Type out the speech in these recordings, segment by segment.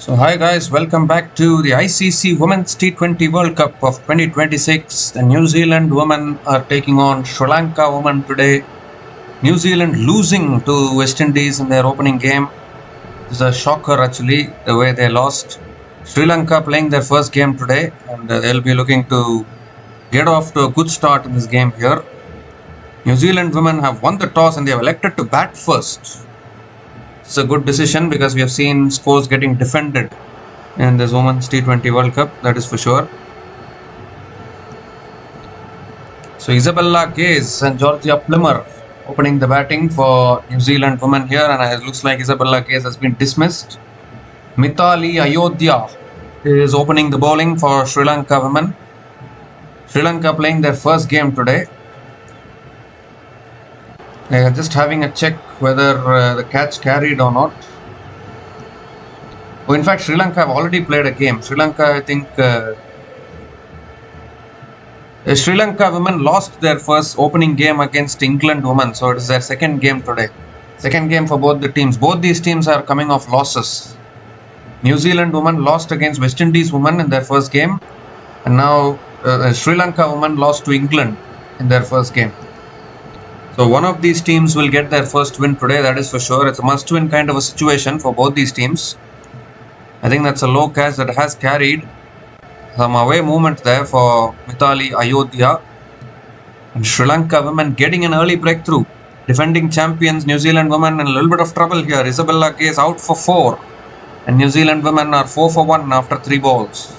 So hi guys, welcome back to the ICC Women's T20 World Cup of 2026. The New Zealand women are taking on Sri Lanka women today. New Zealand losing to West Indies in their opening game. This is a shocker actually, the way they lost. Sri Lanka playing their first game today and they'll be looking to get off to a good start in this game here. New Zealand women have won the toss and they have elected to bat first. It's a good decision because we have seen scores getting defended in this Women's T20 World Cup, that is for sure. So Isabella Gaze and Georgia Plimmer opening the batting for New Zealand women here, and it looks like Isabella Gaze has been dismissed. Mithali Ayodhya is opening the bowling for Sri Lanka women. Sri Lanka playing their first game today. They are just having a check whether the catch carried or not. Oh, in fact, Sri Lanka have already played a game. Sri Lanka, I think, Sri Lanka women lost their first opening game against England women, so it is their second game today. Second game for both the teams. Both these teams are coming off losses. New Zealand women lost against West Indies women in their first game, and now Sri Lanka women lost to England in their first game. So one of these teams will get their first win today, that is for sure. It's a must-win kind of a situation for both these teams. I think that's a low catch that has carried. Some away movement there for Mithali Ayodhya. And Sri Lanka women getting an early breakthrough. Defending champions New Zealand women in a little bit of trouble here. Isabella Gaze out for 4. And New Zealand women are 4 for 1 after 3 balls.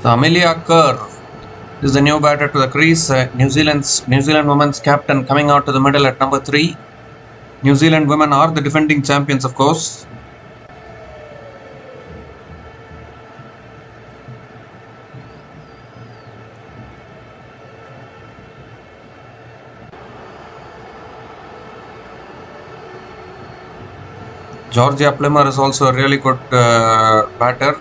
So Amelia Kerr is the new batter to the crease. New Zealand women's captain coming out to the middle at number 3. New Zealand women are the defending champions, of course. Georgia Plimmer is also a really good batter.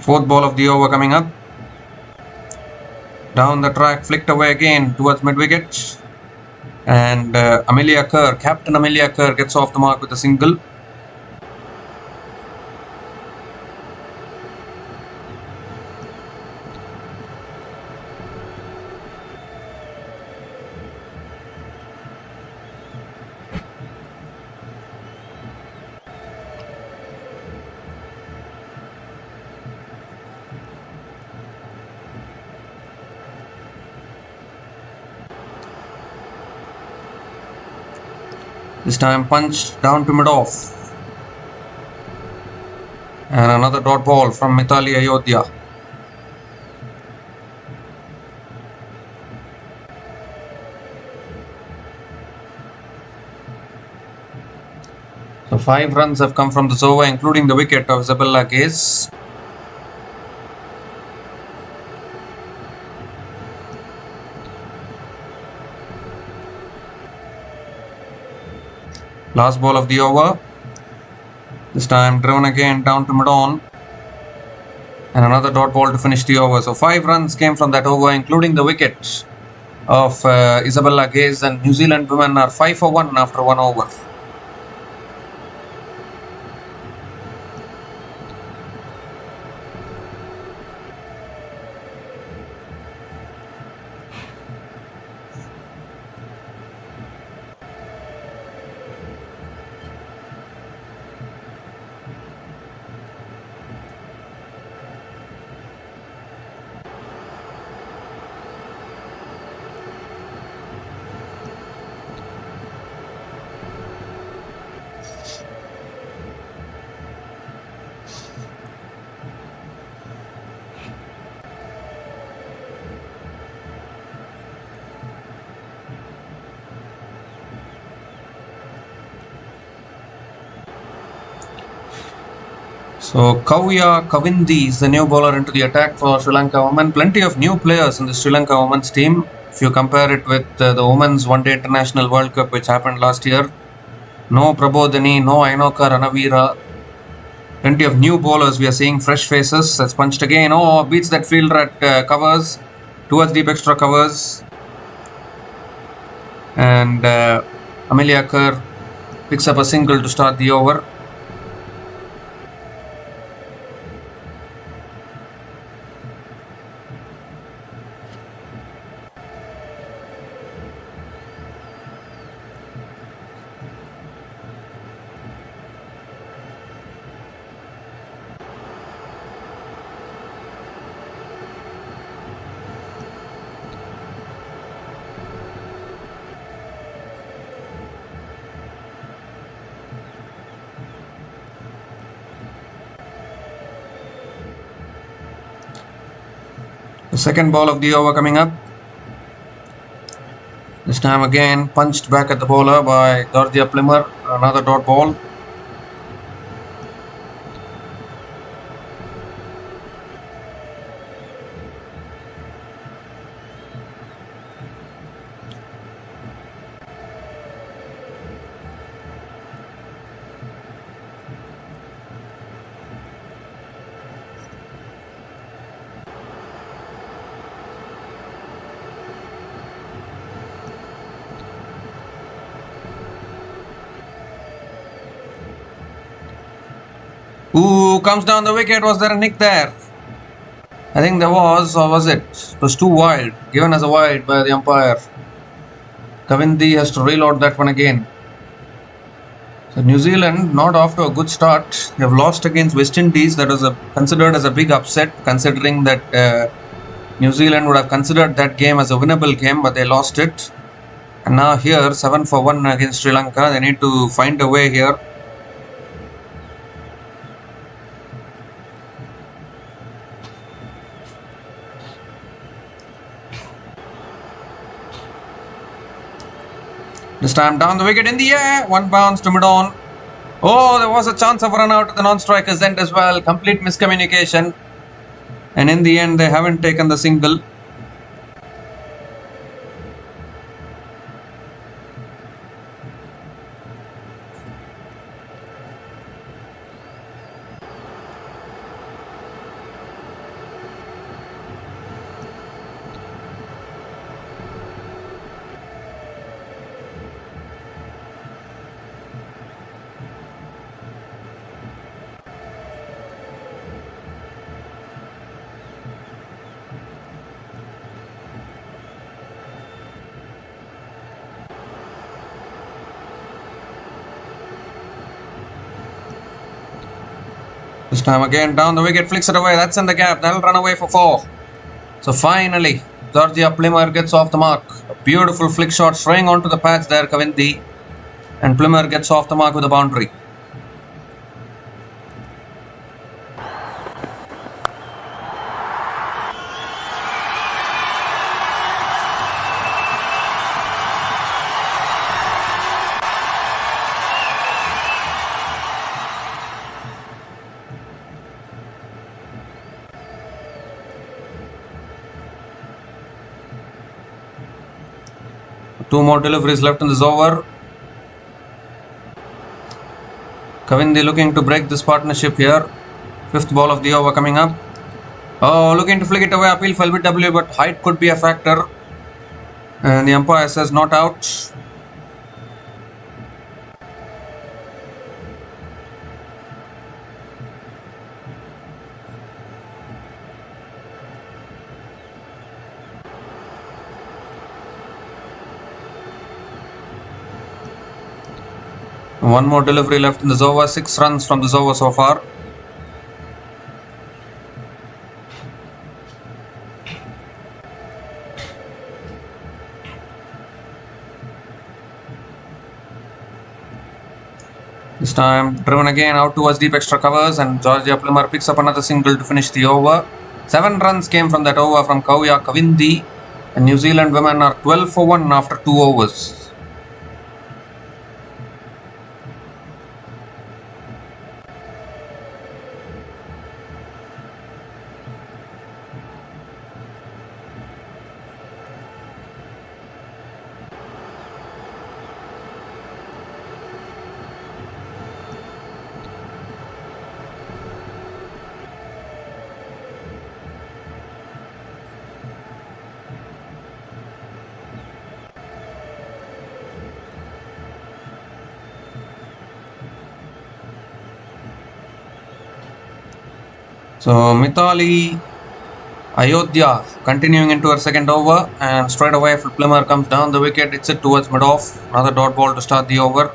Fourth ball of the over coming up. Down the track, flicked away again towards mid-wicket. And Amelia Kerr, Captain Amelia Kerr, gets off the mark with a single. This time punched down to mid-off. And another dot ball from Mithali Ayodhya. So 5 runs have come from this over, including the wicket of Isabella Gaze. Last ball of the over. This time driven again down to mid-on. And another dot ball to finish the over. So 5 runs came from that over, including the wicket of Isabella Gaze. And New Zealand women are 5 for 1 after 1 over. So Kauya Kavindi is the new bowler into the attack for Sri Lanka women. Plenty of new players in the Sri Lanka women's team. If you compare it with the Women's One Day International World Cup which happened last year, no Prabodhini, no Ainoka Ranavira. Plenty of new bowlers. We are seeing fresh faces. That's punched again. Oh, beats that fielder at covers. Towards deep extra covers. And Amelia Kerr picks up a single to start the over. The second ball of the over coming up. This time again punched back at the bowler by Georgia Plimmer. Another dot ball. Ooh, comes down the wicket. Was there a nick there? I think there was, or was it? It was too wide, given as a wide by the umpire. Kavindi has to reload that one again. So New Zealand not off to a good start. They have lost against West Indies. That was considered as a big upset, considering that New Zealand would have considered that game as a winnable game, but they lost it. And now here, 7 for 1 against Sri Lanka. They need to find a way here. This time down the wicket in the air. One bounce to mid-on. Oh, there was a chance of run out at the non-striker's end as well. Complete miscommunication. And in the end, they haven't taken the single. This time again down the wicket, flicks it away. That's in the gap. That'll run away for 4. So finally, Georgia Plimmer gets off the mark. A beautiful flick shot straying onto the patch there, Kavindi. And Plimmer gets off the mark with a boundary. Two more deliveries left in this over. Kavindi looking to break this partnership here. 5th ball of the over coming up. Oh, looking to flick it away. Appeal for LBW, but height could be a factor. And the umpire says not out. One more delivery left in this over. 6 runs from this over so far. This time driven again out towards deep extra covers, and Georgia Plimmer picks up another single to finish the over. 7 runs came from that over from Kauya Kavindi, and New Zealand women are 12 for 1 after 2 overs. So Mithali Ayodhya continuing into her second over, and straight away Fliplimmer comes down the wicket, hits it towards mid-off. Another dot ball to start the over.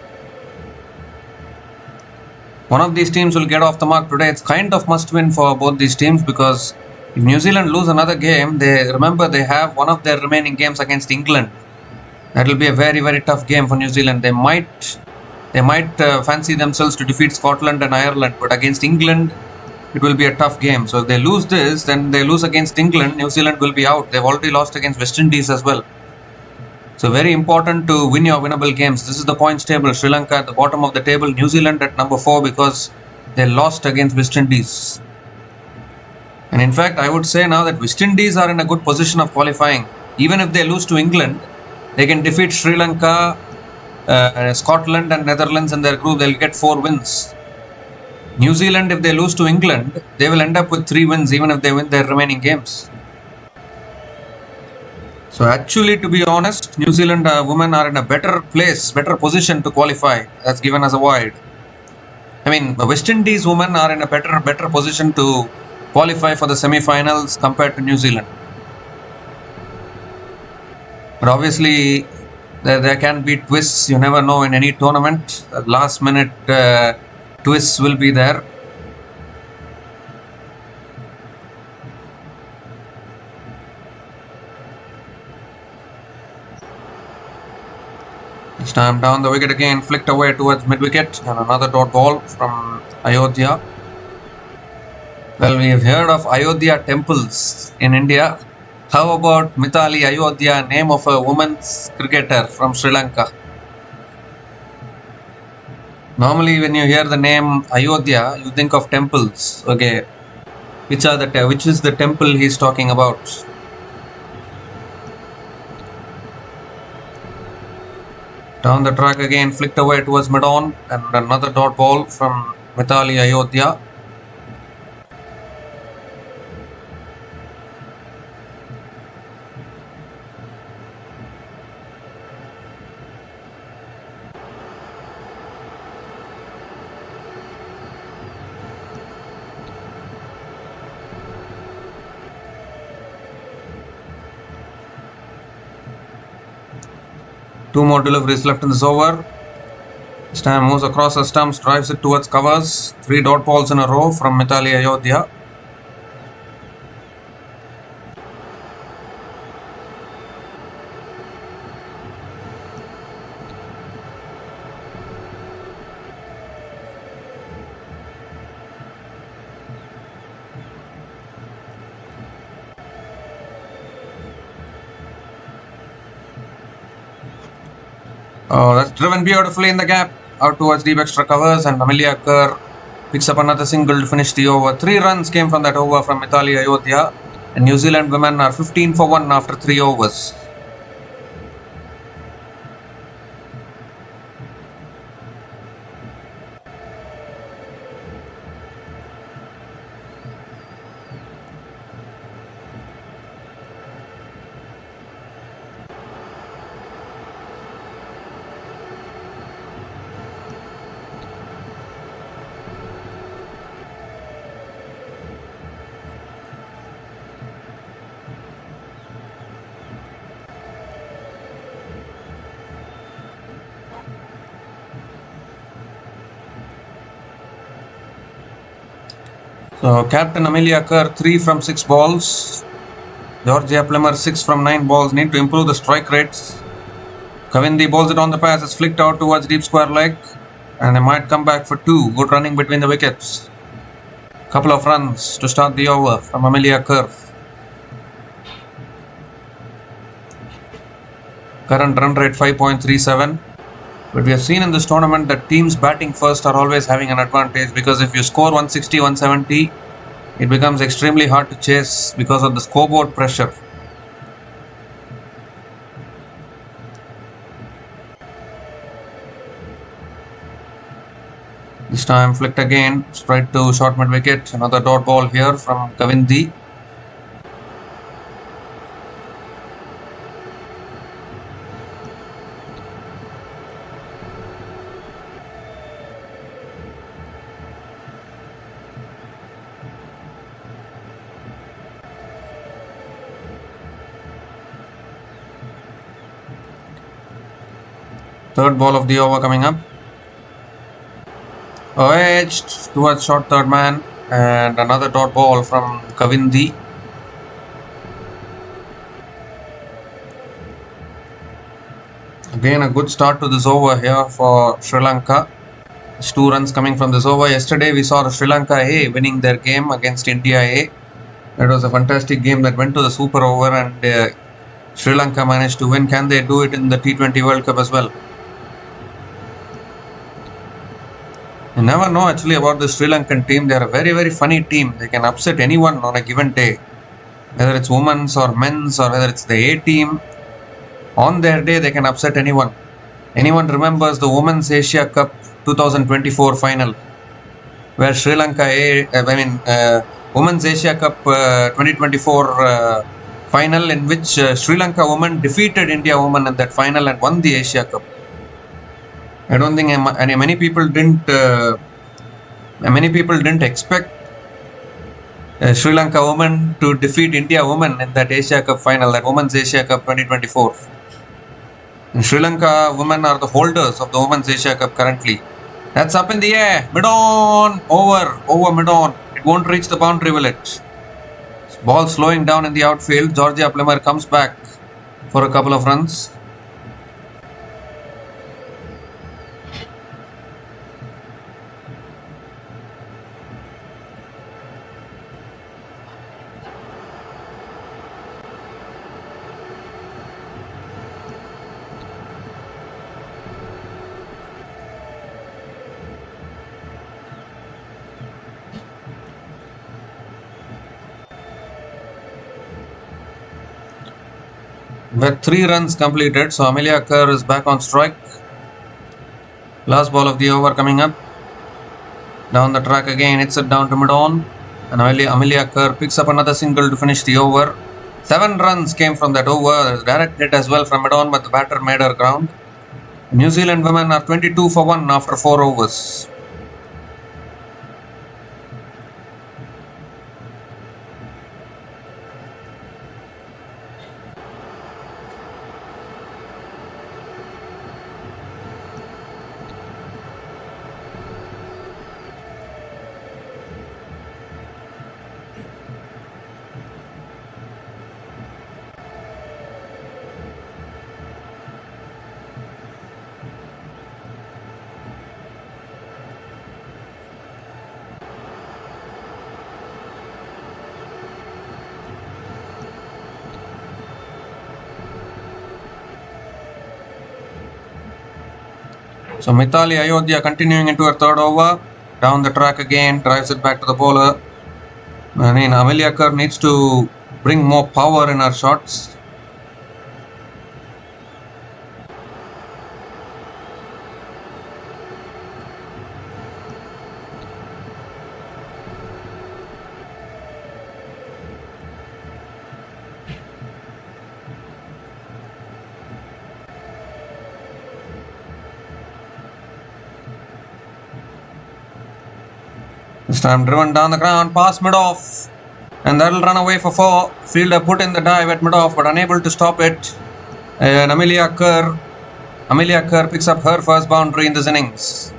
One of these teams will get off the mark today. It's kind of must-win for both these teams, because if New Zealand lose another game, they have one of their remaining games against England. That will be a very, very tough game for New Zealand. They might fancy themselves to defeat Scotland and Ireland, but against England, it will be a tough game. So if they lose this, then they lose against England, New Zealand will be out. They've already lost against West Indies as well. So very important to win your winnable games. This is the points table. Sri Lanka at the bottom of the table, New Zealand at number 4 because they lost against West Indies. And in fact, I would say now that West Indies are in a good position of qualifying. Even if they lose to England, they can defeat Sri Lanka, Scotland and Netherlands in their group. They'll get 4 wins. New Zealand, if they lose to England, they will end up with 3 wins even if they win their remaining games. So actually, to be honest, New Zealand women are in a better position to qualify. That's given as a wide. I mean, the West Indies women are in a better position to qualify for the semi-finals compared to New Zealand. But obviously, there can be twists. You never know in any tournament. Last minute twists will be there. This time down the wicket again, flicked away towards mid-wicket, and another dot ball from Ayodhya. Well, we've heard of Ayodhya temples in India. How about Mithali Ayodhya, name of a women's cricketer from Sri Lanka? Normally, when you hear the name Ayodhya, you think of temples. Okay, which is the temple he's talking about? Down the track again, flicked away towards mid-on, and another dot ball from Mithali Ayodhya. Two more deliveries left in this over. This time moves across the stumps, drives it towards covers. 3 dot balls in a row from Mithali Ayodhya. Oh, that's driven beautifully in the gap, out towards deep extra covers, and Amelia Kerr picks up another single to finish the over. 3 runs came from that over from Mithali Ayodhya, and New Zealand women are 15 for 1 after 3 overs. So Captain Amelia Kerr 3 from 6 balls. Georgia Plummer 6 from 9 balls. Need to improve the strike rates. Kavindi bowls it on the pass. It's flicked out towards deep square leg, and they might come back for 2. Good running between the wickets. Couple of runs to start the over from Amelia Kerr. Current run rate 5.37. But we have seen in this tournament that teams batting first are always having an advantage, because if you score 160, 170, it becomes extremely hard to chase because of the scoreboard pressure. This time flicked again, straight to short mid wicket. Another dot ball here from Kavindi. Third ball of the over coming up. Edged towards short third man, and another dot ball from Kavindi. Again, a good start to this over here for Sri Lanka. It's 2 runs coming from this over. Yesterday we saw the Sri Lanka A winning their game against India A. That was a fantastic game that went to the super over, and Sri Lanka managed to win. Can they do it in the T20 World Cup as well? You never know actually about the Sri Lankan team. They are a very, very funny team. They can upset anyone on a given day. Whether it's women's or men's, or whether it's the A team. On their day, they can upset anyone. Anyone remembers the Women's Asia Cup 2024 final, where Sri Lanka Women's Asia Cup 2024 final, in which Sri Lanka women defeated India women in that final and won the Asia Cup. I don't think many people didn't expect Sri Lanka women to defeat India women in that Asia Cup final, that Women's Asia Cup 2024. And Sri Lanka women are the holders of the Women's Asia Cup currently. That's up in the air. Mid-on. Over mid-on. It won't reach the boundary, will it? Ball slowing down in the outfield. Georgia Plummer comes back for a couple of runs. With 3 runs completed, so Amelia Kerr is back on strike. Last ball of the over coming up. Down the track again, hits it down to mid-on. And Amelia Kerr picks up another single to finish the over. 7 runs came from that over. There's direct hit as well from mid-on, but the batter made her ground. New Zealand women are 22 for 1 after 4 overs. So Mithali Ayodhya continuing into her third over. Down the track again, drives it back to the bowler. Amelia Kerr needs to bring more power in her shots. This time driven down the ground, past mid-off, and that'll run away for 4. Fielder put in the dive at mid-off, but unable to stop it. And Amelia Kerr picks up her first boundary in this innings.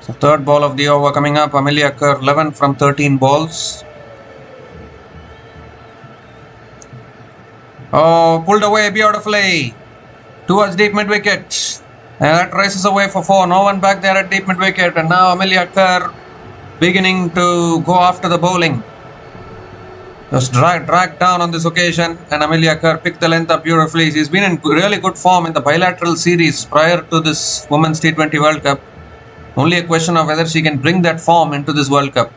So third ball of the over coming up. Amelia Kerr 11 from 13 balls. Oh, pulled away beautifully towards deep mid wicket. And that races away for 4. No one back there at deep mid wicket. And now Amelia Kerr beginning to go after the bowling. Just dragged down on this occasion, and Amelia Kerr picked the length up beautifully. She's been in really good form in the bilateral series prior to this Women's T20 World Cup. Only a question of whether she can bring that form into this World Cup.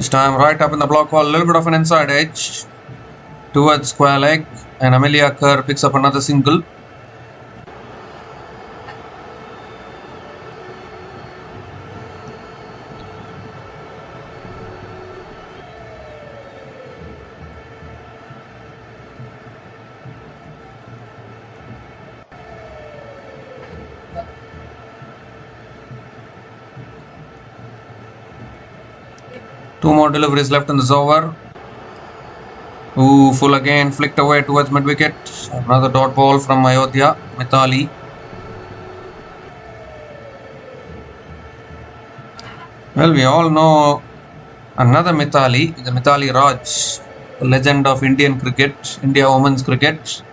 This time right up in the block wall, a little bit of an inside edge towards square leg, and Amelia Kerr picks up another single. Two more deliveries left in this over. Ooh, full again, flicked away towards mid-wicket. Another dot ball from Ayodhya, Mithali. Well, we all know another Mithali, the Mithali Raj, the legend of Indian cricket, India women's cricket.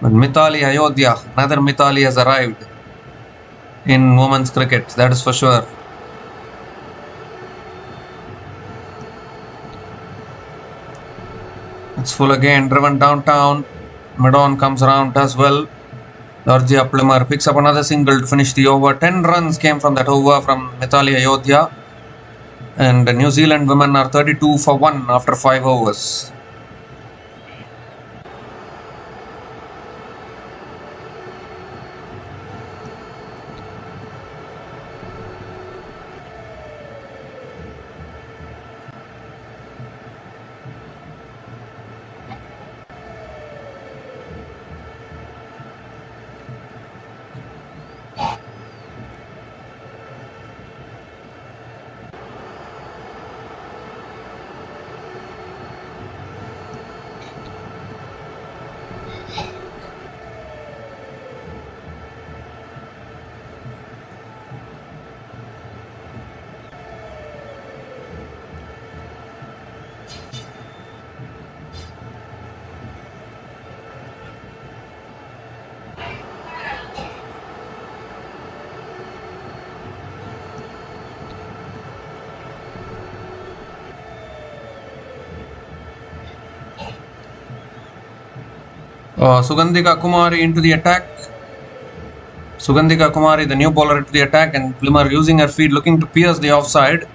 But Mithali Ayodhya, another Mithali has arrived in women's cricket, that is for sure. It's full again, driven downtown. Mid-on comes around as well. Georgia Plummer picks up another single to finish the over. 10 runs came from that over from Mithali Ayodhya. And the New Zealand women are 32 for 1 after 5 overs. Sugandhika Kumari into the attack. Sugandhika Kumari, the new bowler, into the attack, and Plummer using her feet looking to pierce the offside,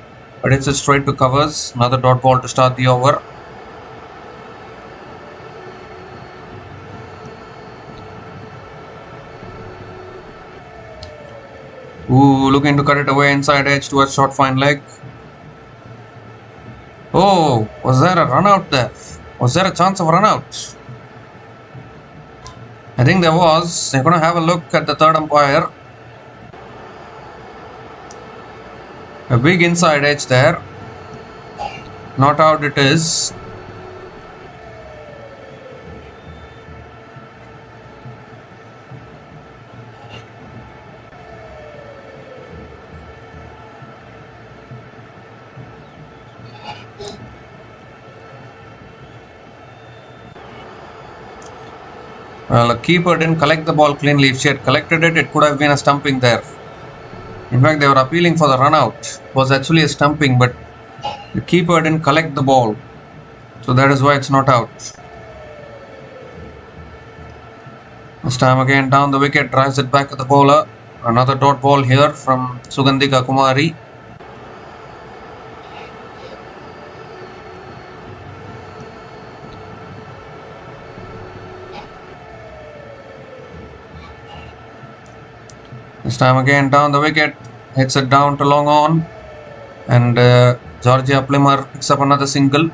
but it's a straight to covers. Another dot ball to start the over. Ooh, looking to cut it away inside edge towards short fine leg. Oh, was there a run out there? Was there a chance of run out? I think there was. I'm going to have a look at the third umpire. A big inside edge there. Not out it is. Well, the keeper didn't collect the ball cleanly. If she had collected it, it could have been a stumping there. In fact, they were appealing for the run out. It was actually a stumping, but the keeper didn't collect the ball. So that is why it's not out. This time again down the wicket, drives it back at the bowler. Another dot ball here from Sugandhika Kumari. This time again down the wicket, hits it down to long on, and Georgia Plummer picks up another single.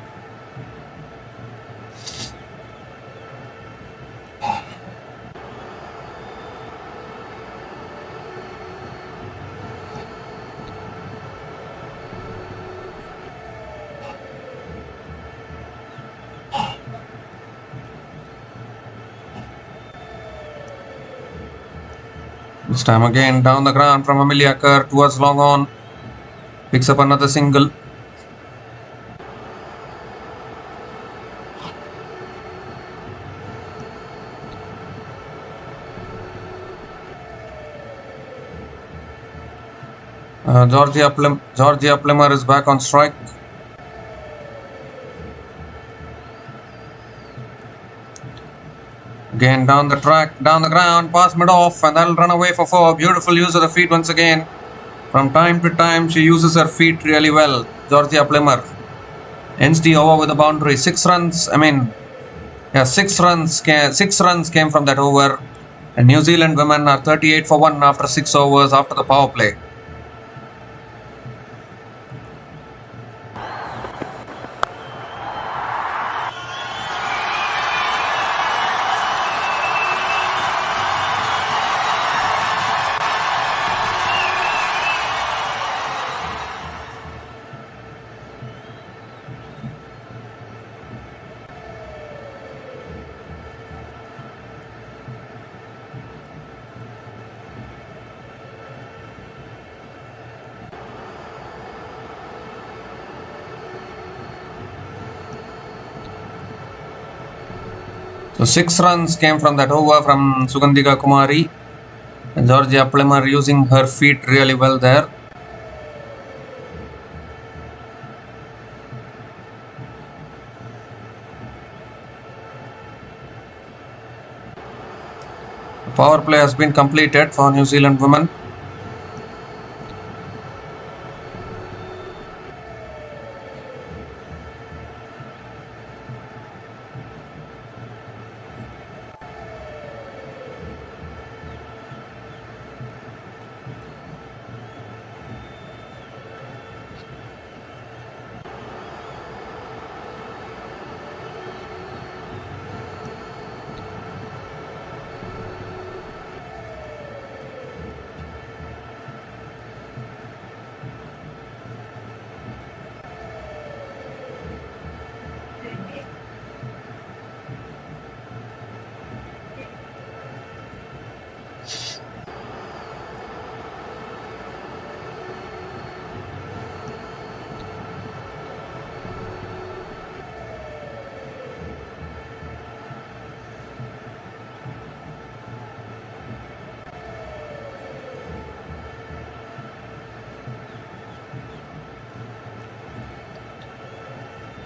This time again down the ground from Amelia Kerr towards long on. Picks up another single. Georgia Plummer is back on strike. Again down the track, down the ground, pass mid off, and that'll run away for 4. Beautiful use of the feet once again. From time to time, she uses her feet really well, Georgia Plummer. ends the over with a boundary. 6 runs. I mean, yeah, 6 runs. 6 runs came from that over. And New Zealand women are 38 for 1 after 6 overs after the power play. So 6 runs came from that over from Sugandhika Kumari. And Georgia Plummer using her feet really well there. The power play has been completed for New Zealand women.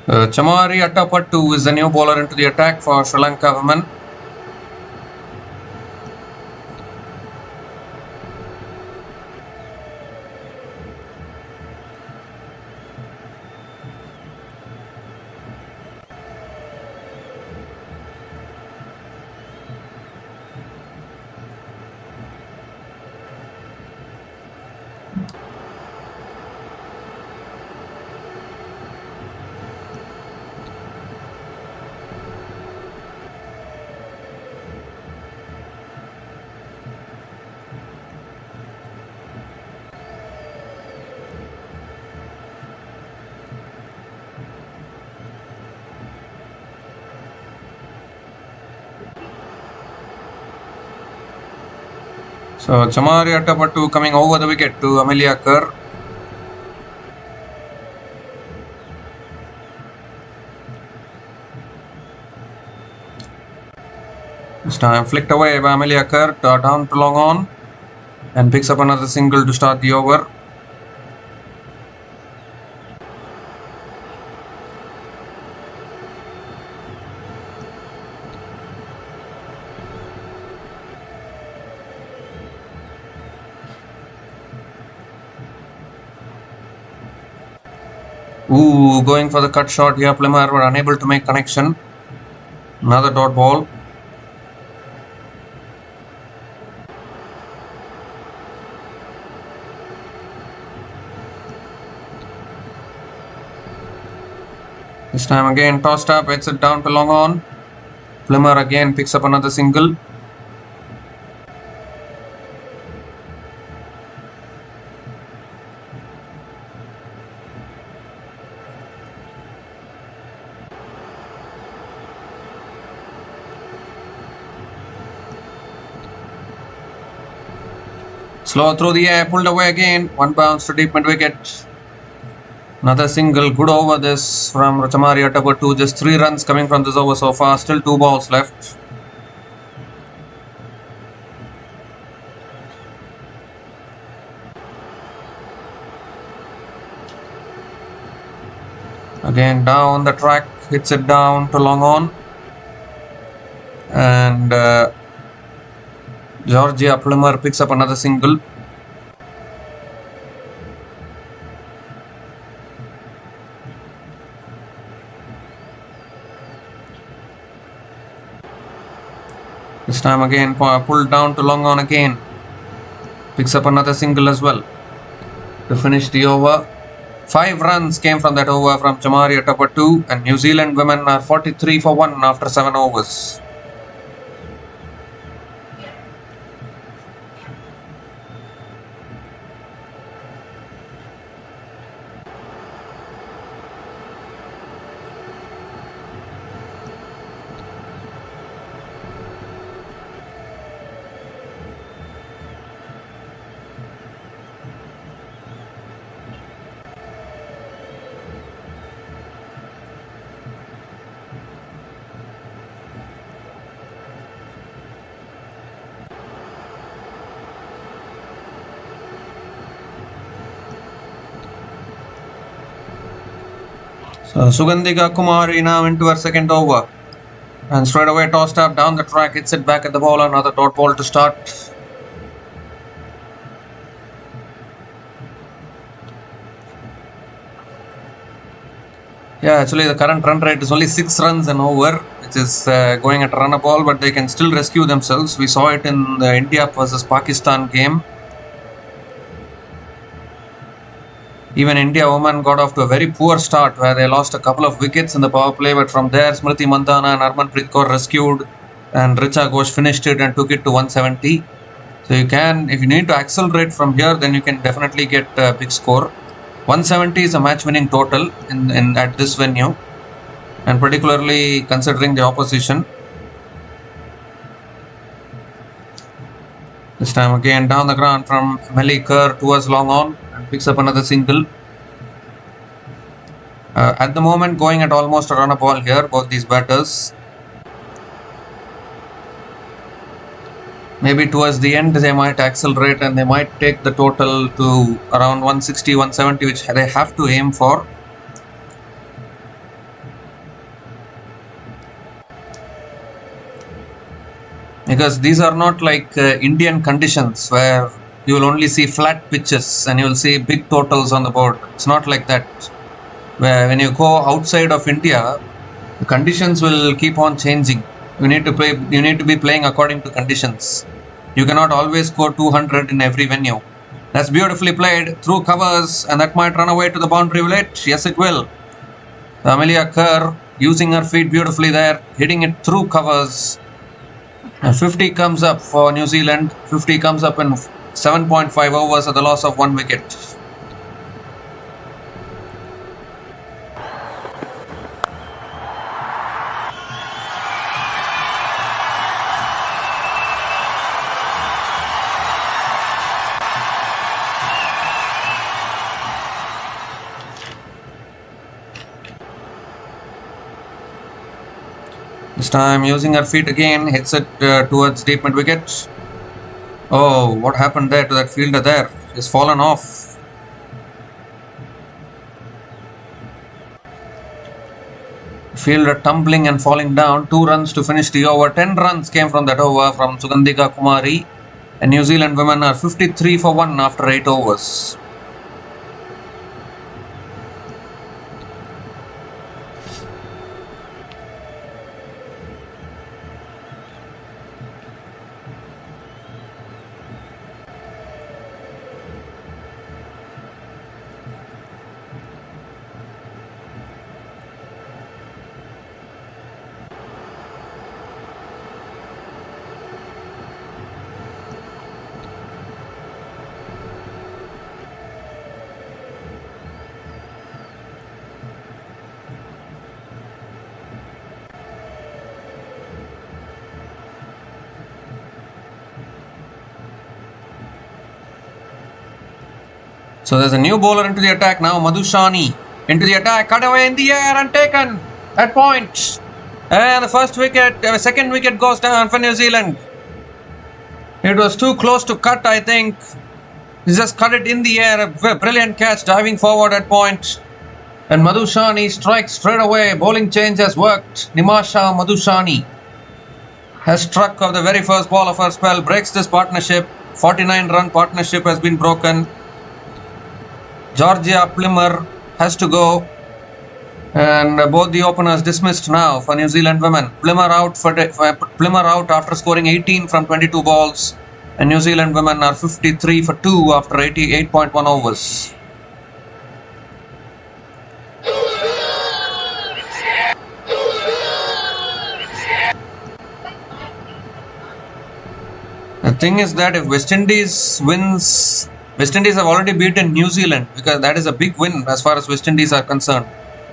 Chamari Attapattu is the new bowler into the attack for Sri Lanka women. So Chamari Attapattu coming over the wicket to Amelia Kerr. This time flicked away by Amelia Kerr, down to long on, and picks up another single to start the over. Ooh, going for the cut shot here. Plummer were unable to make connection. Another dot ball. This time again tossed up, hits it down to long on. Plummer again picks up another single. Slow through the air, pulled away again. One bounce to deep mid wicket. Another single, good over this from Chamari Attapattu. Just 3 runs coming from this over so far. Still 2 balls left. Again down the track, hits it down to long on. And Georgia Plummer picks up another single. This time again pulled down to long on again. Picks up another single as well to finish the over. 5 runs came from that over from Chamari at over 2, and New Zealand women are 43 for 1 after 7 overs. So Sugandhika Kumari now into her second over, and straight away tossed up down the track, hits it back at the ball, another dot ball to start. Yeah, actually the current run rate is only 6 runs an over, which is going at a run a ball, but they can still rescue themselves. We saw it in the India versus Pakistan game. Even India women got off to a very poor start where they lost a couple of wickets in the power play, but from there Smriti Mandhana and Harmanpreet Kaur rescued, and Richa Ghosh finished it and took it to 170. So you can, if you need to accelerate from here, then you can definitely get a big score. 170 is a match-winning total in at this venue, and particularly considering the opposition. This time again down the ground from Melly Kerr towards long on, and picks up another single. At the moment going at almost a run a ball here, both these batters. Maybe towards the end they might accelerate and they might take the total to around 160, 170, which they have to aim for. Because these are not like Indian conditions where you will only see flat pitches and you will see big totals on the board. It's not like that. Where when you go outside of India, the conditions will keep on changing. You need to be playing according to conditions. You cannot always score 200 in every venue. That's beautifully played through covers, and that might run away to the boundary. Will it? Yes, it will. Amelia Kerr using her feet beautifully there, hitting it through covers. 50 comes up for New Zealand. 50 comes up in 7.5 overs at the loss of 1 wicket. This time using her feet again, hits it towards deep mid wicket. Oh, what happened there to that fielder there? He's fallen off. Fielder tumbling and falling down. 2 runs to finish the over. 10 runs came from that over from Sugandhika Kumari. And New Zealand women are 53 for 1 after 8 overs. So there's a new bowler into the attack now, Madhushani into the attack, cut away in the air and taken at point. And the second wicket goes down for New Zealand. It was too close to cut, I think. He just cut it in the air, a brilliant catch, diving forward at point. And Madhushani strikes straight away, bowling change has worked. Nimasha Madhushani has struck of the very first ball of her spell, breaks this partnership. 49-run partnership has been broken. Georgia Plimmer has to go. And both the openers dismissed now for New Zealand women. Plymmer out after scoring 18 from 22 balls. And New Zealand women are 53 for 2 after 88.1 overs. The thing is that if West Indies wins, West Indies have already beaten New Zealand, because that is a big win as far as West Indies are concerned.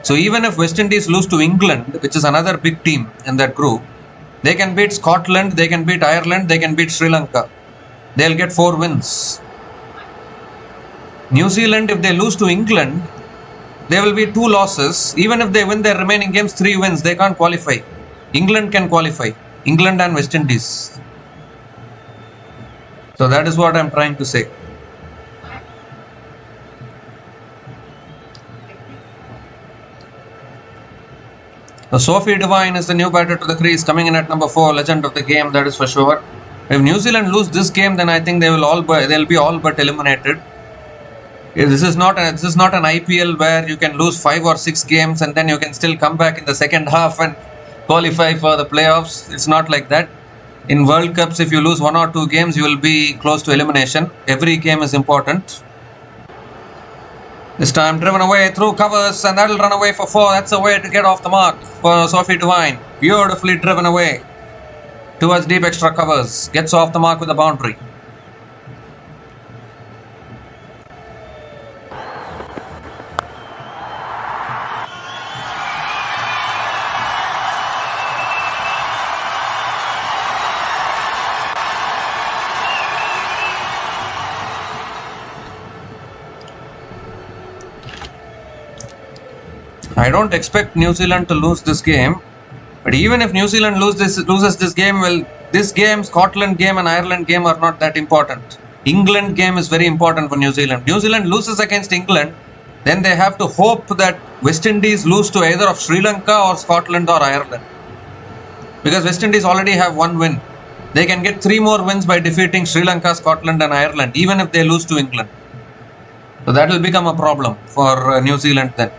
So even if West Indies lose to England, which is another big team in that group, they can beat Scotland, they can beat Ireland, they can beat Sri Lanka. They'll get 4 wins. New Zealand, if they lose to England, there will be 2 losses. Even if they win their remaining games, 3 wins, they can't qualify. England can qualify. England and West Indies. So that is what I'm trying to say. So Sophie Devine is the new batter to the crease, coming in at number 4, legend of the game, that is for sure. If New Zealand lose this game, then I think they'll be all but eliminated. This is not an IPL where you can lose 5 or 6 games and then you can still come back in the second half and qualify for the playoffs. It's not like that. In World Cups, if you lose 1 or 2 games, you will be close to elimination. Every game is important. This time driven away through covers, and that'll run away for 4. That's a way to get off the mark for Sophie Devine. Beautifully driven away towards deep extra covers. Gets off the mark with a boundary. I don't expect New Zealand to lose this game, but even if New Zealand loses this game, well, this game, Scotland game and Ireland game are not that important. England game is very important for New Zealand. New Zealand loses against England, then they have to hope that West Indies lose to either of Sri Lanka or Scotland or Ireland. Because West Indies already have 1 win. They can get 3 more wins by defeating Sri Lanka, Scotland and Ireland, even if they lose to England. So that will become a problem for New Zealand then.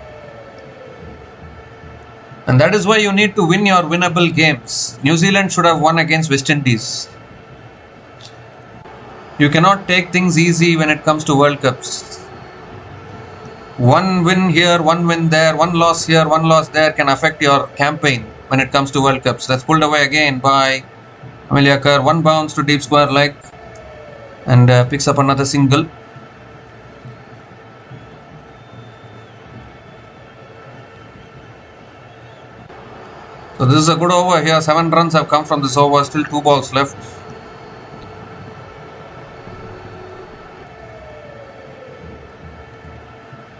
And that is why you need to win your winnable games. New Zealand should have won against West Indies. You cannot take things easy when it comes to World Cups. 1 win here, 1 win there, 1 loss here, 1 loss there can affect your campaign when it comes to World Cups. That's pulled away again by Amelia Kerr. 1 bounce to deep square leg and picks up another single. So this is a good over here. 7 runs have come from this over. Still 2 balls left.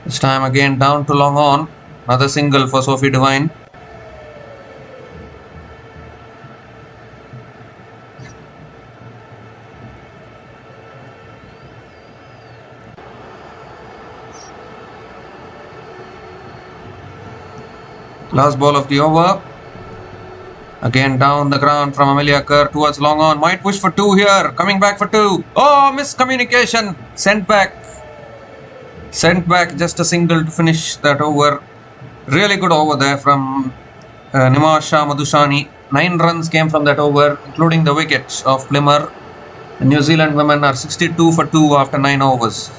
This time again down to long on. Another single for Sophie Devine. Last ball of the over. Again down the ground from Amelia Kerr towards long on. Might push for 2 here. Coming back for 2. Oh, miscommunication. Sent back. Sent back, just a single to finish that over. Really good over there from Nimasha Madhushani. 9 runs came from that over, including the wicket of Plymmer. The New Zealand women are 62 for 2 after 9 overs.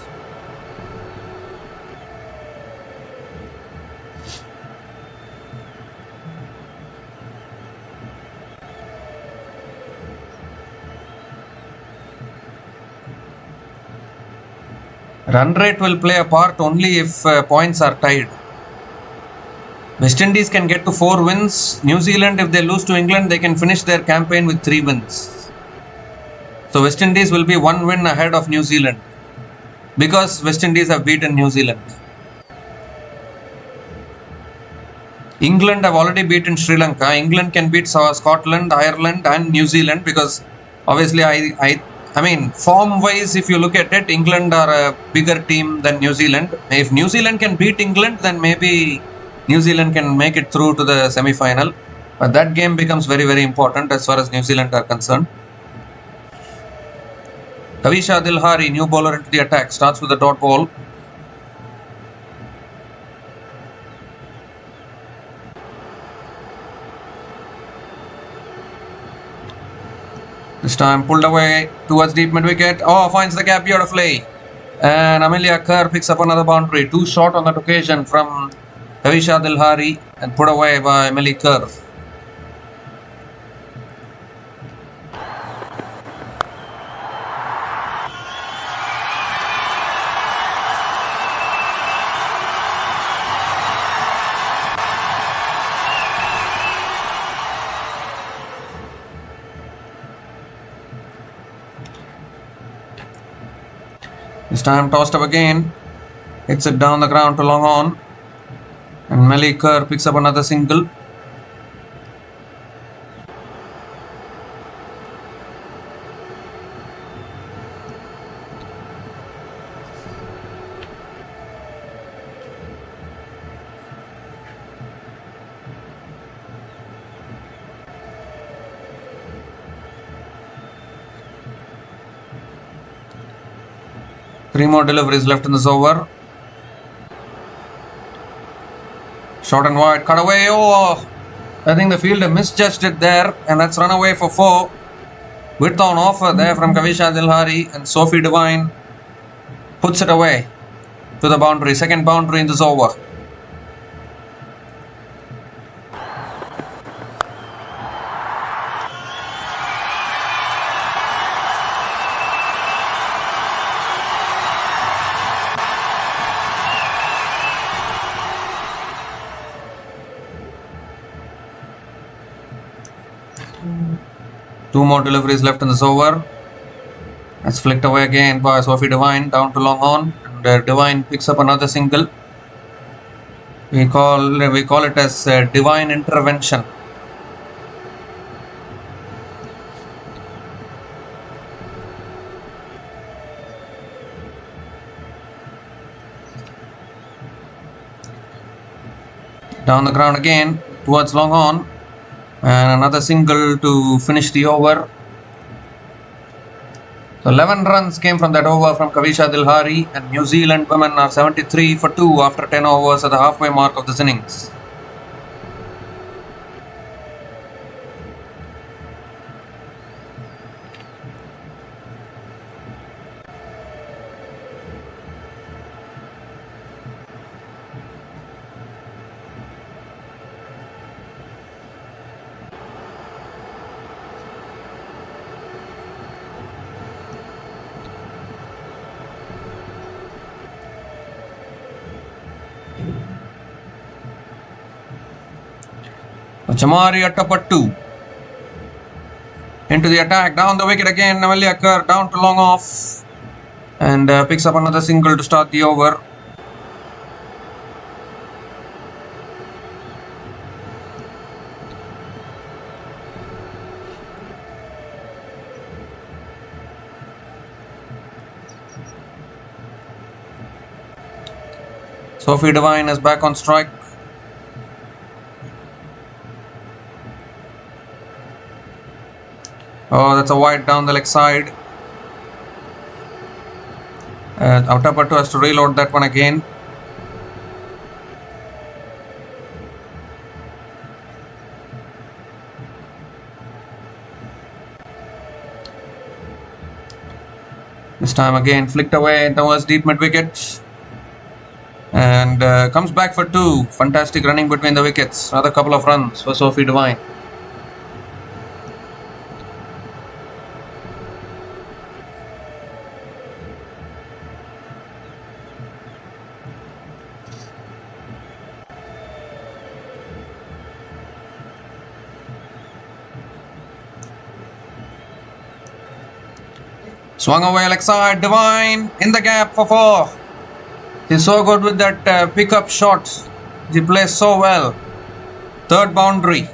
Run rate will play a part only if points are tied. West Indies can get to 4 wins. New Zealand, if they lose to England, they can finish their campaign with 3 wins. So West Indies will be 1 win ahead of New Zealand because West Indies have beaten New Zealand. England have already beaten Sri Lanka. England can beat Scotland, Ireland and New Zealand because obviously I mean, form-wise, if you look at it, England are a bigger team than New Zealand. If New Zealand can beat England, then maybe New Zealand can make it through to the semi-final. But that game becomes very, very important as far as New Zealand are concerned. Kavisha Dilhari, new bowler into the attack, starts with a dot ball. This time pulled away towards deep mid wicket. Oh, finds the gap beautifully. And Amelia Kerr picks up another boundary. Too short on that occasion from Kavisha Dilhari and put away by Amelia Kerr. This time tossed up again, hits it down the ground to long on, and Melly Kerr picks up another single. Three more deliveries left in this over. Short and wide, cut away. Oh, I think the fielder misjudged it there, and that's run away for 4. Width on offer there from Kavisha Dilhari, and Sophie Devine puts it away to the boundary. Second boundary in this over. Two more deliveries left in this over. That's flicked away again by Sophie Devine down to long on, and Devine picks up another single. We call it as divine intervention. Down the ground again towards long on. And another single to finish the over. So 11 runs came from that over from Kavisha Dilhari, and New Zealand women are 73 for 2 after 10 overs at the halfway mark of this innings. Chamari Attapattu into the attack, down the wicket again. Amelia Kerr down to long off, and picks up another single to start the over. Sophie Devine is back on strike. Oh, that's a wide down the leg side. Attapattu has to reload that one again. This time again flicked away towards deep mid wicket. And comes back for 2. Fantastic running between the wickets. Another couple of runs for Sophie Devine. Swung away leg side, Devine in the gap for 4. He's so good with that pickup shot. He plays so well. Third boundary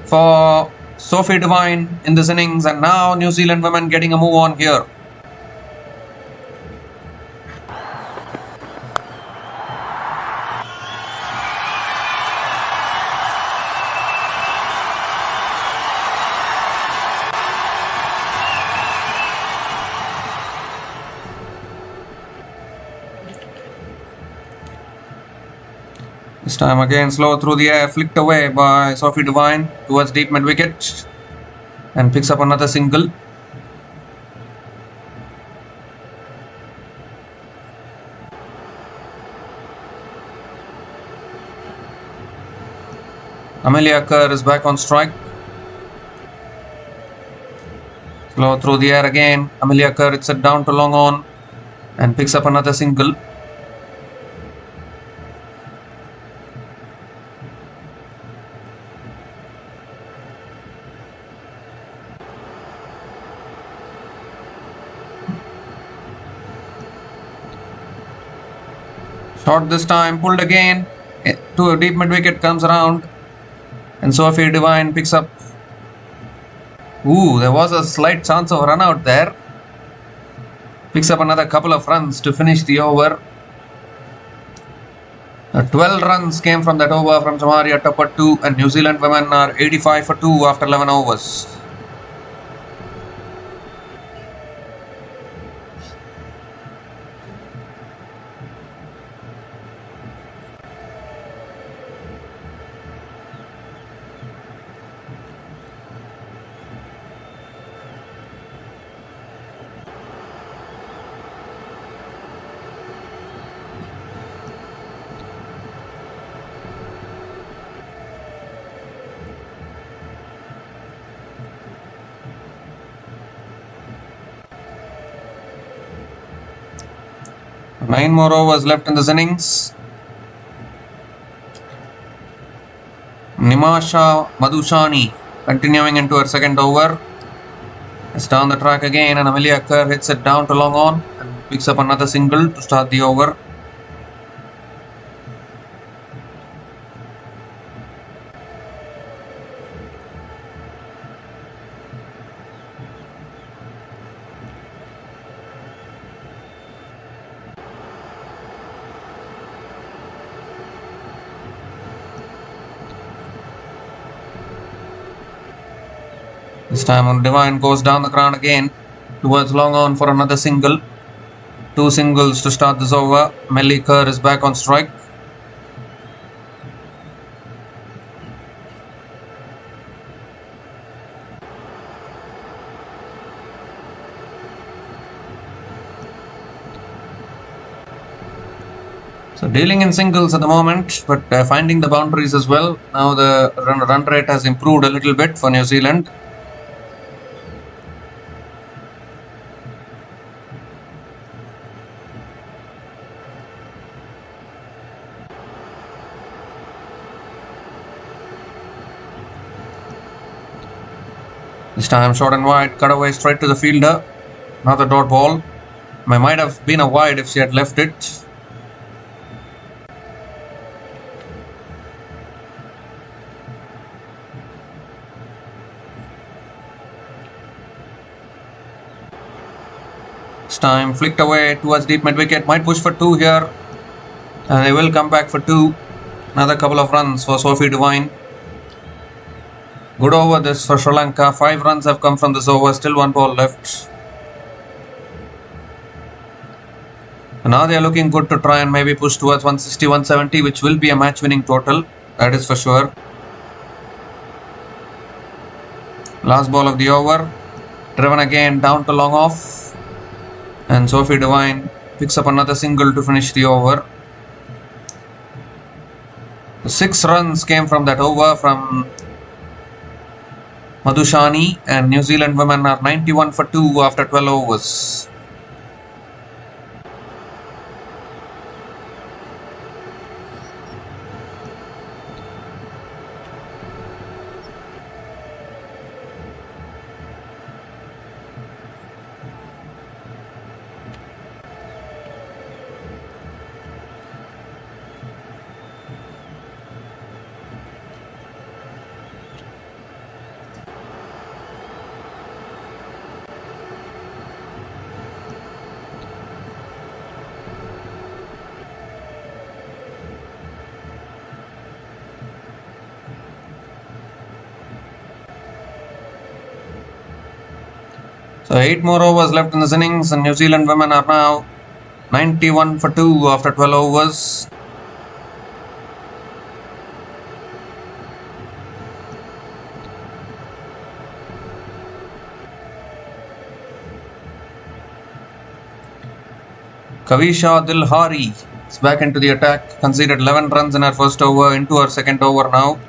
for Sophie Devine in this innings, and now New Zealand women getting a move on here. This time again slow through the air, flicked away by Sophie Devine towards deep mid wicket, and picks up another single. Amelia Kerr is back on strike. Slow through the air again. Amelia Kerr hits it down to long on and picks up another single. Shot this time, pulled again. To a deep mid wicket comes around. And Sophie Devine picks up. Ooh, there was a slight chance of run out there. Picks up another couple of runs to finish the over. 12 runs came from that over from Jamaria Tapattu, and New Zealand women are 85 for 2 after 11 overs. Nine more overs left in this innings. Nimasha Madhushani continuing into her second over. It's down the track again, and Amelia Kerr hits it down to long on and picks up another single to start the over. This time Devine goes down the ground again towards long on for another single. 2 singles to start this over. Melly Kerr is back on strike. So dealing in singles at the moment, but finding the boundaries as well. Now the run rate has improved a little bit for New Zealand. This time short and wide, cut away straight to the fielder. Another dot ball. Might have been a wide if she had left it. This time flicked away towards deep mid wicket. Might push for 2 here. And they will come back for 2. Another couple of runs for Sophie Devine. Good over this for Sri Lanka. 5 runs have come from this over. Still 1 ball left. And now they are looking good to try and maybe push towards 160, 170, which will be a match winning total. That is for sure. Last ball of the over. Driven again down to long off. And Sophie Devine picks up another single to finish the over. 6 runs came from that over from Madhushani, and New Zealand women are 91 for 2 after 12 overs. So 8 more overs left in this innings, and New Zealand women are now 91 for 2 after 12 overs. Kavisha Dilhari is back into the attack, conceded 11 runs in her first over, into her second over now.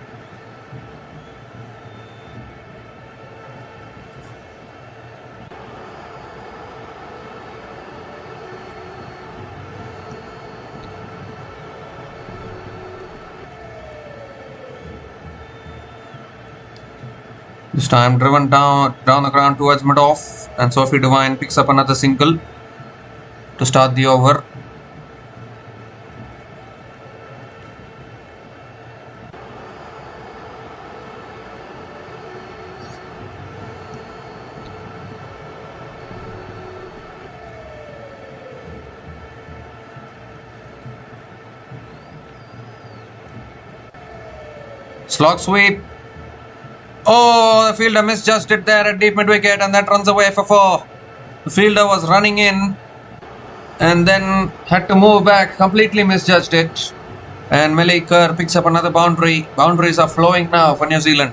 This time driven down the ground towards mid-off, and Sophie Devine picks up another single to start the over. Slog sweep. Oh, the fielder misjudged it there at deep mid-wicket, and that runs away for 4. The fielder was running in and then had to move back, completely misjudged it. And Millie Kerr picks up another boundary. Boundaries are flowing now for New Zealand.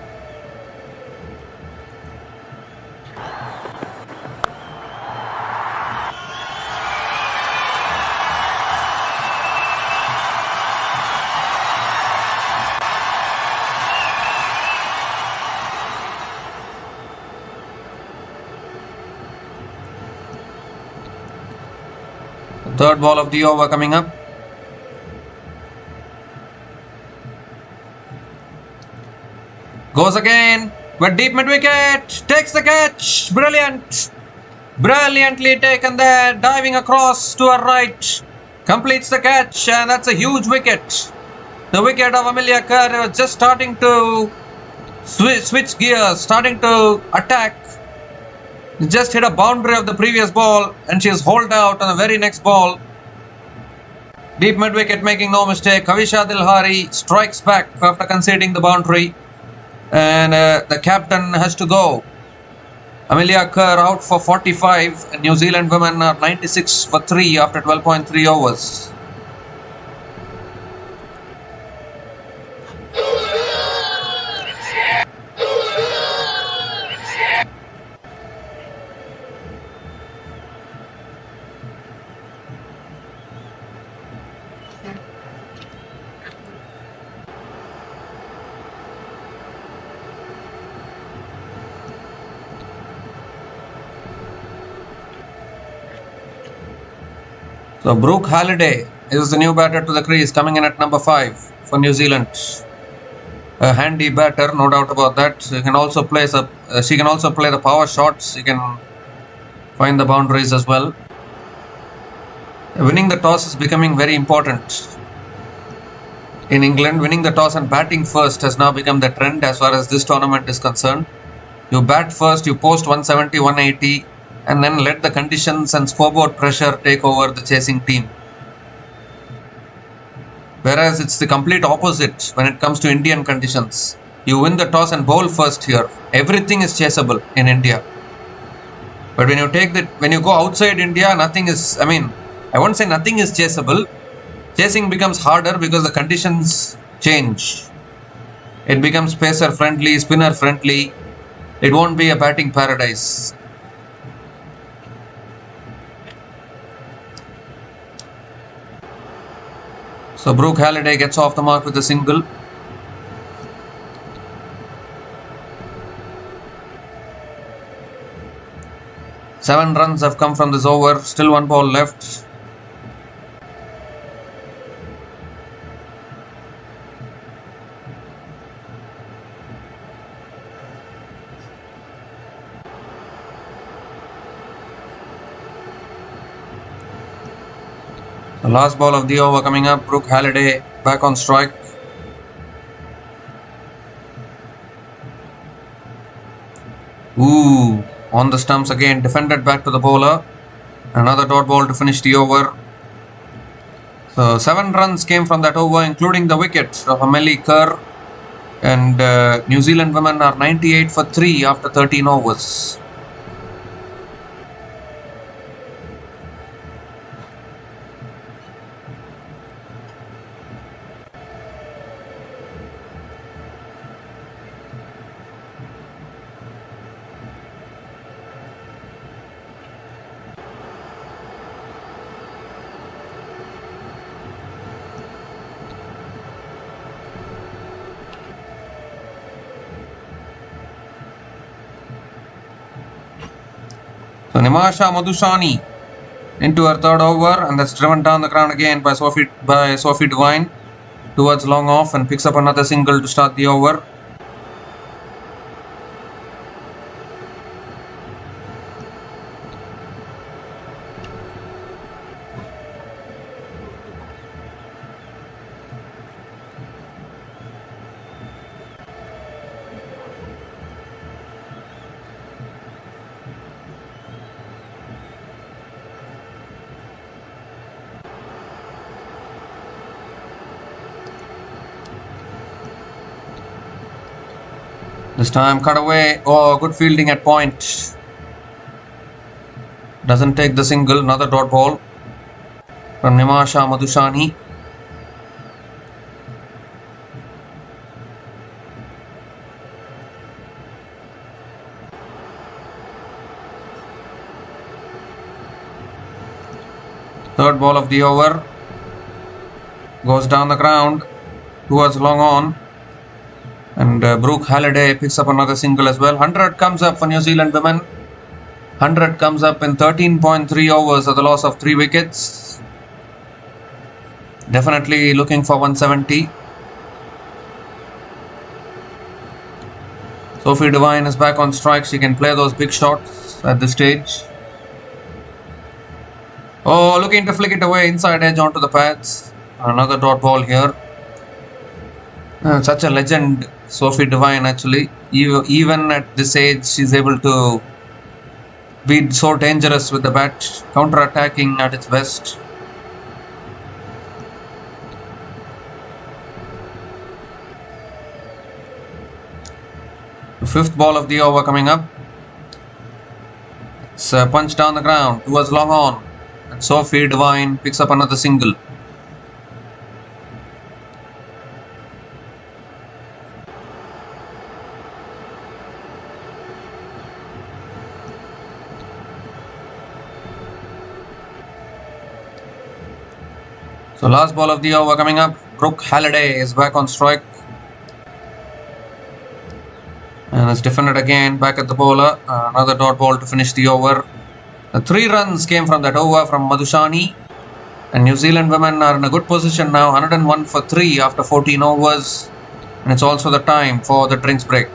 Third ball of the over coming up. Goes again, but deep mid-wicket, takes the catch, brilliant. Brilliantly taken there, diving across to her right, completes the catch, and that's a huge wicket. The wicket of Amelia Kerr was just starting to switch gears, starting to attack. Just hit a boundary of the previous ball, and she is hauled out on the very next ball. Deep mid-wicket, making no mistake. Kavisha Dilhari strikes back after conceding the boundary, and the captain has to go. Amelia Kerr out for 45, and New Zealand women are 96 for 3 after 12.3 overs. So Brooke Halliday is the new batter to the crease, coming in at number 5 for New Zealand. A handy batter, no doubt about that. She can also play the power shots. She can find the boundaries as well. Winning the toss is becoming very important. In England, winning the toss and batting first has now become the trend as far as this tournament is concerned. You bat first, you post 170, 180, and then let the conditions and scoreboard pressure take over the chasing team. Whereas it's the complete opposite when it comes to Indian conditions. You win the toss and bowl first here. Everything is chaseable in India. But when you go outside India, nothing is, I won't say nothing is chaseable. Chasing becomes harder because the conditions change. It becomes pacer friendly, spinner friendly. It won't be a batting paradise. So Brooke Halliday gets off the mark with a single. Seven runs have come from this over. Still one ball left. The last ball of the over coming up. Brooke Halliday back on strike. On the stumps again. Defended back to the bowler. Another dot ball to finish the over. So 7 runs came from that over, including the wicket of Amelia Kerr. And New Zealand women are 98 for 3 after 13 overs. So Nimasha Madhushani into her third over, and that's driven down the ground again by Sophie Devine towards long off, and picks up another single to start the over. This time cut away. Oh, good fielding at point. Doesn't take the single. Another dot ball from Nimasha Madhushani. Third ball of the over. Goes down the ground towards long on. And Brooke Halliday picks up another single as well. 100 comes up for New Zealand women. 100 comes up in 13.3 overs at the loss of 3 wickets. Definitely looking for 170. Sophie Devine is back on strike. She can play those big shots at this stage. Oh, looking to flick it away inside edge onto the pads. Another dot ball here. Such a legend, Sophie Devine, actually. Even at this age, she's able to be so dangerous with the bat, counter-attacking at its best. The fifth ball of the over coming up. It's punched down the ground towards long on. And Sophie Devine picks up another single. So last ball of the over coming up. Brooke Halliday is back on strike. And it's defended again back at the bowler. Another dot ball to finish the over. The 3 runs came from that over from Madhushani. And New Zealand women are in a good position now. 101 for 3 after 14 overs. And it's also the time for the drinks break.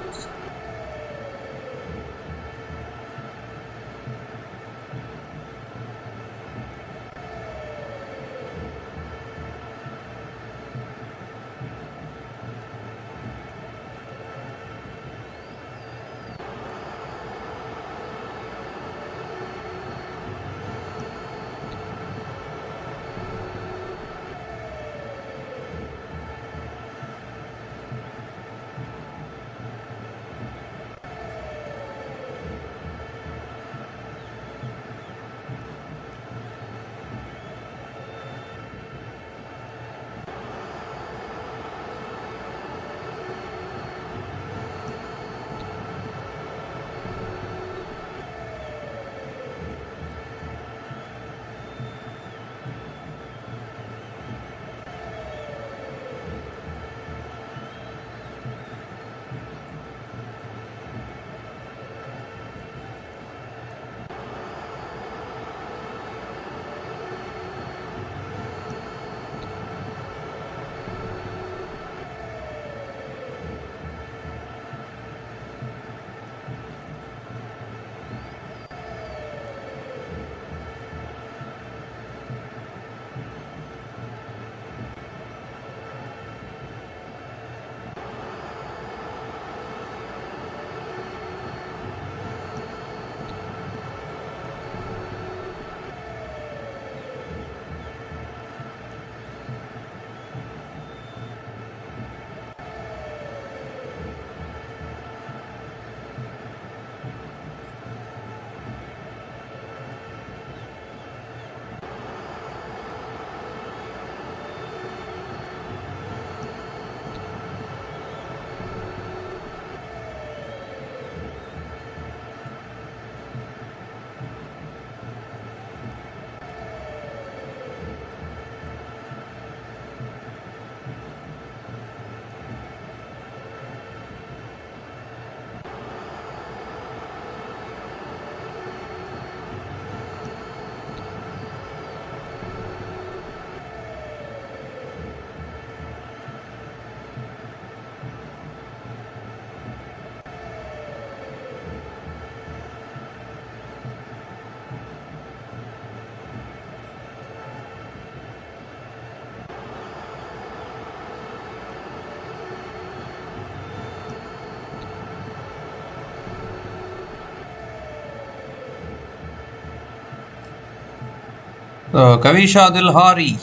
So Kavisha Dilhari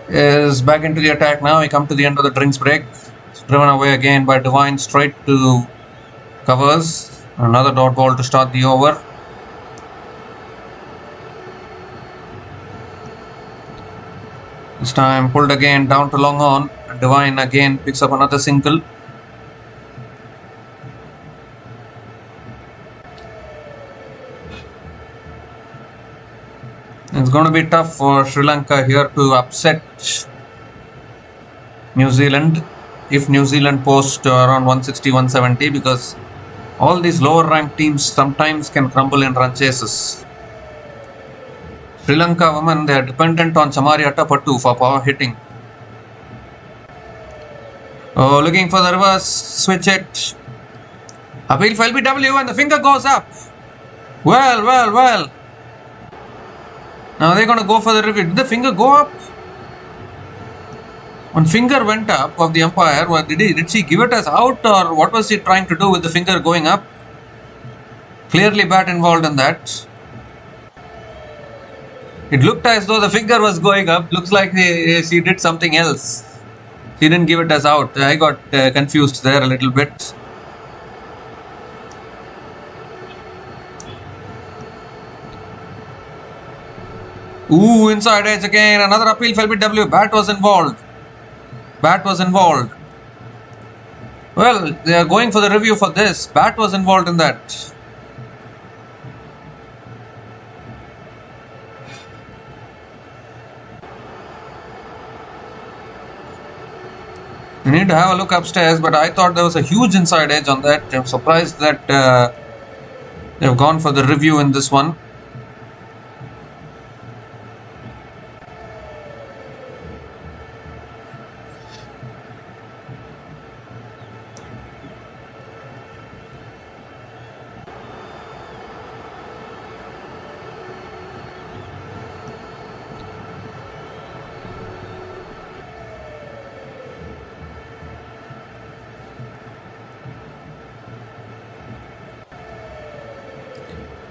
is back into the attack now. We come to the end of the drinks break. driven away again by Divine, straight to covers. Another dot ball to start the over. This time pulled again down to long on. Divine again picks up another single. It's going to be tough for Sri Lanka here to upset New Zealand if New Zealand posts around 160, 170, because all these lower ranked teams sometimes can crumble in run chases. Sri Lanka women, they are dependent on Chamari Attapattu for power hitting. Oh, looking for the reverse, switch it. Appeal for LBW and the finger goes up. Well. Now they're going to go for the review. Did the finger go up? When finger went up of the umpire, did she give it as out, or what was he trying to do with the finger going up? Clearly bat involved in that. It looked as though the finger was going up. Looks like she did something else. She didn't give it as out. I got confused there a little bit. Ooh, inside edge again. Another appeal for LBW. Bat was involved. Well, they are going for the review for this. Bat was involved in that. You need to have a look upstairs, but I thought there was a huge inside edge on that. I'm surprised that they've gone for the review in this one.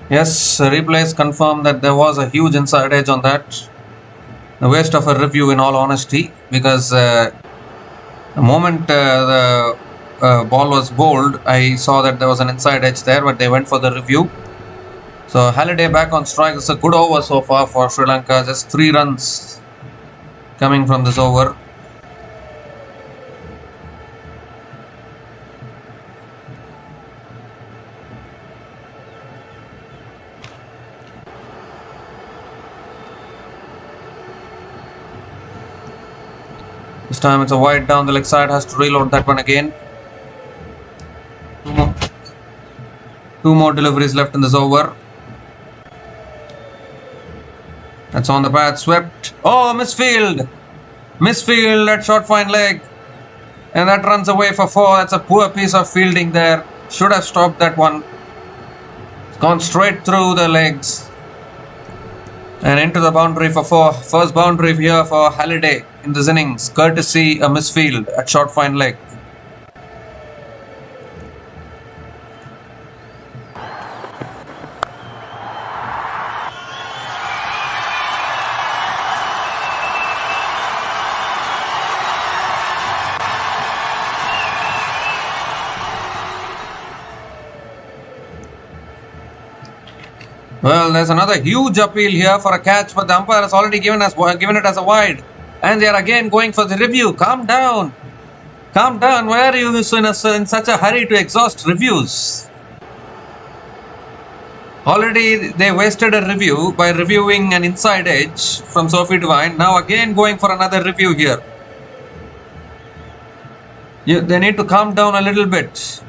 Yes, replays confirm that there was a huge inside edge on that. A waste of a review in all honesty, because the moment the ball was bowled, I saw that there was an inside edge there, but they went for the review. So Halliday back on strike. It's a good over so far for Sri Lanka. Just 3 runs coming from this over. This time it's a wide down the leg side, has to reload that one again. Two more deliveries left in this over. That's on the path, swept. Oh, misfield at short fine leg. And that runs away for 4. That's a poor piece of fielding there. Should have stopped that one. It's gone straight through the legs and into the boundary for 4. First boundary here for Halliday in this innings, courtesy a misfield at short fine leg. Well, there's another huge appeal here for a catch, but the umpire has already given it as a wide. And they are again going for the review. Calm down. Why are you in such a hurry to exhaust reviews? Already they wasted a review by reviewing an inside edge from Sophie Devine. Now again going for another review here. They need to calm down a little bit.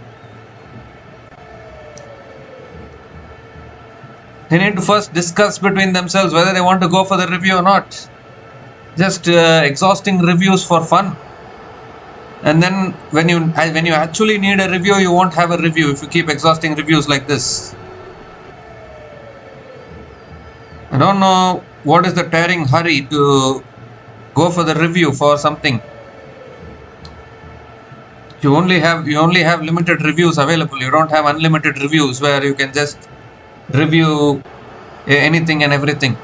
They need to first discuss between themselves whether they want to go for the review or not. Just exhausting reviews for fun. And then when you actually need a review, you won't have a review if you keep exhausting reviews like this. I don't know what is the tearing hurry to go for the review for something. You only have limited reviews available. You don't have unlimited reviews where you can just review anything and everything.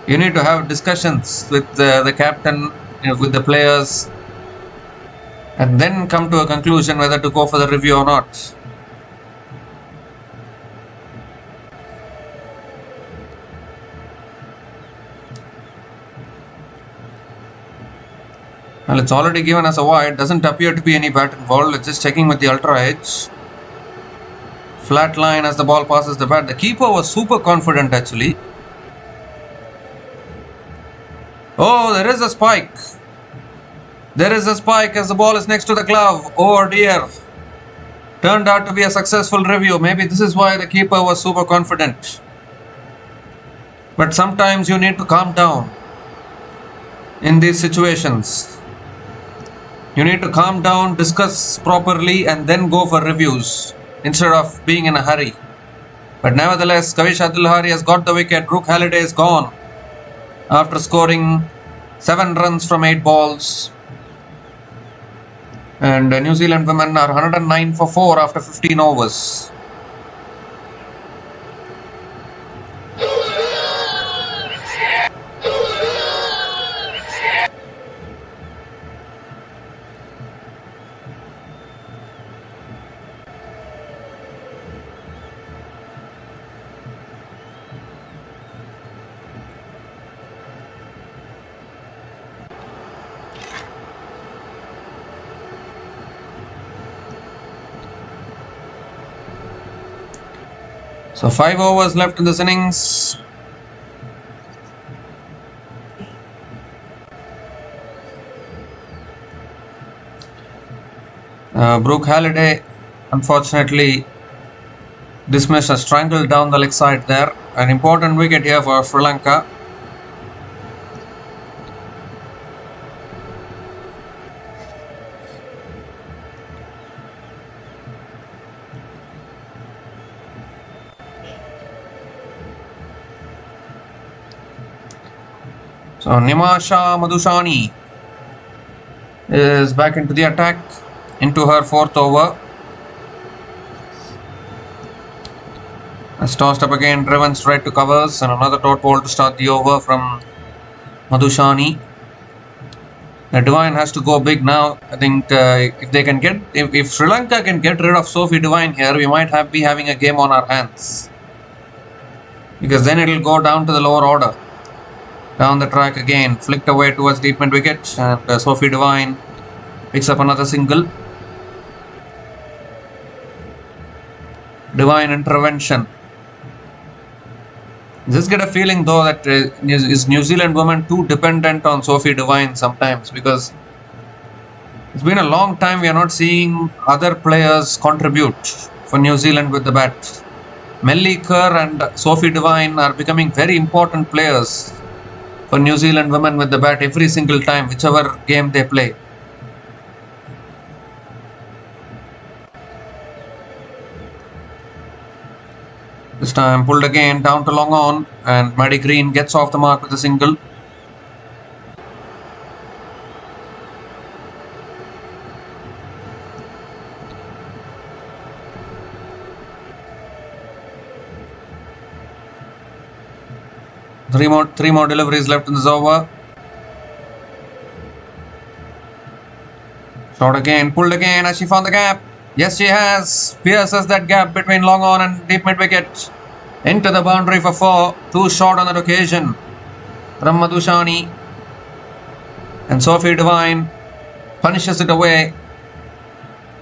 You need to have discussions with the captain, with the players. and then come to a conclusion whether to go for the review or not. Well, it's already given us a wide. Doesn't appear to be any bat involved. It's just checking with the ultra edge. Flat line as the ball passes the bat. The keeper was super confident actually. Oh, there is a spike. There is a spike as the ball is next to the glove. Oh dear. Turned out to be a successful review. Maybe this is why the keeper was super confident. But sometimes you need to calm down in these situations. You need to calm down, discuss properly, and then go for reviews instead of being in a hurry. But nevertheless, Kavish Abdulhari has got the wicket. Brooke Halliday is gone after scoring 7 runs from 8 balls. And New Zealand women are 109 for 4 after 15 overs. So 5 overs left in this innings. Brooke Halliday unfortunately dismissed a strangle down the leg side there. An important wicket here for Sri Lanka. So Nimasha Madhusani is back into the attack, into her 4th over. Has tossed up again, driven straight to covers, and another dot ball to start the over from Madhusani. The Devine has to go big now. I think if they can get, if Sri Lanka can get rid of Sophie Devine here, we might be having a game on our hands, because then it will go down to the lower order. Down the track again, flicked away towards deep mid wicket, and Sophie Devine picks up another single. Devine intervention. Just get a feeling though that is New Zealand women too dependent on Sophie Devine sometimes, because it's been a long time we are not seeing other players contribute for New Zealand with the bat. Melly Kerr and Sophie Devine are becoming very important players for New Zealand women with the bat every single time, whichever game they play. This time pulled again down to long on, and Maddie Green gets off the mark with a single. Three more deliveries left in this over. Shot again, pulled again. Has she found the gap? Yes, she has. Pierces that gap between long on and deep mid wicket. Into the boundary for 4. Too short on that occasion from Madhusani. And Sophie Devine punishes it away.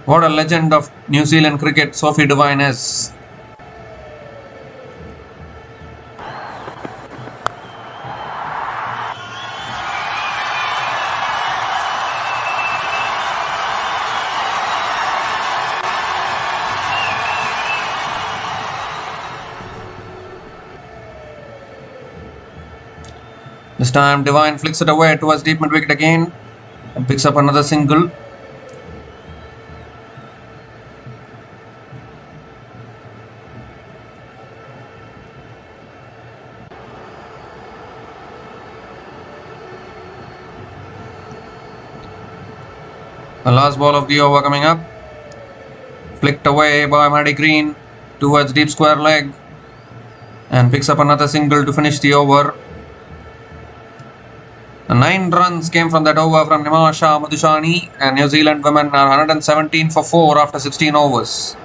What a legend of New Zealand cricket Sophie Devine is. This time Devine flicks it away towards deep mid wicket again and picks up another single. The last ball of the over coming up. Flicked away by Maddie Green towards deep square leg and picks up another single to finish the over. 9 runs came from that over from Nimasha Madhushani, and New Zealand women are 117 for 4 after 16 overs.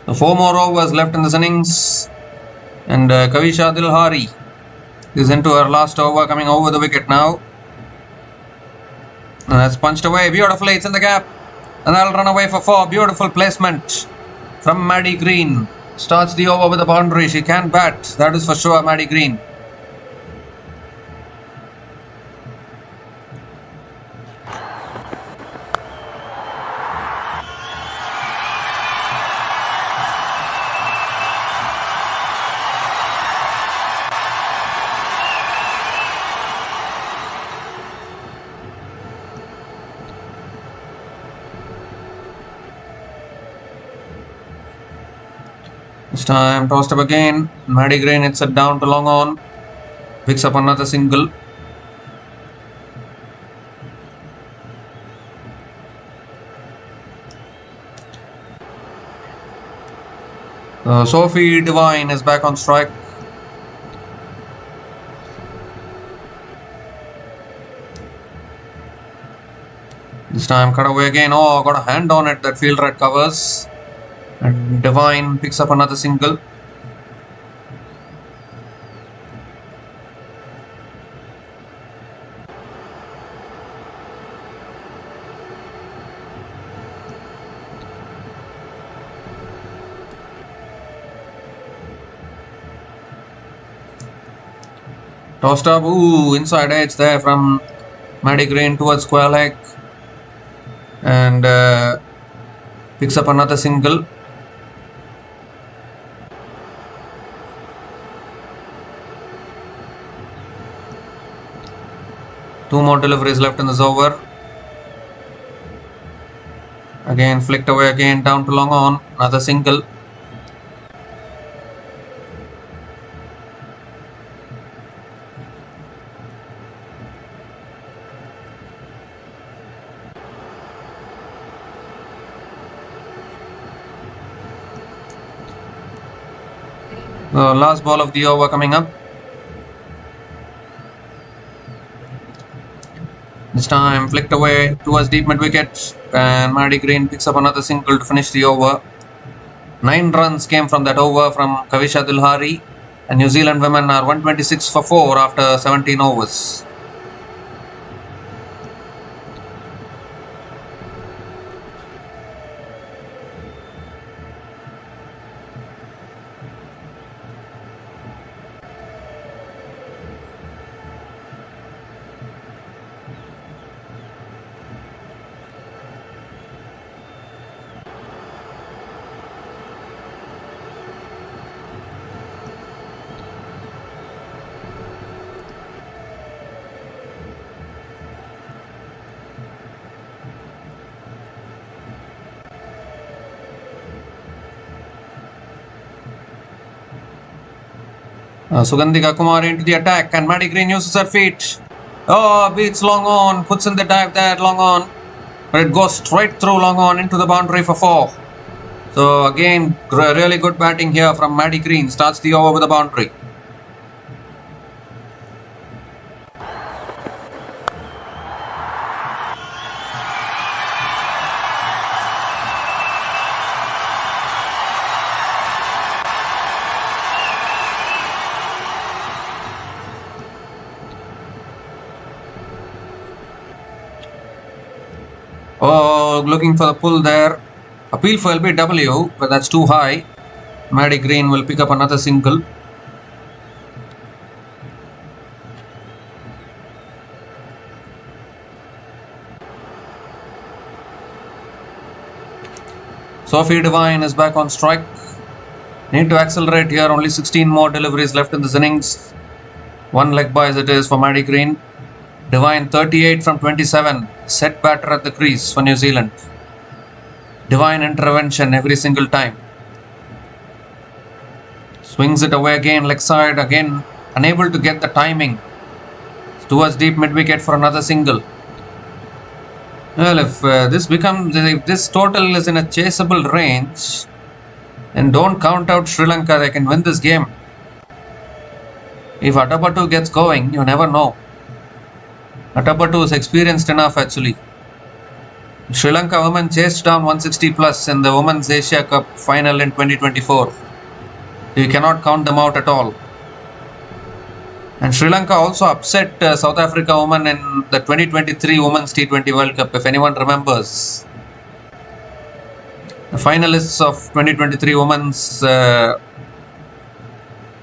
So 4 more overs left in this innings, and Kavisha Dilhari is into her last over, coming over the wicket now. And that's punched away beautifully. It's in the gap, and that'll run away for 4. Beautiful placement from Maddie Green. Starts the over with a boundary. She can bat, that is for sure, Maddie Green. This time tossed up again. Maddie Green hits it down to long on. Picks up another single. Sophie Devine is back on strike. This time cut away again. Oh, got a hand on it. That fielder at covers. And Devine picks up another single. Tossed up, inside edge there from Maddie Green towards square leg. And picks up another single. Two more deliveries left in this over. Again flicked away again down to long on. Another single. The last ball of the over coming up. This time flicked away towards deep mid wicket, and Maddie Green picks up another single to finish the over. 9 runs came from that over from Kavisha Dilhari, and New Zealand women are 126 for 4 after 17 overs. Sugandhika Kumari into the attack, and Maddie Green uses her feet. Oh, beats long on, puts in the dive there long on, but it goes straight through long on into the boundary for 4. So again, really good batting here from Maddie Green. Starts the over with a boundary. Oh, looking for the pull there. Appeal for LBW, but that's too high. Maddie Green will pick up another single. Sophie Devine is back on strike. Need to accelerate here. Only 16 more deliveries left in this innings. One leg by as it is for Matty Green. Devine 38 from 27. Set batter at the crease for New Zealand. Devine intervention every single time. Swings it away again, leg side again. Unable to get the timing. Towards deep mid wicket for another single. Well, if this total is in a chaseable range, and don't count out Sri Lanka, they can win this game. If Atapattu gets going, you never know. Atapattu is experienced enough actually. Sri Lanka women chased down 160 plus in the Women's Asia Cup final in 2024. You cannot count them out at all. And Sri Lanka also upset South Africa women in the 2023 Women's T20 World Cup, if anyone remembers. The finalists of 2023 Women's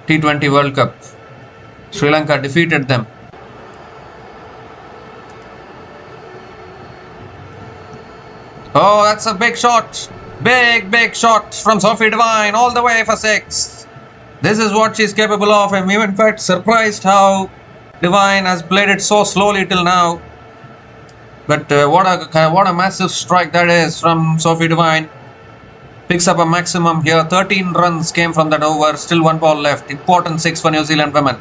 T20 World Cup. Sri Lanka defeated them. Oh, that's a big shot. Big shot from Sophie Devine all the way for 6. This is what she's capable of. I'm even in fact surprised how Devine has played it so slowly till now. But what a massive strike that is from Sophie Devine. Picks up a maximum here. 13 runs came from that over. Still 1 ball left. Important 6 for New Zealand women.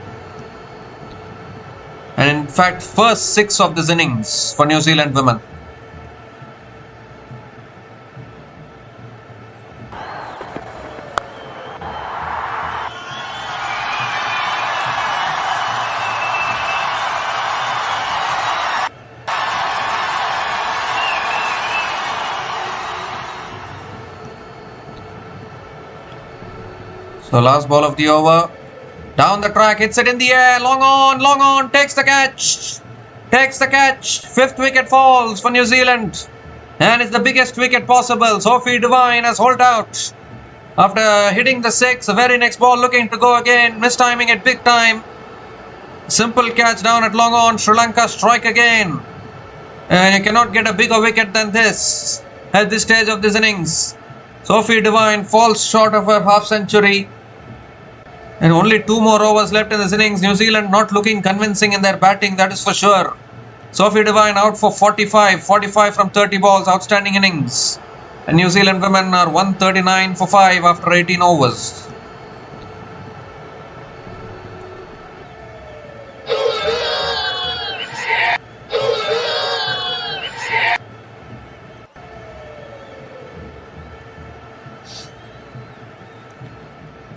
And in fact, first 6 of this innings for New Zealand women. So last ball of the over. Down the track, hits it in the air. Long on, takes the catch. 5th wicket falls for New Zealand. And it's the biggest wicket possible. Sophie Devine has holed out. After hitting the 6, the very next ball looking to go again. Mistiming it big time. Simple catch down at long on. Sri Lanka strike again. And you cannot get a bigger wicket than this at this stage of this innings. Sophie Devine falls short of her half century. And only 2 more overs left in this innings. New Zealand not looking convincing in their batting, that is for sure. Sophie Devine out for 45 from 30 balls, outstanding innings. And New Zealand women are 139 for 5 after 18 overs.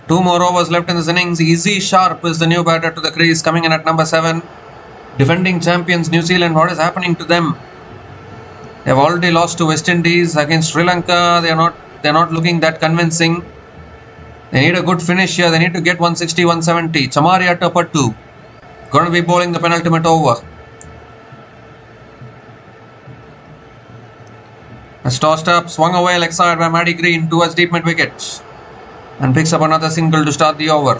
Two more overs left in this innings. Easy Sharp is the new batter to the crease, coming in at number 7. Defending champions New Zealand, what is happening to them? They have already lost to West Indies. Against Sri Lanka, they are not looking that convincing. They need a good finish here. They need to get 160, 170. Chamaria Tapattu going to be bowling the penultimate over. It's tossed up, swung away leg side by Matty Green towards deep mid wicket. And picks up another single to start the over.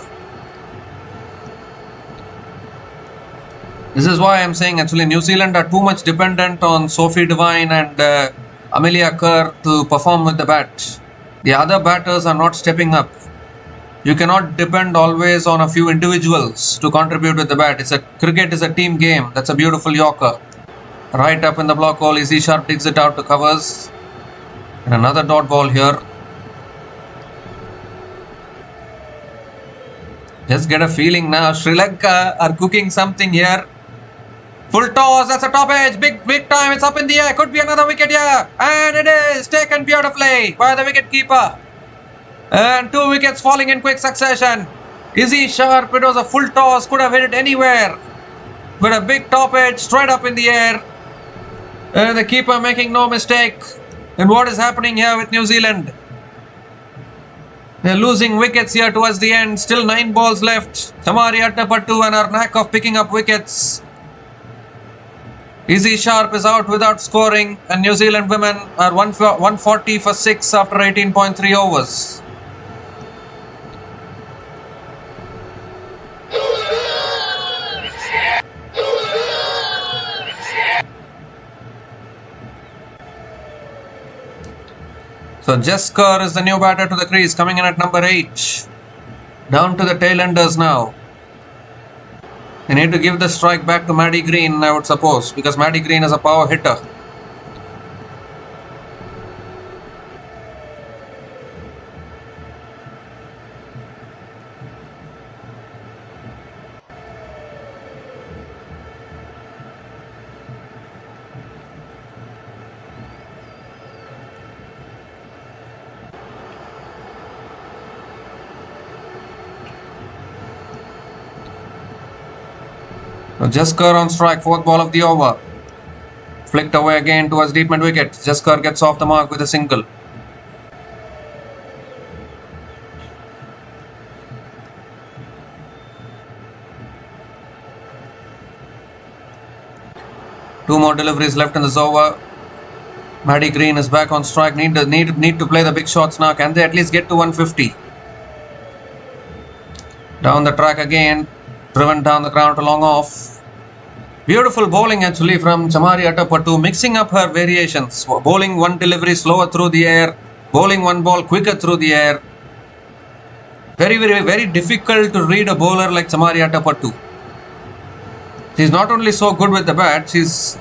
This is why I am saying actually New Zealand are too much dependent on Sophie Devine and Amelia Kerr to perform with the bat. The other batters are not stepping up. You cannot depend always on a few individuals to contribute with the bat. Cricket is a team game. That's a beautiful Yorker. Right up in the block hole, Easy Sharp digs it out to covers. And another dot ball here. Just get a feeling now. Sri Lanka are cooking something here. Full toss. That's a top edge. Big time. It's up in the air. Could be another wicket here. And it is taken beautifully by the wicket keeper. And 2 wickets falling in quick succession. Easy Sharp. It was a full toss. Could have hit it anywhere. But a big top edge straight up in the air. And the keeper making no mistake. And what is happening here with New Zealand? They're losing wickets here towards the end. Still 9 balls left. Chamaria Tapattu and her knack of picking up wickets. Easy Sharp is out without scoring. And New Zealand women are 140 for 6 after 18.3 overs. So Jaskar is the new batter to the crease, coming in at number 8. Down to the tailenders now. They need to give the strike back to Maddie Green, I would suppose, because Maddie Green is a power hitter. So Jaskar on strike, 4th ball of the over. Flicked away again towards deep mid wicket. Jaskar gets off the mark with a single. Two more deliveries left in this over. Maddie Green is back on strike. Need to play the big shots now. Can they at least get to 150? Down the track again. Driven down the ground to long off. Beautiful bowling actually from Chamari Attapattu, mixing up her variations. Bowling one delivery slower through the air. Bowling one ball quicker through the air. Very, very, very difficult to read a bowler like Chamari Attapattu. She's not only so good with the bat, she's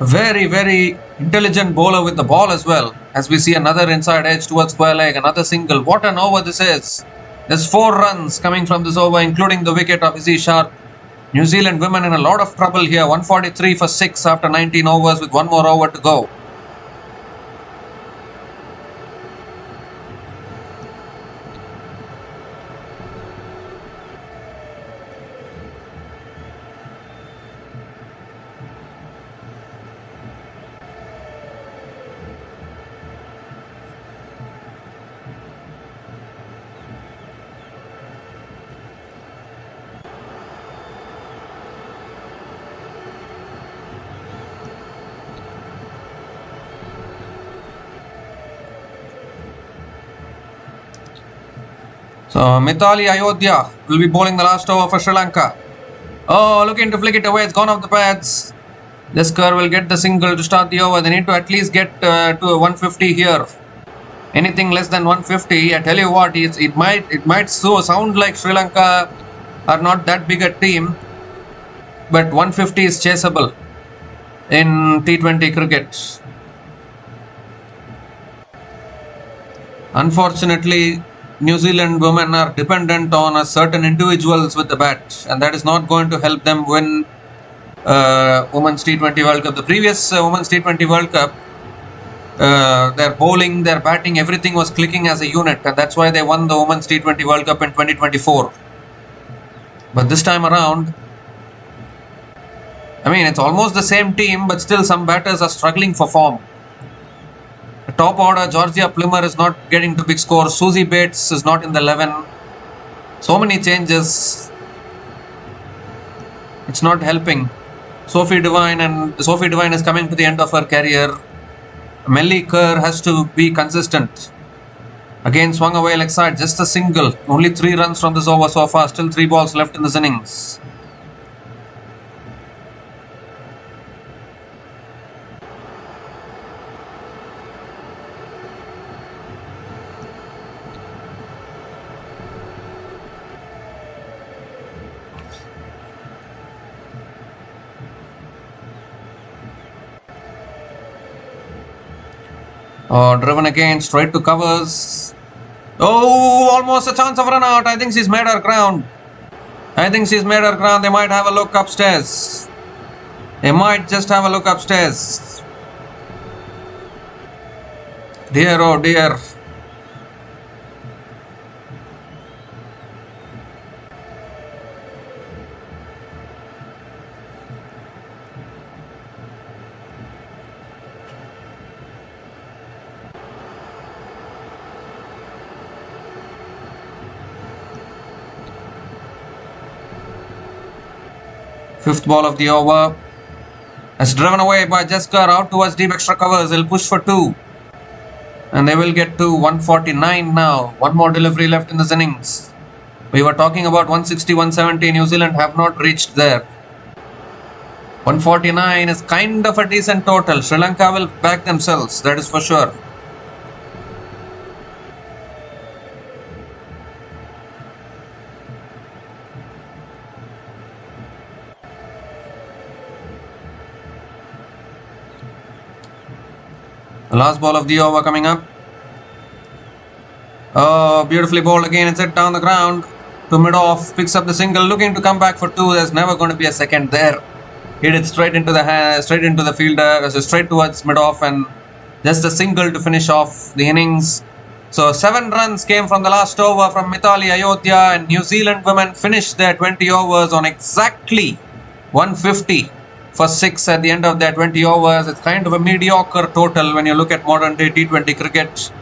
a very, very intelligent bowler with the ball as well. As we see another inside edge towards square leg, another single. What an over this is. There's 4 runs coming from this over, including the wicket of Izzy Sharp. New Zealand women in a lot of trouble here. 143 for 6 after 19 overs with 1 more over to go. So Mithali Ayodhya will be bowling the last over for Sri Lanka. Oh, looking to flick it away. It's gone off the pads. Jaskar will get the single to start the over. They need to at least get to 150 here. Anything less than 150, I tell you what, it might sound like Sri Lanka are not that big a team, but 150 is chaseable in T20 cricket. Unfortunately, New Zealand women are dependent on a certain individuals with the bat, and that is not going to help them win Women's T20 World Cup. The previous Women's T20 World Cup, their bowling, their batting, everything was clicking as a unit, and that's why they won the Women's T20 World Cup in 2024. But this time around, I mean, it's almost the same team, but still some batters are struggling for form. The top order, Georgia Plimmer is not getting to big scores. Susie Bates is not in the 11. So many changes. It's not helping. Sophie Devine is coming to the end of her career. Melly Kerr has to be consistent. Again swung away leg side, just a single. Only 3 runs from this over so far. Still 3 balls left in this innings. Driven again, straight to covers. Oh, almost a chance of run out. I think she's made her ground. They might have a look upstairs. They might just have a look upstairs. Dear, oh dear. Fifth ball of the over. It's driven away by Jaskar out towards deep extra covers. He'll push for 2. And they will get to 149 now. 1 more delivery left in this innings. We were talking about 160, 170. New Zealand have not reached there. 149 is kind of a decent total. Sri Lanka will back themselves, that is for sure. The last ball of the over coming up. Oh, beautifully bowled again. It's hit down the ground to mid-off. Picks up the single, looking to come back for two. There's never going to be a second there. Hit it straight into the fielder, straight towards mid-off, and just a single to finish off the innings. So 7 runs came from the last over from Mithali Ayodhya, and New Zealand women finished their 20 overs on exactly 150 for 6 at the end of their 20 overs. It's kind of a mediocre total when you look at modern day T20 cricket.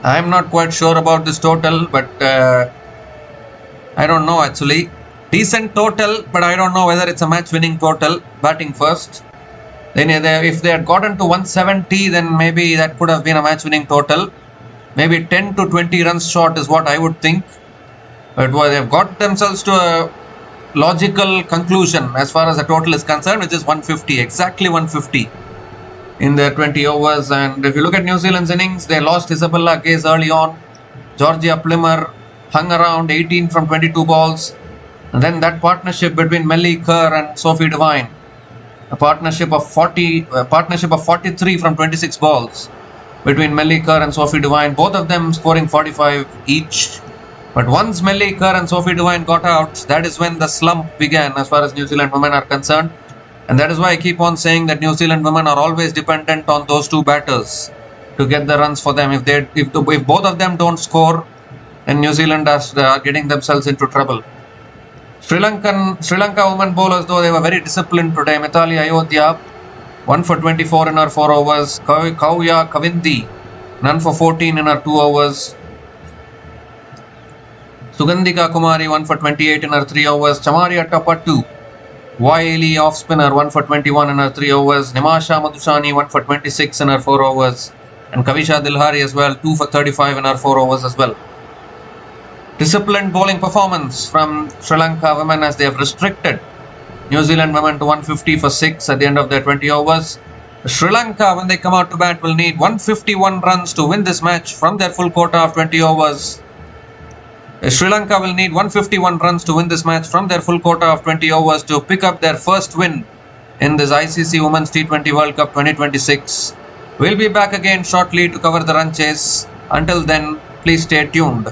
I'm not quite sure about this total, but I don't know actually. Decent total, but I don't know whether it's a match-winning total. Batting first. Then if they had gotten to 170, then maybe that could have been a match-winning total. Maybe 10 to 20 runs short is what I would think. But they've got themselves to a logical conclusion as far as the total is concerned, which is 150, exactly 150 in their 20 overs. And if you look at New Zealand's innings, they lost Isabella Gaze early on. Georgia Plimmer hung around 18 from 22 balls. And then that partnership between Melly Kerr and Sophie Devine, a partnership of 43 from 26 balls between Melly Kerr and Sophie Devine, both of them scoring 45 each. But once Melly Kerr and Sophie Devine got out, that is when the slump began as far as New Zealand women are concerned. And that is why I keep on saying that New Zealand women are always dependent on those two batters to get the runs for them. If both of them don't score, then New Zealand are getting themselves into trouble. Sri Lanka women bowlers, though, they were very disciplined today. Mithali Ayodhya, 1 for 24 in her 4 overs. Kauya Kavindi, none for 14 in her 2 overs. Sugandhika Kumari, 1 for 28 in her 3 overs. Chamaria Tapattu, Waili off spinner, 1 for 21 in her 3 overs. Nimasha Madhusani, 1 for 26 in her 4 overs. And Kavisha Dilhari as well, 2 for 35 in her 4 overs as well. Disciplined bowling performance from Sri Lanka women as they have restricted New Zealand women to 150 for 6 at the end of their 20 overs. Sri Lanka, when they come out to bat, will need 151 runs to win this match from their full quota of 20 overs. Sri Lanka will need 151 runs to win this match from their full quota of 20 overs to pick up their first win in this ICC Women's T20 World Cup 2026. We'll be back again shortly to cover the run chase. Until then, please stay tuned.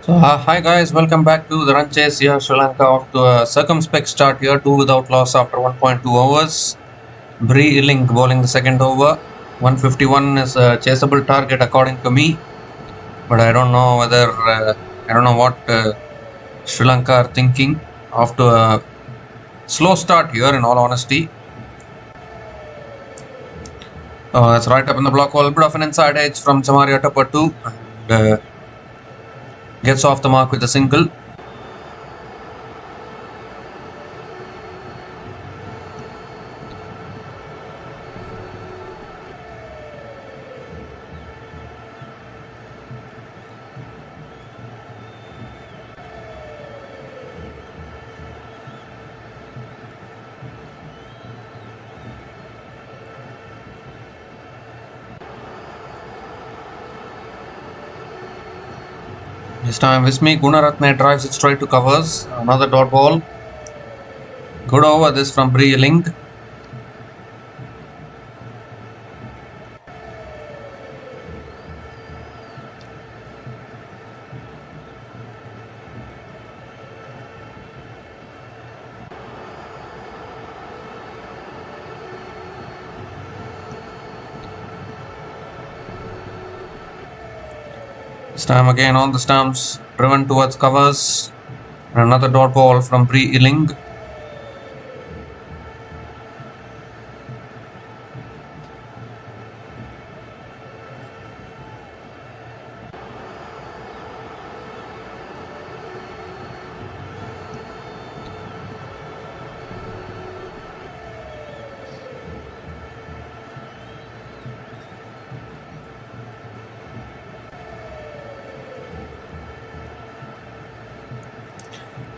Hi guys, welcome back to the run chase here. Sri Lanka off to a circumspect start here, 2 without loss after 1.2 overs. Bree Link bowling the second over. 151 is a chaseable target according to me, but I don't know whether I don't know what Sri Lanka are thinking after a slow start here. In all honesty, that's right up in the block wall. A bit of an inside edge from Samaria Tapatu and gets off the mark with a single. This time Vismi Gunaratne drives it straight to covers. Another dot ball. Good over this from Bree Link. This time again on the stumps, driven towards covers. And another dot ball from Bree Ealing.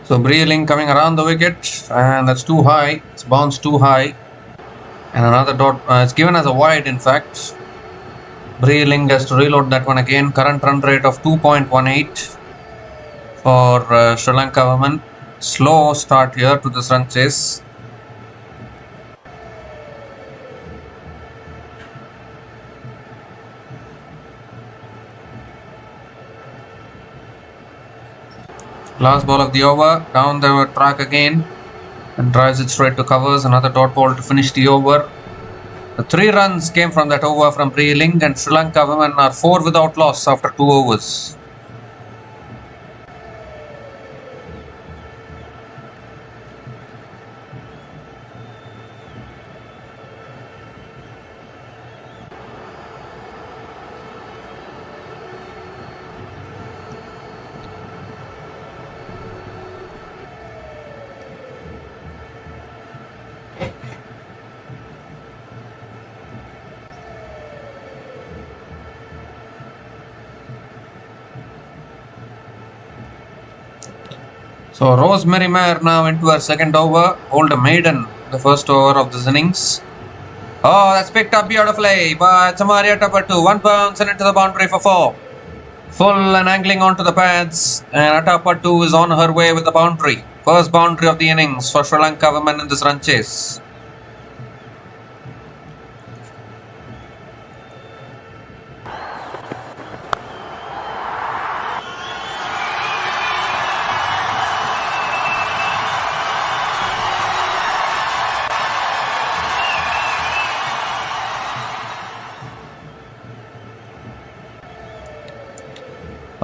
So Breeling coming around the wicket, and that's too high. It's bounced too high, and another dot. It's given as a wide, in fact. Breeling has to reload that one again. Current run rate of 2.18 for Sri Lanka women. Slow start here to this run chase. Last ball of the over, down the track again and drives it straight to covers. Another dot ball to finish the over. The 3 runs came from that over from Breeling, and Sri Lanka women are 4 without loss after 2 overs. So Rosemary Mayer now into her second over, hold a maiden the first over of this innings. Oh, that's picked up beautifully by Samaria Tapatu. 1 bounce and into the boundary for 4. Full and angling onto the pads, and Atapatu is on her way with the boundary. First boundary of the innings for Sri Lanka women in this run chase.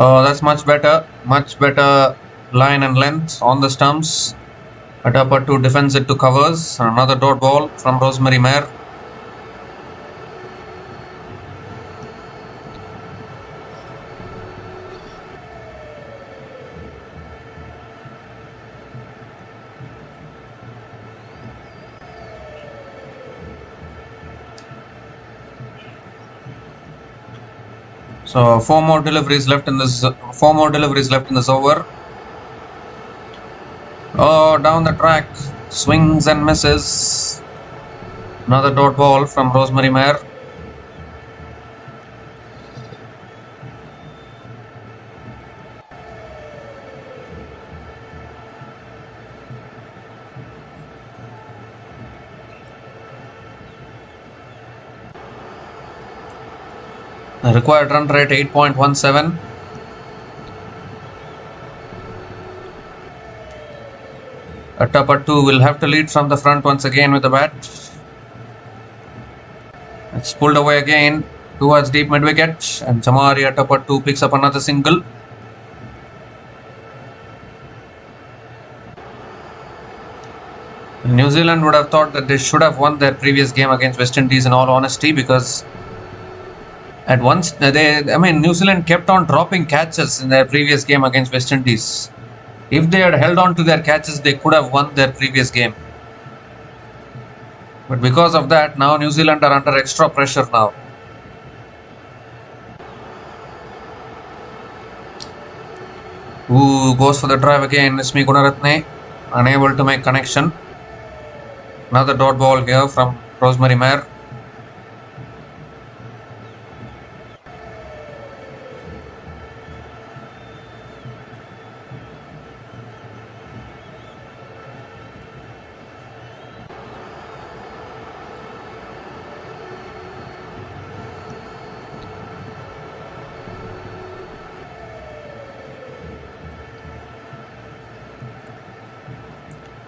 Oh, that's much better line and length on the stumps. Atapatu defends it to covers. Another dot ball from Rosemary Mayer. So 4 more deliveries left in this over. Oh, down the track, swings and misses. Another dot ball from Rosemary Mayer. The required run rate 8.17. Atapattu will have to lead from the front once again with the bat. It's pulled away again towards deep mid wicket, and Chamari Atapattu picks up another single. New Zealand would have thought that they should have won their previous game against West Indies, in all honesty, because at once New Zealand kept on dropping catches in their previous game against West Indies. If they had held on to their catches, they could have won their previous game. But because of that, now New Zealand are under extra pressure now. Goes for the drive again. Ismi Gunaratne unable to make connection. Another dot ball here from Rosemary Mayer.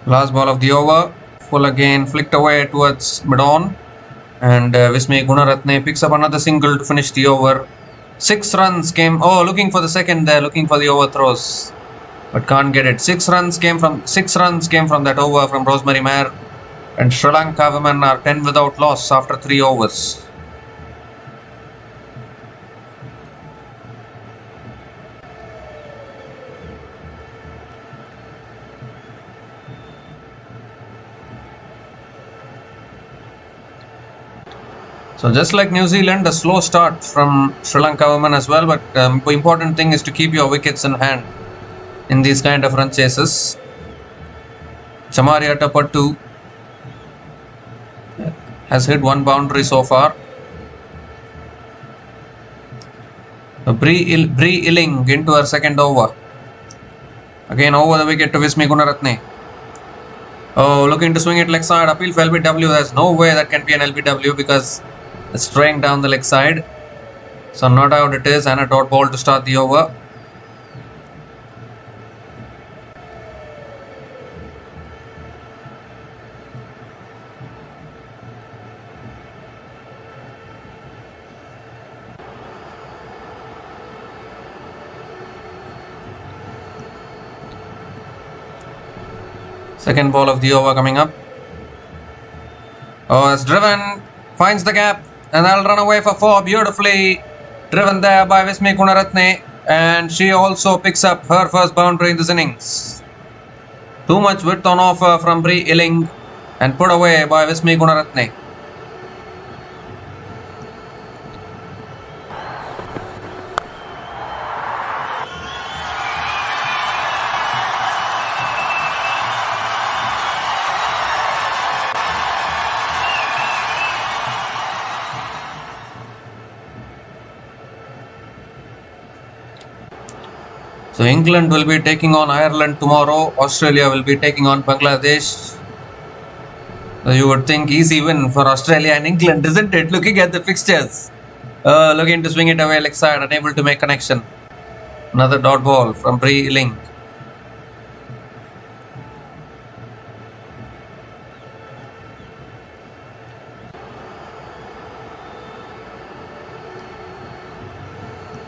Last ball of the over. Full again, flicked away towards mid-on. And Vismi Gunaratne picks up another single to finish the over. 6 runs came. Oh, looking for the second there, looking for the overthrows, but can't get it. 6 runs came from that over from Rosemary Mayer. And Sri Lanka women are 10 without loss after 3 overs. So just like New Zealand, a slow start from Sri Lanka women as well, but the important thing is to keep your wickets in hand in these kind of run chases. Chamari Atapattu has hit 1 boundary so far. Bree Illing into her second over. Again over the wicket to Vismi Gunaratne. Oh, looking to swing it leg side. Appeal for LBW. There's no way that can be an LBW because it's straying down the leg side. So not out it is, and a dot ball to start the over. Second ball of the over coming up. Oh, it's driven, finds the gap, and that'll run away for 4. Beautifully driven there by Vismi Gunaratne, and she also picks up her first boundary in this innings. Too much width on offer from Bree Illing and put away by Vismi Gunaratne. So England will be taking on Ireland tomorrow. Australia will be taking on Bangladesh. So you would think easy win for Australia and England, isn't it? Looking at the fixtures. Looking to swing it away leg side, unable to make connection. Another dot ball from Bree Illing.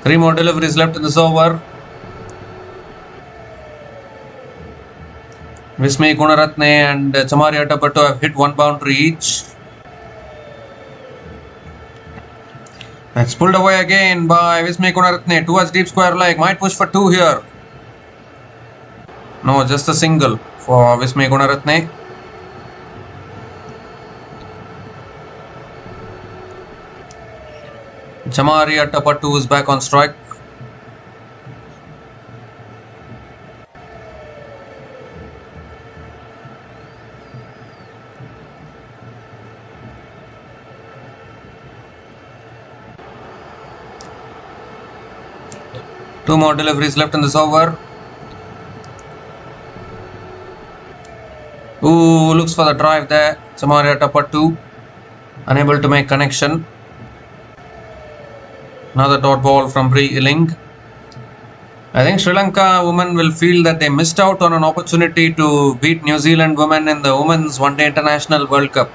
Three more deliveries left in this over. Vismi Gunaratne and Chamari Atapattu have hit 1 boundary each. That's pulled away again by Vismi Gunaratne towards deep square leg. Might push for 2 here. No, just a single for Vismi Gunaratne. Chamari Atapattu is back on strike. Two more deliveries left in this over. Looks for the drive there. Chamari Atapattu unable to make connection. Another dot ball from Bree Illing. I think Sri Lanka women will feel that they missed out on an opportunity to beat New Zealand women in the Women's One Day International World Cup,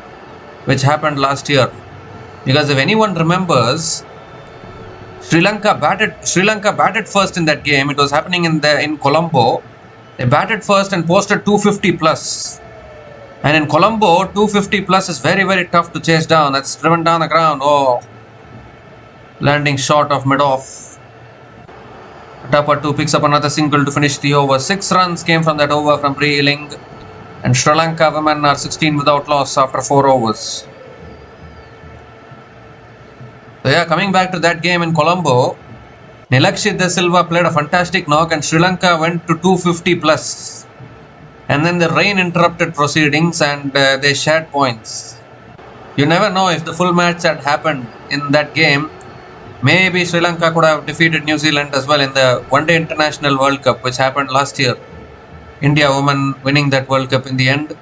which happened last year. Because if anyone remembers, Sri Lanka batted first in that game. It was happening in Colombo. They batted first and posted 250 plus. And in Colombo, 250 plus is very, very tough to chase down. That's driven down the ground. Oh, landing short of mid-off. Atapattu picks up another single to finish the over. 6 runs came from that over from Pre-Ealing. And Sri Lanka women are 16 without loss after 4 overs. So yeah, coming back to that game in Colombo, Nilakshit De Silva played a fantastic knock and Sri Lanka went to 250 plus. And then the rain interrupted proceedings and they shared points. You never know if the full match had happened in that game. Maybe Sri Lanka could have defeated New Zealand as well in the One Day International World Cup, which happened last year. India women winning that World Cup in the end.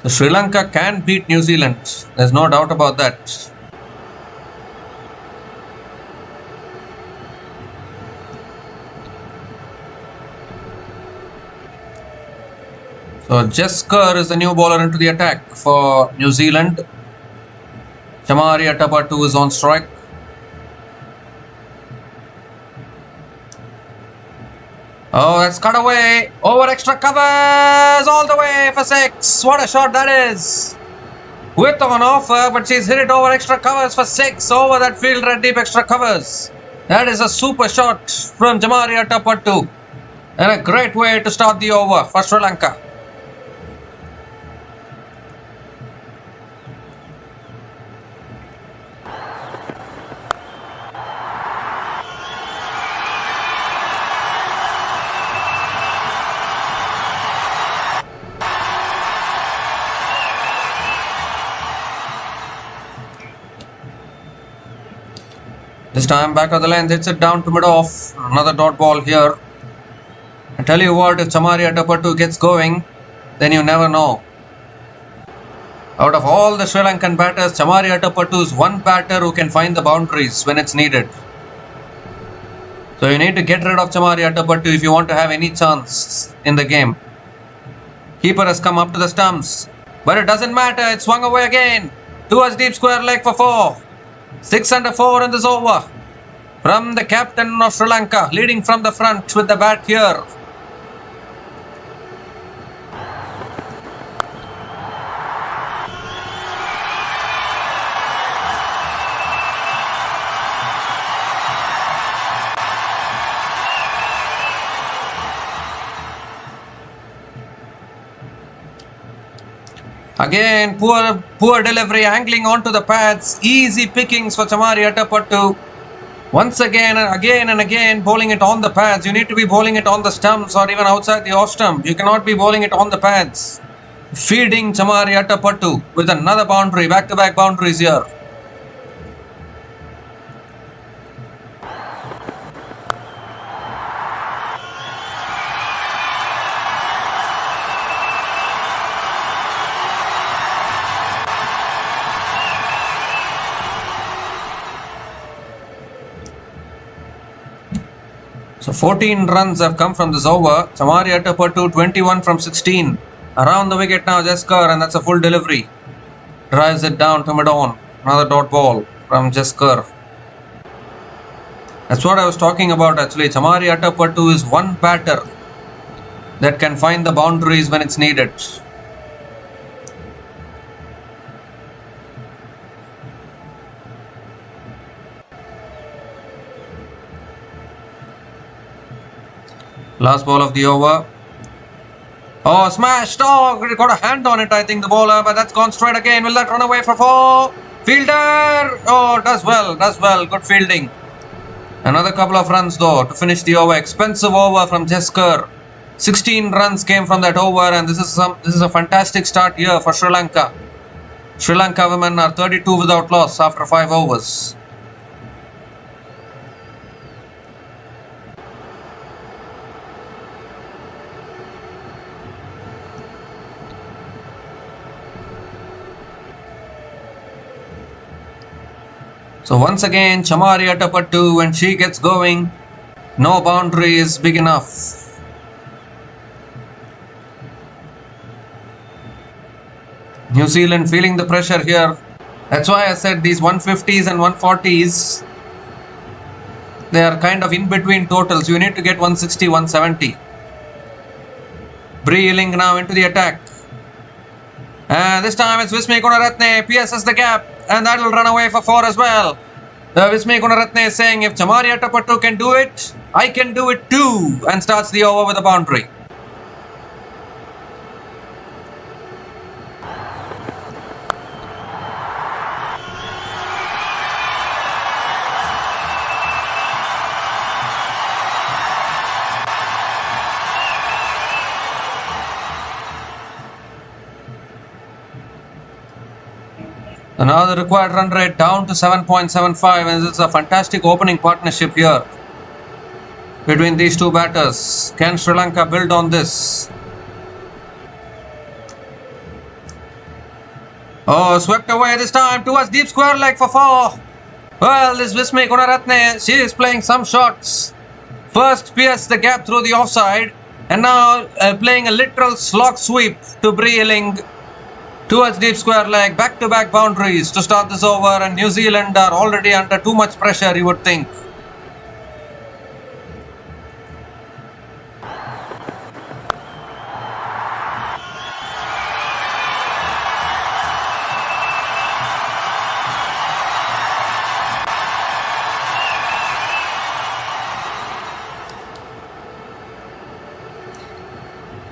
So Sri Lanka can beat New Zealand. There's no doubt about that. So Jesker is the new bowler into the attack for New Zealand. Chamari Atapattu is on strike. Oh, that's cut away. Over extra covers all the way for 6. What a shot that is. Width on offer, but she's hit it over extra covers for 6. Over that field red deep extra covers. That is a super shot from Chamari Atapattu. And a great way to start the over for Sri Lanka. This time back of the length, hits it down to mid-off. Another dot ball here. I tell you what, if Chamari Atapattu gets going, then you never know. Out of all the Sri Lankan batters, Chamari Atapattu is one batter who can find the boundaries when it's needed. So you need to get rid of Chamari Atapattu if you want to have any chance in the game. Keeper has come up to the stumps, but it doesn't matter. It swung away again. Towards deep square leg for 4. 6 under 4 in this over. From the captain of Sri Lanka, leading from the front with the bat here. Again, poor delivery, angling onto the pads. Easy pickings for Chamari Atapattu. Once again and again, bowling it on the pads. You need to be bowling it on the stumps or even outside the off stump. You cannot be bowling it on the pads. Feeding Chamari Atapattu with another boundary, back-to-back boundaries here. So 14 runs have come from this over. Chamari Atapattu 21 from 16. Around the wicket now, Jesker, and that's a full delivery. Drives it down to mid-on. Another dot ball from Jesker. That's what I was talking about actually. Chamari Atapattu is one batter that can find the boundaries when it's needed. Last ball of the over. Oh, smashed. Oh, got a hand on it, I think, the bowler. But that's gone straight again. Will that run away for 4? Fielder. Oh, does well. Good fielding. Another couple of runs, though, to finish the over. Expensive over from Jesker. 16 runs came from that over. And this is a fantastic start here for Sri Lanka. Sri Lanka women are 32 without loss after 5 overs. So once again, Chamari Atapattu, when she gets going, no boundary is big enough. New Zealand feeling the pressure here. That's why I said these 150s and 140s, they are kind of in between totals. You need to get 160, 170. Breeling now into the attack. And this time it's Vismi Gunaratne, pierces the gap, and that will run away for 4 as well. Vismi Gunaratne is saying, if Chamari Atapattu can do it, I can do it too, and starts the over with a boundary. So now the required run rate down to 7.75, and it's a fantastic opening partnership here between these two batters. Can Sri Lanka build on this? Oh, swept away this time towards deep square leg for 4. Well, this Vismi Gunaratne, she is playing some shots. First pierced the gap through the offside, and now playing a literal slog sweep to Breeling towards deep square leg. Back-to-back boundaries to start this over, and New Zealand are already under too much pressure, you would think.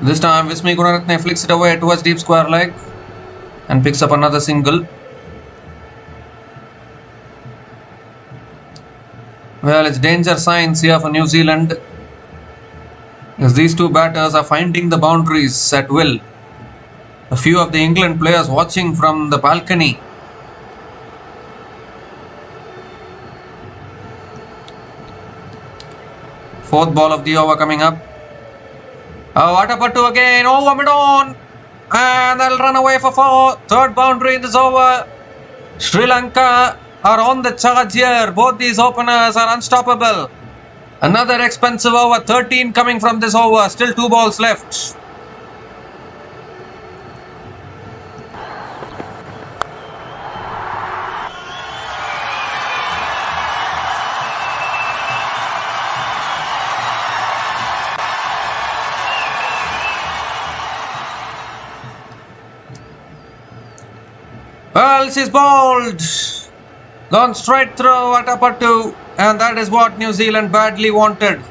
This time Vismi Gunaratne flicks it away towards deep square leg and picks up another single. Well, it's danger signs here for New Zealand, as these two batters are finding the boundaries at will. A few of the England players watching from the balcony. Fourth ball of the over coming up. Oh, Atapattu again, over mid-on, and they'll run away for 4. Third boundary in this over. Sri Lanka are on the charge here. Both these openers are unstoppable. Another expensive over, 13 coming from this over. Still 2 balls left. Well, she's bowled. Gone straight through Atapattu, and that is what New Zealand badly wanted.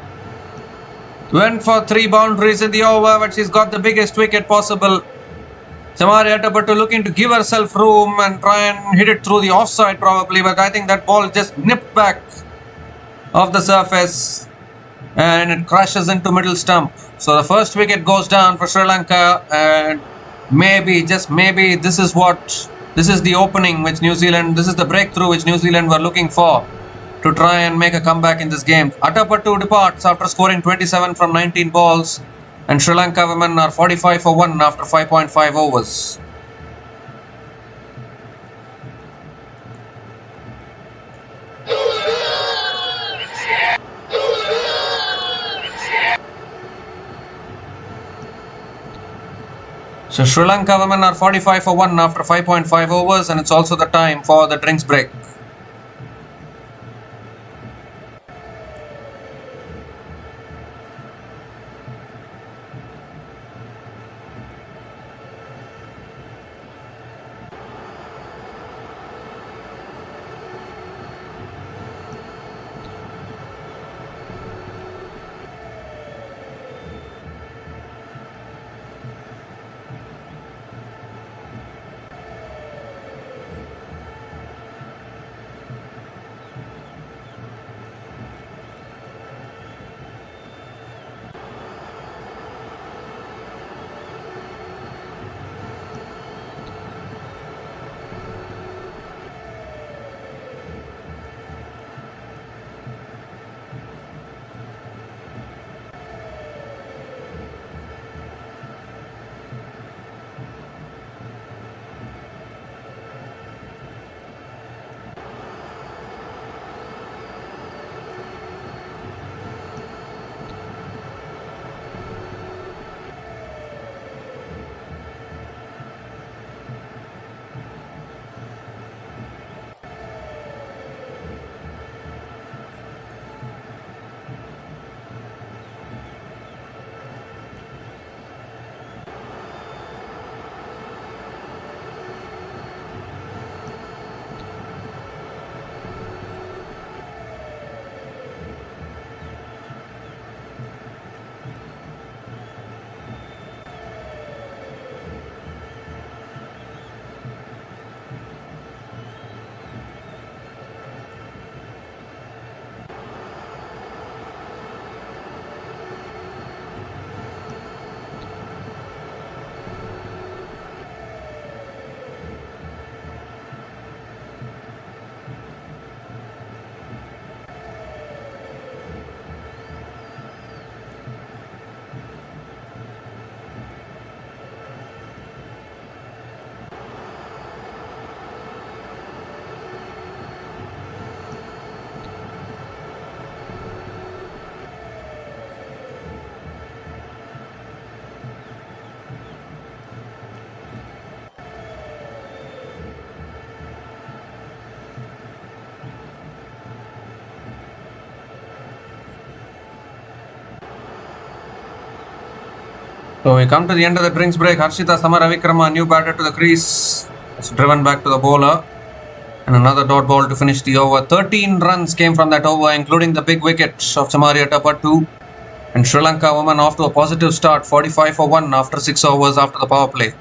Went for 3 boundaries in the over, but she's got the biggest wicket possible. Chamari Atapattu looking to give herself room and try and hit it through the offside probably, but I think that ball just nipped back off the surface and it crashes into middle stump. So the first wicket goes down for Sri Lanka, and maybe, just maybe, this is the opening which New Zealand, this is the breakthrough which New Zealand were looking for to try and make a comeback in this game. Atapattu departs after scoring 27 from 19 balls, and Sri Lanka women are 45 for 1 after 5.5 overs. So Sri Lanka women are 45 for 1 after 5.5 overs, and it's also the time for the drinks break. So we come to the end of the drinks break. Harshita Samaravikrama, new batter to the crease. It's driven back to the bowler. And another dot ball to finish the over. 13 runs came from that over, including the big wicket of Chamaria Tapattu. And Sri Lanka women off to a positive start, 45 for 1 after 6 overs after the power play.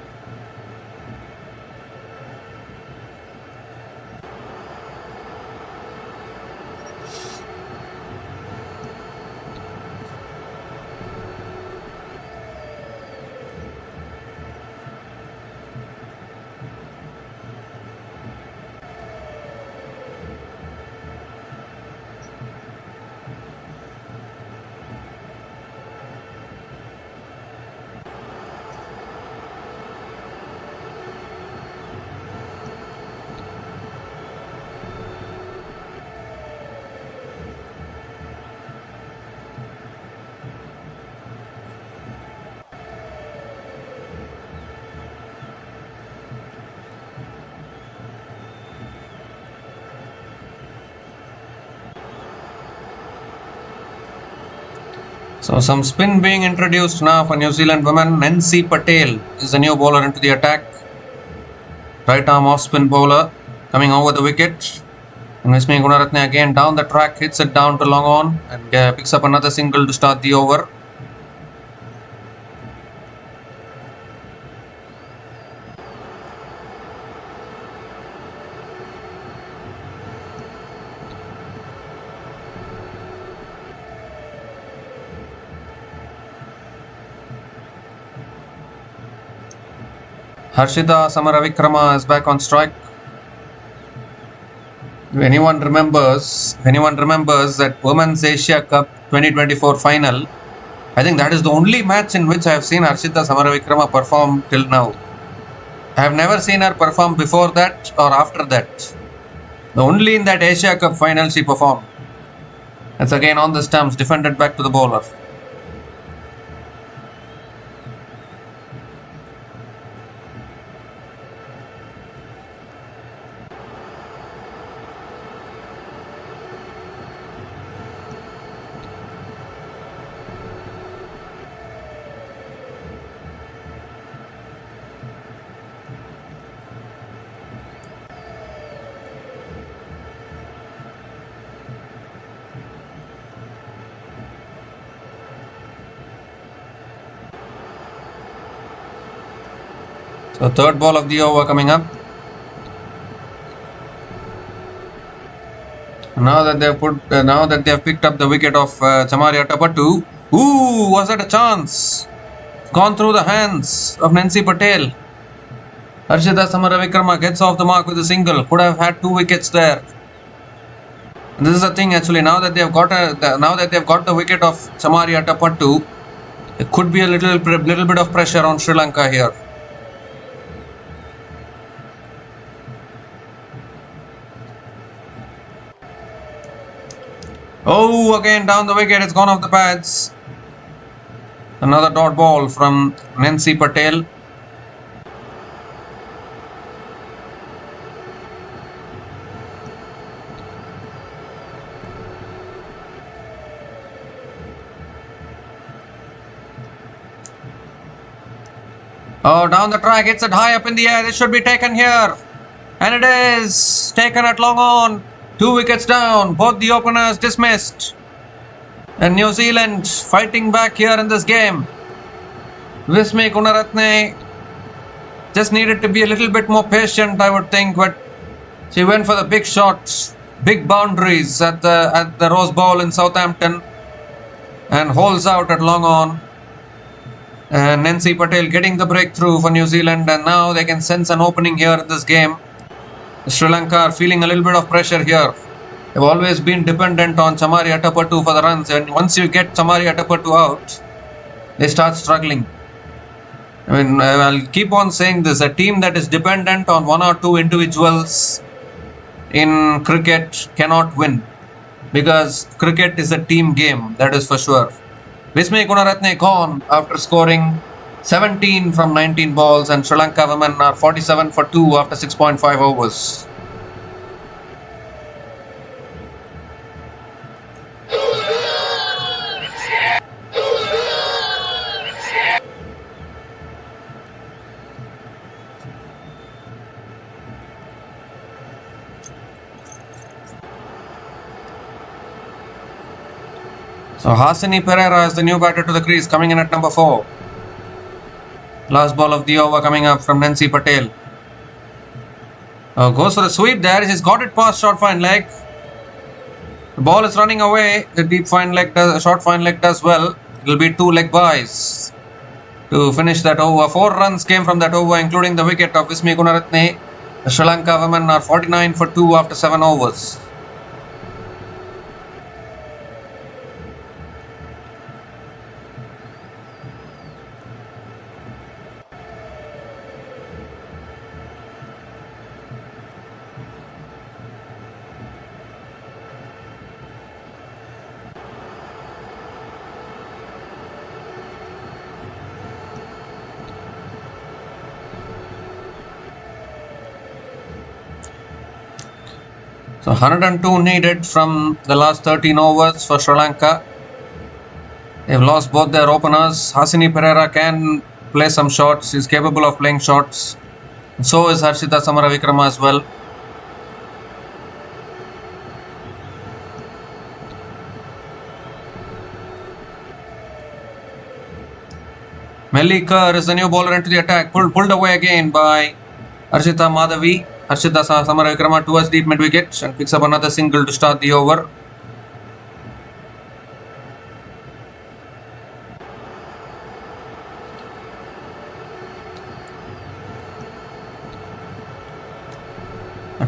So some spin being introduced now for New Zealand women. Nancy Patel is the new bowler into the attack. Right arm off spin bowler coming over the wicket. And Vismi Gunaratne again down the track, hits it down to long on and picks up another single to start the over. Harshita Samaravikrama is back on strike. If anyone remembers that Women's Asia Cup 2024 final, I think that is the only match in which I have seen Harshita Samaravikrama perform till now. I have never seen her perform before that or after that. Only in that Asia Cup final she performed. It's again on the stumps, defended back to the bowler. So third ball of the over coming up. Now that they have picked up the wicket of Chamaria Tapattu. Ooh, was that a chance? Gone through the hands of Nancy Patel. Harshita Samaravikrama gets off the mark with a single. Could have had 2 wickets there. And this is the thing actually. Now that they have got the wicket of Chamaria Tapattu, it could be a little bit of pressure on Sri Lanka here. Oh, again down the wicket, it's gone off the pads. Another dot ball from Nancy Patel. Oh, down the track, hits it high up in the air. This should be taken here. And it is taken at long on. 2 wickets down, both the openers dismissed. And New Zealand fighting back here in this game. Vismi Gunaratne just needed to be a little bit more patient, I would think, but she went for the big shots, big boundaries at the Rose Bowl in Southampton and holes out at long on. And Nancy Patel getting the breakthrough for New Zealand, and now they can sense an opening here in this game. Sri Lanka are feeling a little bit of pressure here. They've always been dependent on Chamaria Tapattu for the runs, and once you get Chamaria Tapattu out, they start struggling. I mean, I'll keep on saying this, a team that is dependent on 1 or 2 individuals in cricket cannot win, because cricket is a team game, that is for sure. Vismi Gunaratne gone after scoring 17 from 19 balls, and Sri Lanka women are 47 for 2 after 6.5 overs. So Hasini Pereira is the new batter to the crease, coming in at number 4. Last ball of the over coming up from Nancy Patel. Goes for the sweep there. He's got it past short fine leg. The ball is running away. The deep fine leg does, short fine leg does well. It will be 2 leg byes to finish that over. 4 runs came from that over, including the wicket of Vismi Gunaratne. The Sri Lanka women are 49 for 2 after 7 overs. So 102 needed from the last 13 overs for Sri Lanka. They've lost both their openers. Hasini Pereira can play some shots. He's capable of playing shots. So is Harshita Samaravikrama as well. Melly Kerr is the new bowler into the attack. Pulled away again by Harshita Madhavi. Harshita Samaravikrama towards deep mid wicket and picks up another single to start the over.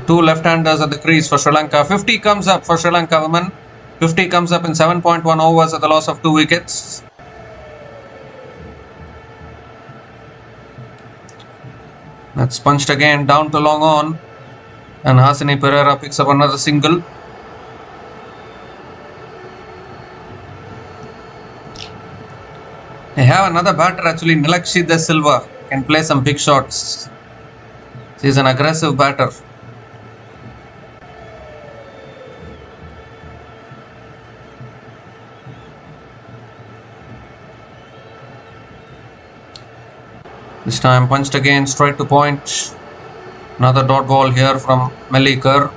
Two left-handers at the crease for Sri Lanka. 50 comes up for Sri Lanka women. 50 comes up in 7.1 overs at the loss of 2 wickets. That's punched again down to long on, and Hasini Pereira picks up another single. They have another batter actually, Nilakshi De Silva, can play some big shots. He's an aggressive batter. This time punched again straight to point. Another dot ball here from Melly Kerr.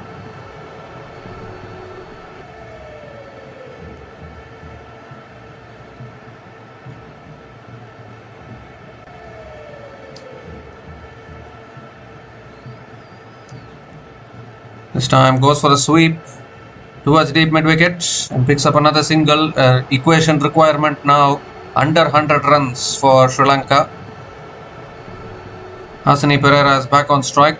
This time goes for the sweep towards deep mid wicket and picks up another single. Equation requirement now under 100 runs for Sri Lanka. Hasini Pereira is back on strike.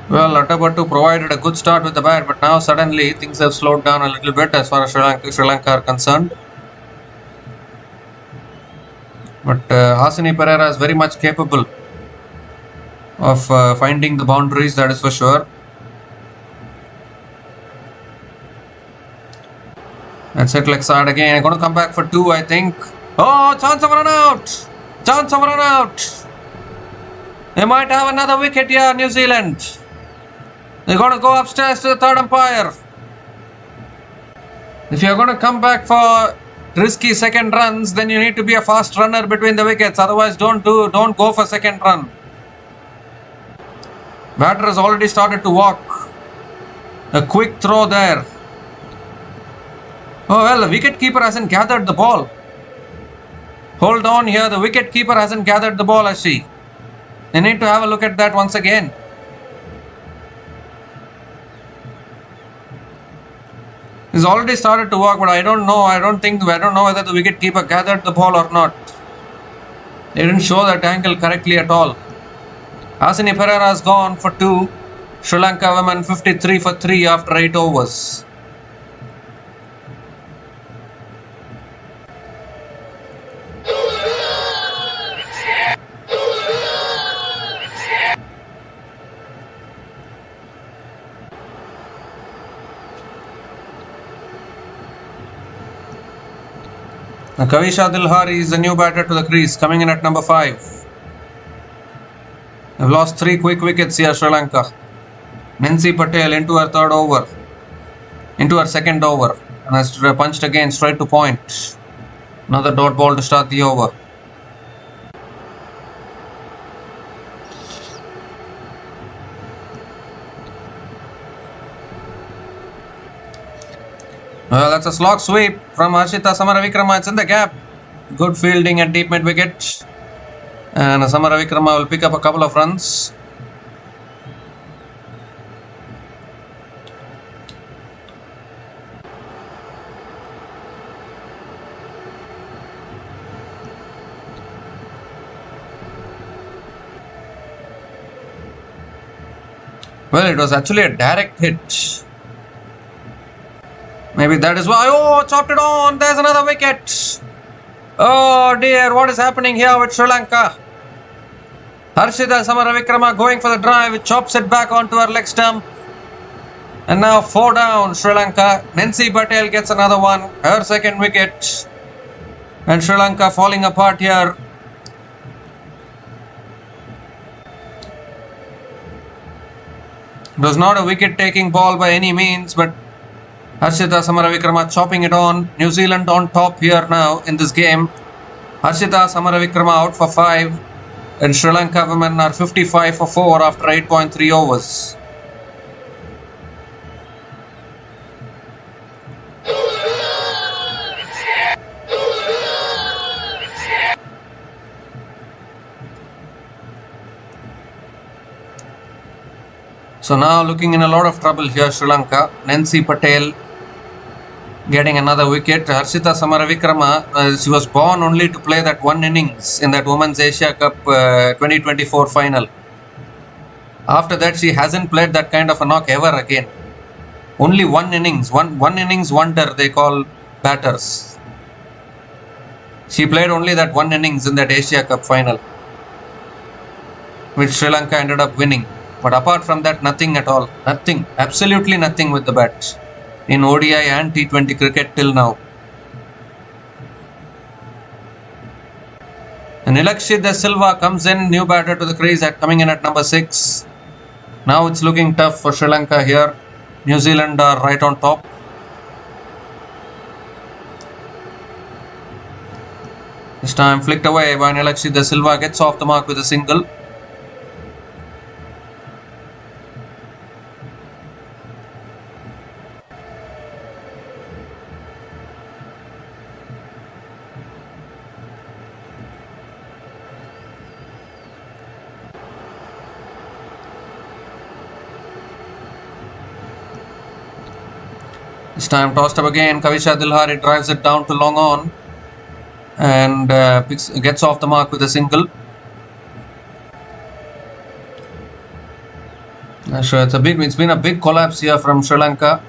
Well, Attabattu provided a good start with the bat, but now suddenly things have slowed down a little bit as far as Sri Lanka are concerned. But Hasini Pereira is very much capable of finding the boundaries, that is for sure. That's it, leg side again. I'm going to come back for 2, I think. Oh, chance of run out! Chance of run out! They might have another wicket here, New Zealand. They're going to go upstairs to the third umpire. If you're going to come back for risky second runs, then you need to be a fast runner between the wickets. Otherwise, don't go for second run. Batter has already started to walk. A quick throw there. Oh well, the wicket keeper hasn't gathered the ball. Hold on here, the wicket keeper hasn't gathered the ball, I see. They need to have a look at that once again. He's already started to walk, but I don't know whether the wicket keeper gathered the ball or not. They didn't show that angle correctly at all. Hasini Pereira has gone for 2. Sri Lanka women 53 for 3 after 8 overs. Now Kavisha Dilhari is the new batter to the crease, coming in at number 5. They've lost 3 quick wickets here, Sri Lanka. Nancy Patel into her third over. into her second over and has punched again straight to point. Another dot ball to start the over. Well, that's a slog sweep from Harshita Samaravikrama. It's in the gap. Good fielding at deep mid wicket. And Samaravikrama will pick up a couple of runs. Well, it was actually a direct hit. Maybe that is why. Oh, chopped it on. There's another wicket. Oh dear, what is happening here with Sri Lanka? Harshita Samaravikrama going for the drive. It chops it back onto her leg stump. And now 4 down, Sri Lanka. Nancy Patel gets another one. Her second wicket. And Sri Lanka falling apart here. It was not a wicket-taking ball by any means, but Harshita Samaravikrama chopping it on. New Zealand on top here now in this game. Harshita Samaravikrama out for 5. And Sri Lanka women are 55 for 4 after 8.3 overs. So now looking in a lot of trouble here, Sri Lanka. Nancy Patel getting another wicket. Harshita Samaravikrama, she was born only to play that one innings in that Women's Asia Cup 2024 final. After that, she hasn't played that kind of a knock ever again. Only one innings, one innings wonder they call batters. She played only that one innings in that Asia Cup final, which Sri Lanka ended up winning. But apart from that, nothing at all. Nothing. Absolutely nothing with the bat in ODI and T20 cricket till now. And Nilakshit De Silva comes in, new batter to the crease, coming in at number 6. Now it's looking tough for Sri Lanka here. New Zealand are right on top. This time flicked away by Nilakshit De Silva, gets off the mark with a single. This time tossed up again. Kavisha Dilhari drives it down to long on and gets off the mark with a single. Sure, it's been a big collapse here from Sri Lanka.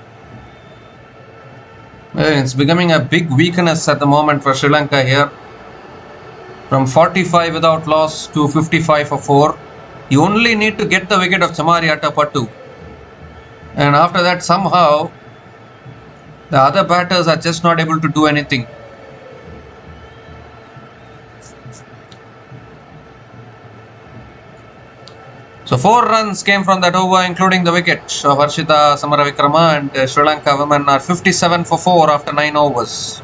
It's becoming a big weakness at the moment for Sri Lanka here. From 45 without loss to 55 for 4. You only need to get the wicket of Chamari Attapattu. And after that, somehow the other batters are just not able to do anything. So 4 runs came from that over, including the wicket of Harshita Samaravikrama, and Sri Lanka women are 57 for 4 after 9 overs.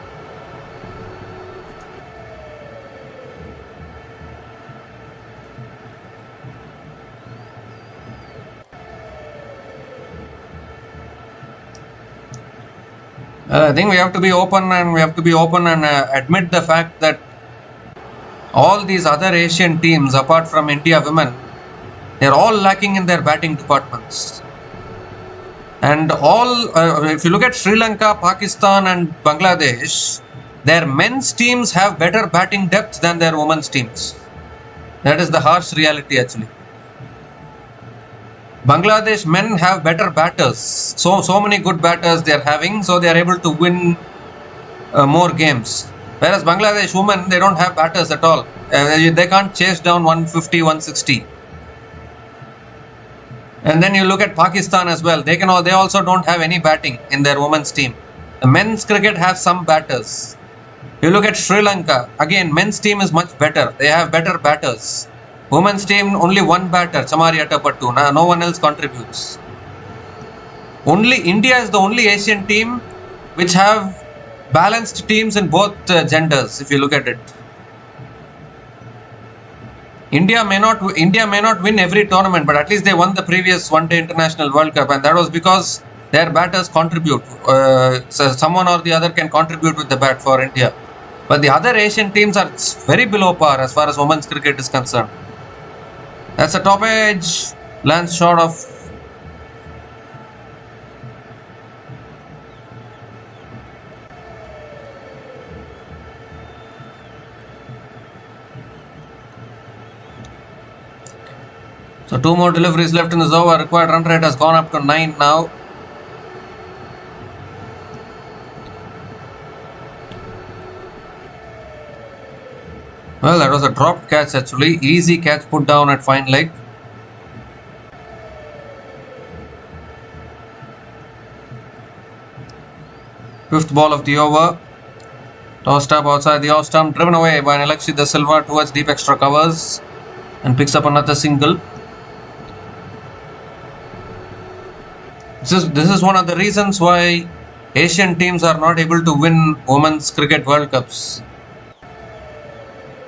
I think we have to be open and admit the fact that all these other Asian teams, apart from India women, they're all lacking in their batting departments. And if you look at Sri Lanka, Pakistan and Bangladesh, their men's teams have better batting depth than their women's teams. That is the harsh reality actually. Bangladesh men have better batters. So many good batters they are having, so they are able to win more games. Whereas Bangladesh women, they don't have batters at all. They can't chase down 150, 160. And then you look at Pakistan as well. They also don't have any batting in their women's team. The men's cricket has some batters. You look at Sri Lanka, again men's team is much better. They have better batters. Women's team only one batter, Chamari Attapattu. No one else contributes. Only India is the only Asian team which have balanced teams in both genders. If you look at it, India may not win every tournament, but at least they won the previous one-day international World Cup, and that was because their batters contribute. So someone or the other can contribute with the bat for India. But the other Asian teams are very below par as far as women's cricket is concerned. That's a top edge. Lands short of. So 2 more deliveries left in this over. Required run rate has gone up to 9 now. Well, that was a dropped catch actually. Easy catch put down at fine leg. Fifth ball of the over. Tossed up outside the off stump. Driven away by Nilakshi De Silva towards deep extra covers. And picks up another single. This is one of the reasons why Asian teams are not able to win Women's Cricket World Cups.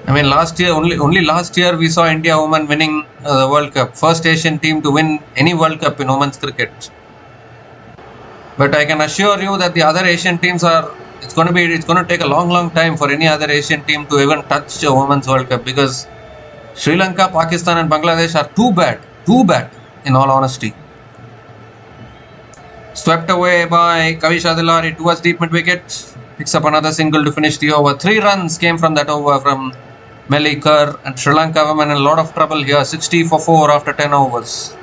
I mean, only last year we saw India women winning the World Cup. First Asian team to win any World Cup in women's cricket. But I can assure you that the other Asian teams it's going to take a long time for any other Asian team to even touch a women's World Cup, because Sri Lanka, Pakistan and Bangladesh are too bad in all honesty. Swept away by Kavisha Dilari towards deep mid wicket. Picks up another single to finish the over. 3 runs came from that over from Melly Kerr, and Sri Lanka women in a lot of trouble here. 60 for 4 after 10 overs.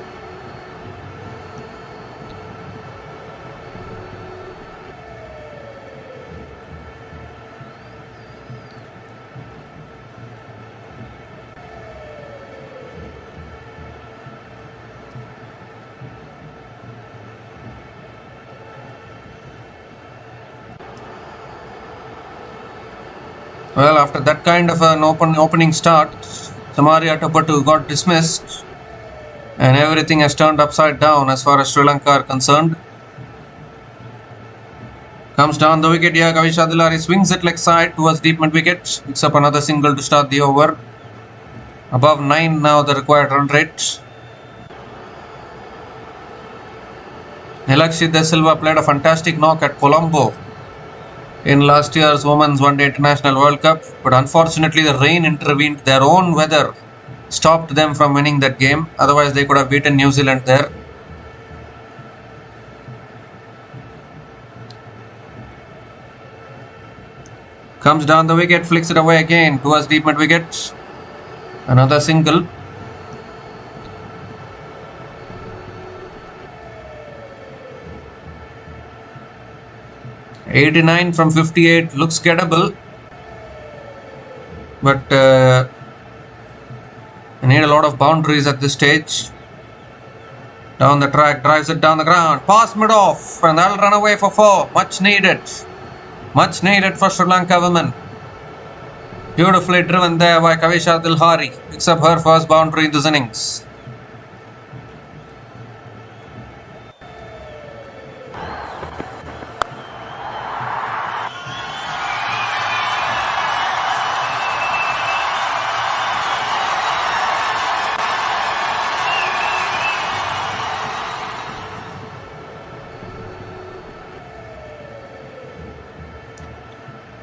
Well, after that kind of an opening start, Samaria Topatu got dismissed and everything has turned upside down as far as Sri Lanka are concerned. Comes down the wicket here. Kavisha Dilari swings it leg side towards deep mid wicket. Picks up another single to start the over. Above 9 now the required run rate. Nilakshi De Silva played a fantastic knock at Colombo in last year's Women's One Day International World Cup, but unfortunately the rain intervened. Their own weather stopped them from winning that game. Otherwise they could have beaten New Zealand there. Comes down the wicket, flicks it away again towards deep mid wicket. Another single. .89 from 58 looks gettable, but they need a lot of boundaries at this stage. Down the track, drives it down the ground, pass mid off, and that'll run away for 4. Much needed for Sri Lanka women. Beautifully driven there by Kavisha Dilhari. Picks up her first boundary in this innings.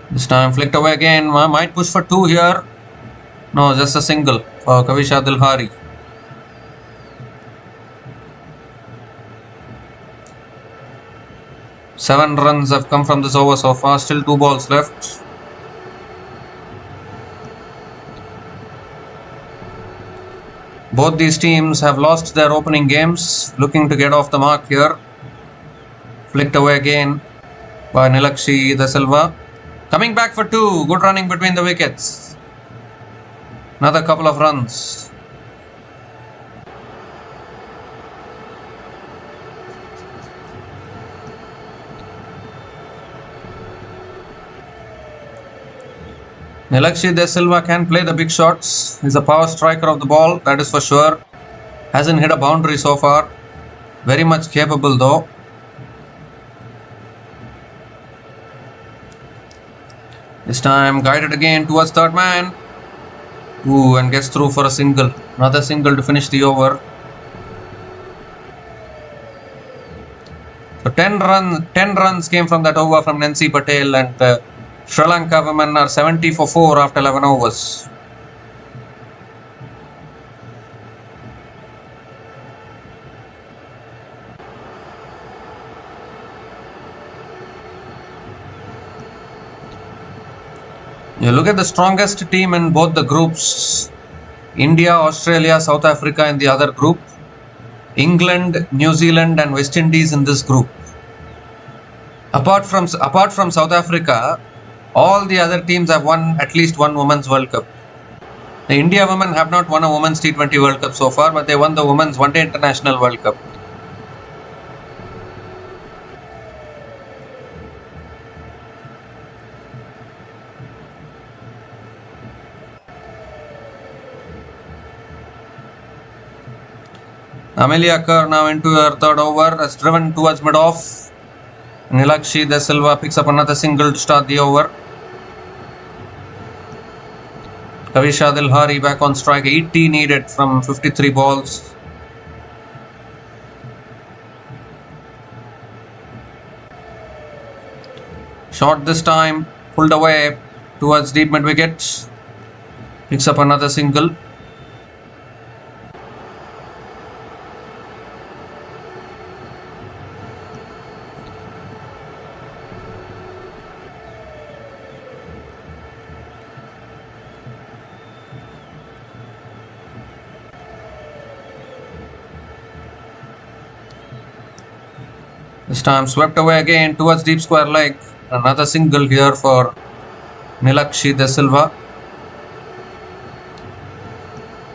This time flicked away again. Might push for 2 here. No, just a single for Kavisha Dilhari. Seven runs have come from this over so far. Still 2 balls left. Both these teams have lost their opening games. Looking to get off the mark here. Flicked away again by Nilakshi De Silva. Coming back for 2. Good running between the wickets. Another couple of runs. Nilakshi De Silva can play the big shots. He's a power striker of the ball, that is for sure. Hasn't hit a boundary so far. Very much capable though. This time guided again towards third man. Ooh, and gets through for a single. Another single to finish the over. So 10 runs came from that over from Nancy Patel, and Sri Lanka women are 70 for 4 after 11 overs. You look at the strongest team in both the groups. India, Australia, South Africa in the other group. England, New Zealand and West Indies in this group. Apart from South Africa, all the other teams have won at least one Women's World Cup. The India women have not won a Women's T20 World Cup so far, but they won the Women's One Day International World Cup. Amelia Kerr now into her third over, has driven towards mid-off. Nilakshi De Silva picks up another single to start the over. Kavisha Dilhari back on strike, 80 needed from 53 balls. Shot this time, pulled away towards deep mid-wicket. Picks up another single. This time swept away again towards deep square leg. Another single here for Nilakshi De Silva.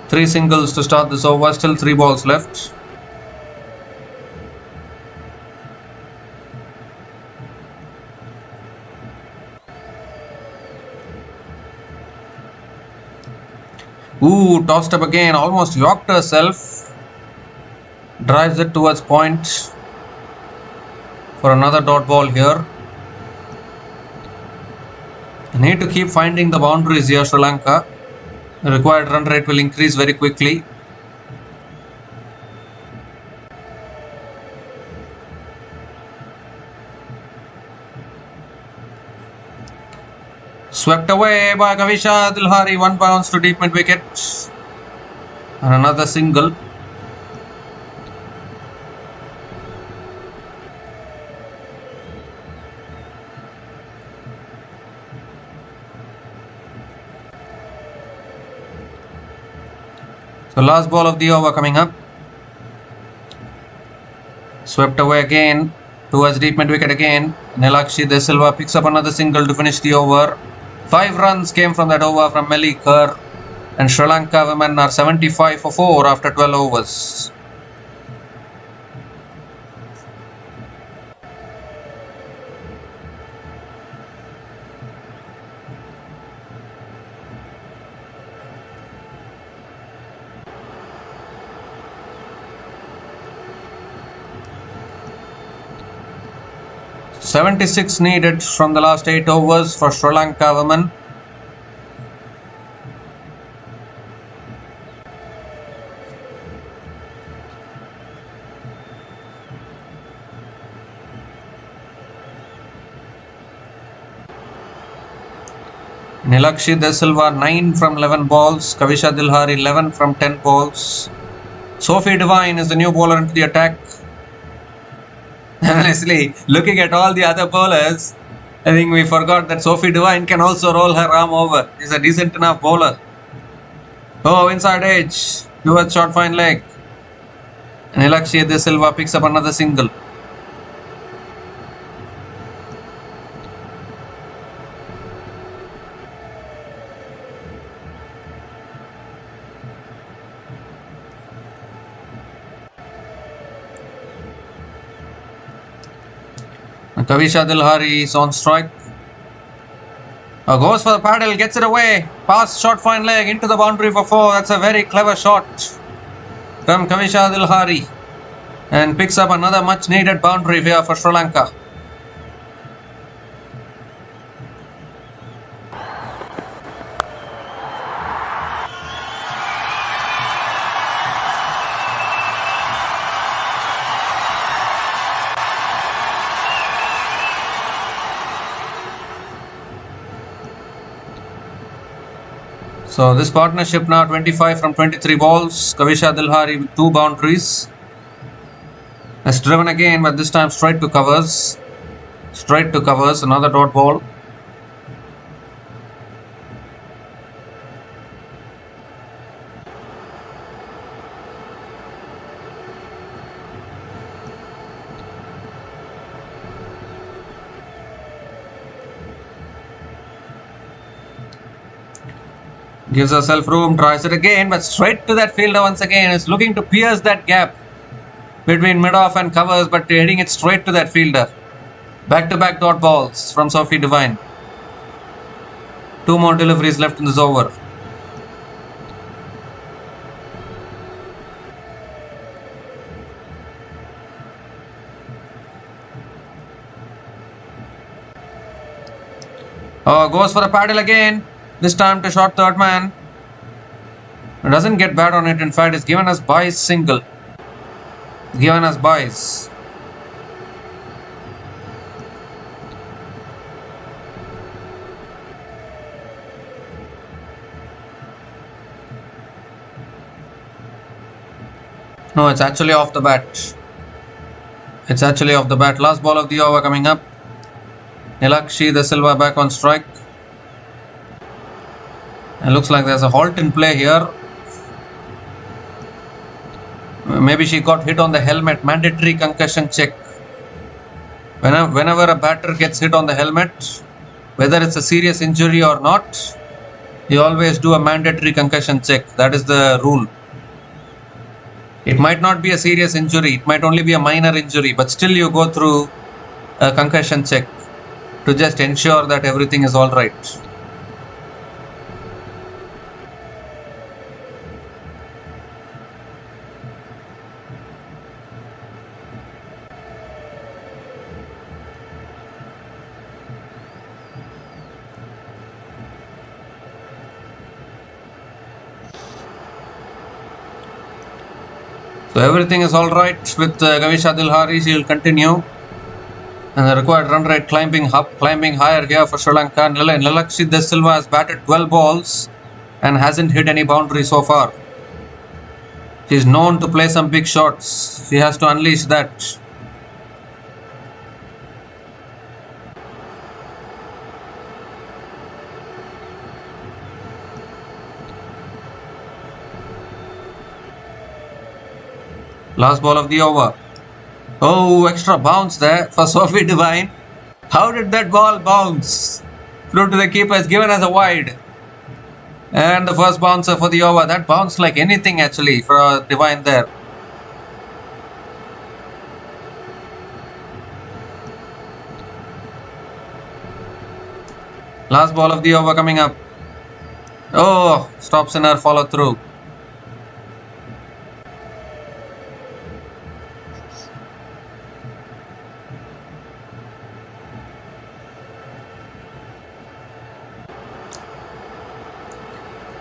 3 singles to start this over, still 3 balls left. Ooh, tossed up again, almost yorked herself. Drives it towards point for another dot ball here. Need to keep finding the boundaries here, Sri Lanka. The required run rate will increase very quickly. Swept away by Kavisha Dilhari, 1 bounce to deep mid wicket. And another single. So last ball of the over coming up. Swept away again towards deep mid wicket again. Nilakshi De Silva picks up another single to finish the over. 5 runs came from that over from Melly Kerr, and Sri Lanka women are 75 for 4 after 12 overs. .76 needed from the last 8 overs for Sri Lanka women. Nilakshi De Silva 9 from 11 balls. Kavisha Dilhari 11 from 10 balls. Sophie Devine is the new bowler into the attack. Honestly, looking at all the other bowlers, I think we forgot that Sophie Devine can also roll her arm over. She's a decent enough bowler. Oh, inside edge towards short fine leg. Nilakshi De Silva picks up another single. Kavisha Dilhari is on strike. Goes for the paddle, gets it away. Past short fine leg into the boundary for 4. That's a very clever shot from Kavisha Dilhari. And picks up another much needed boundary here for Sri Lanka. So this partnership now 25 from 23 balls. Kavisha Dilhari with 2 boundaries. Has driven again, but this time straight to covers. Straight to covers, another dot ball. Gives herself room, tries it again, but straight to that fielder once again. Is looking to pierce that gap between mid-off and covers, but heading it straight to that fielder. Back-to-back dot balls from Sophie Devine. 2 more deliveries left in this over. Oh, goes for a paddle again. This time to short third man. Doesn't get bad on it. In fact, it's given us byes single. Given us byes. No, it's actually off the bat. It's actually off the bat. Last ball of the over coming up. Nilakshi De Silva back on strike. And looks like there's a halt in play here. Maybe she got hit on the helmet. Mandatory concussion check. Whenever a batter gets hit on the helmet, whether it's a serious injury or not, you always do a mandatory concussion check. That is the rule. It might not be a serious injury. It might only be a minor injury. But still you go through a concussion check to just ensure that everything is alright. So everything is alright with Kavisha Dilhari. She will continue. And the required run rate climbing higher here for Sri Lanka. Nilakshi De Silva has batted 12 balls and hasn't hit any boundary so far. She is known to play some big shots. She has to unleash that. Last ball of the over. Oh, extra bounce there for Sophie Devine. How did that ball bounce? Through to the keeper, is given as a wide. And the first bouncer for the over. That bounced like anything actually for Devine there. Last ball of the over coming up. Oh, stops in her follow through.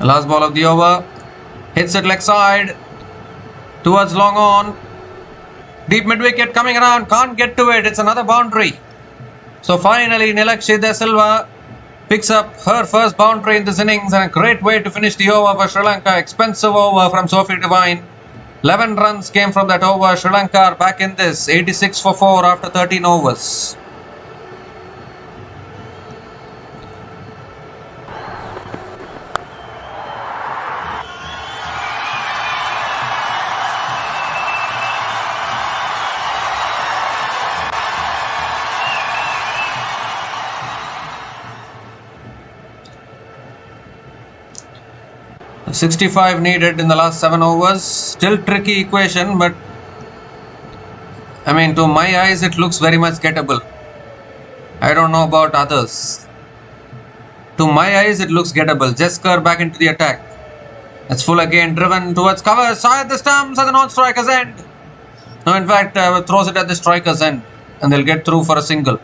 Last ball of the over. Hits it leg side. Towards long on. Deep mid wicket coming around. Can't get to it. It's another boundary. So finally Nilakshi De Silva picks up her first boundary in this innings, and a great way to finish the over for Sri Lanka. Expensive over from Sophie Devine. 11 runs came from that over. Sri Lanka are back in this. 86 for 4 after 13 overs. .65 needed in the last 7 overs. Still tricky equation, but I mean, to my eyes it looks very much gettable. I don't know about others. To my eyes it looks gettable. Jesker back into the attack. It's full again, driven towards cover. Side the stumps at the non-striker's end. No, in fact, throws it at the striker's end, and they'll get through for a single.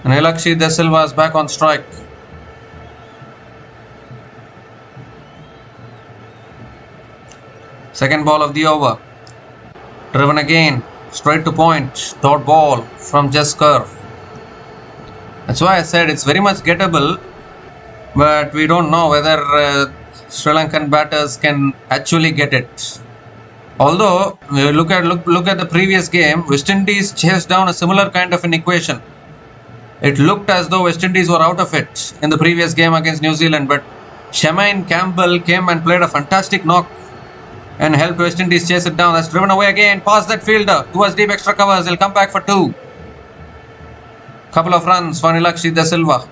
And Nilakshi De Silva is back on strike. Second ball of the over. Driven again. Straight to point. Dot ball from Jasker. That's why I said it's very much gettable. But we don't know whether Sri Lankan batters can actually get it. Although, look at the previous game. West Indies chased down a similar kind of an equation. It looked as though West Indies were out of it in the previous game against New Zealand. But Shemaine Campbell came and played a fantastic knock and helped West Indies chase it down. That's driven away again. Past that fielder. Towards deep extra covers. He'll come back for 2. Couple of runs for Nilakshi De Silva.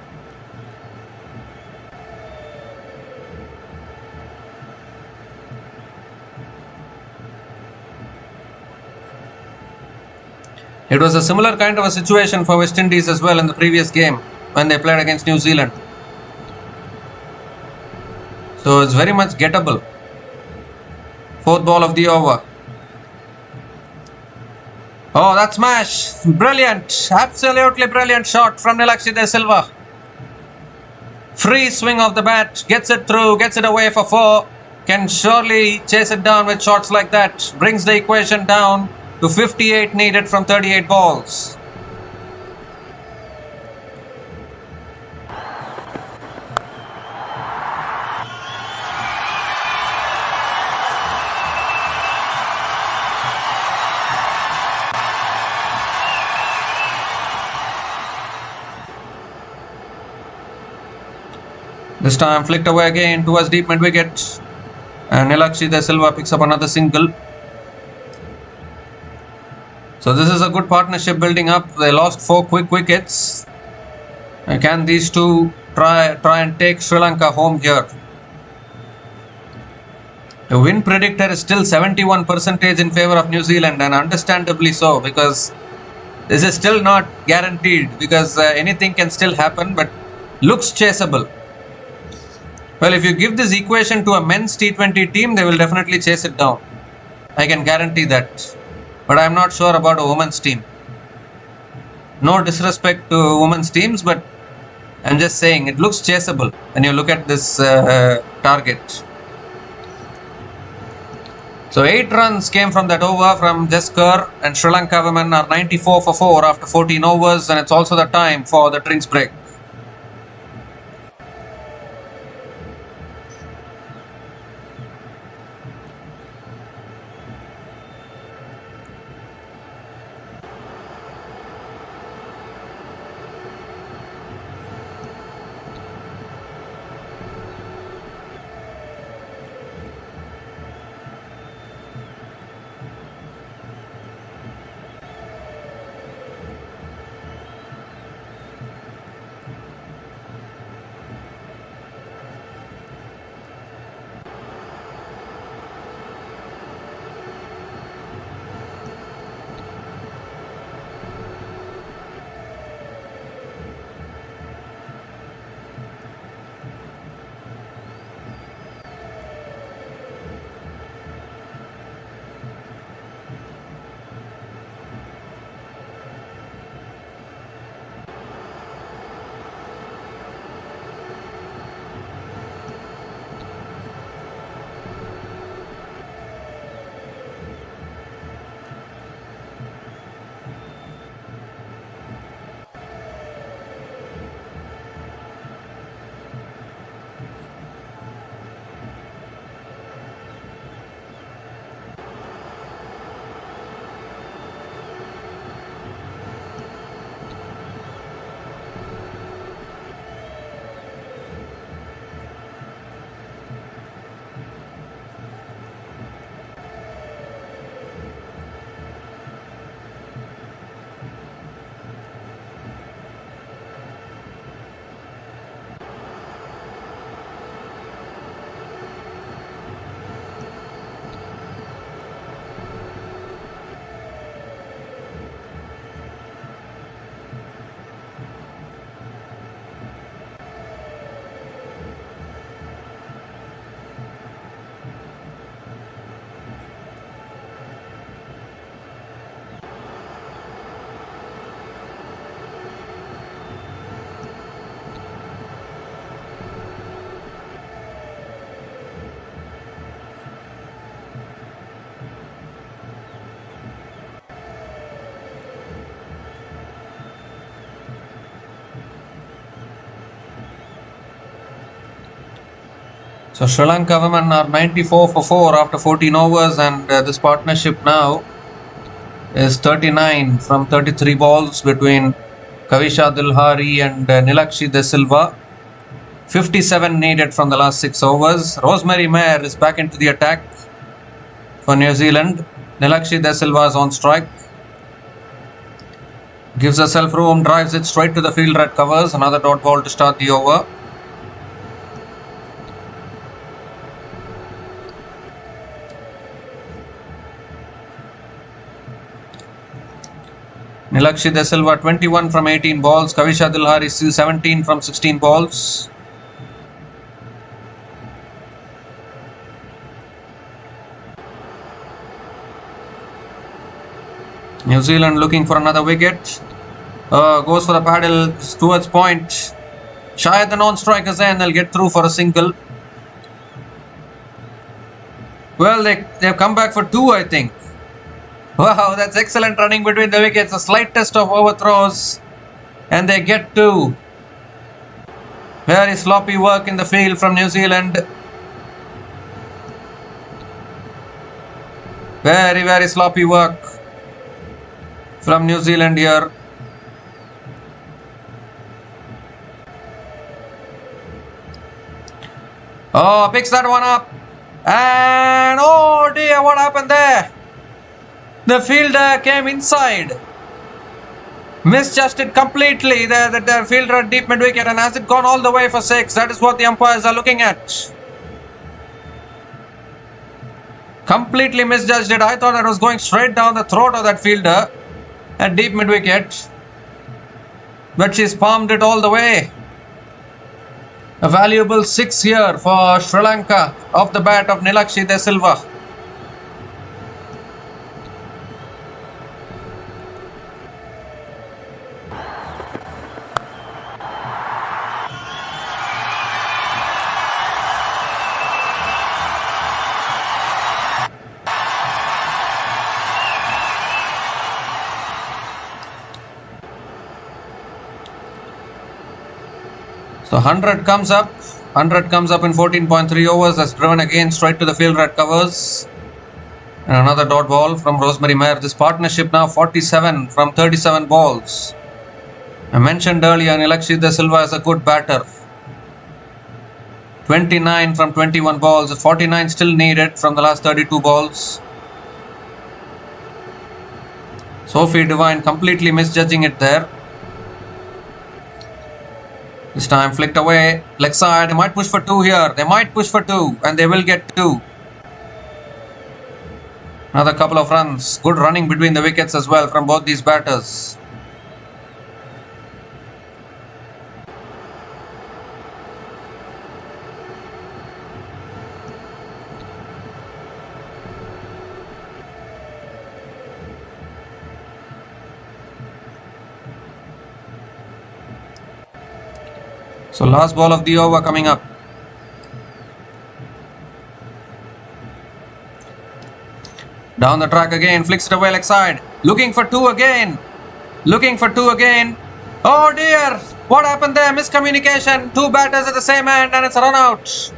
It was a similar kind of a situation for West Indies as well in the previous game when they played against New Zealand. So it's very much gettable. Fourth ball of the over. Oh, that smash! Brilliant! Absolutely brilliant shot from Nilakshi De Silva. Free swing of the bat. Gets it through. Gets it away for 4. Can surely chase it down with shots like that. Brings the equation down to 58 needed from 38 balls. This time flicked away again towards deep mid wicket. And Nilakshi De Silva picks up another single. So this is a good partnership building up. They lost 4 quick wickets. And can these two try and take Sri Lanka home here? The win predictor is still 71% in favour of New Zealand, and understandably so, because this is still not guaranteed, because anything can still happen, but looks chaseable. Well, if you give this equation to a men's T20 team, they will definitely chase it down. I can guarantee that. But I am not sure about a women's team. No disrespect to women's teams, but I am just saying it looks chaseable when you look at this target. So 8 runs came from that over from Jasker, and Sri Lanka women are 94 for 4 after 14 overs, and it's also the time for the drinks break. So Sri Lanka women are 94 for 4 after 14 overs, and this partnership now is 39 from 33 balls between Kavisha Dilhari and Nilakshi De Silva. 57 needed from the last 6 overs. Rosemary Mayer is back into the attack for New Zealand. Nilakshi De Silva is on strike. Gives herself room, drives it straight to the fielder at covers. Another dot ball to start the over. Nilakshi De Silva 21 from 18 balls. Kavisha Dilhari 17 from 16 balls. New Zealand looking for another wicket. Goes for the paddle towards point. Shy at the non-strikers end. They'll get through for a single. Well, they've come back for 2, I think. Wow, that's excellent running between the wickets. A slight test of overthrows. And they get 2. Very sloppy work in the field from New Zealand. Very, very sloppy work from New Zealand here. Oh, picks that one up. And oh dear, what happened there? The fielder came inside. Misjudged it completely. The fielder at deep mid wicket, and has it gone all the way for 6? That is what the umpires are looking at. Completely misjudged it. I thought that was going straight down the throat of that fielder at deep mid wicket, but she's palmed it all the way. A valuable 6 here for Sri Lanka off the bat of Nilakshi De Silva. So 100 comes up. 100 comes up in 14.3 overs. That's driven again straight to the fielder at covers. And another dot ball from Rosemary Mayer. This partnership now 47 from 37 balls. I mentioned earlier Nilakshi De Silva is a good batter. 29 from 21 balls. 49 still needed from the last 32 balls. Sophie Devine completely misjudging it there. This time flicked away, leg side. They might push for 2 here. They might push for 2, and they will get 2. Another couple of runs. Good running between the wickets as well from both these batters. So last ball of the over coming up. Down the track again, flicks it away leg side. Looking for 2 again. Looking for 2 again. Oh dear, what happened there? Miscommunication. 2 batters at the same end, and it's a run out.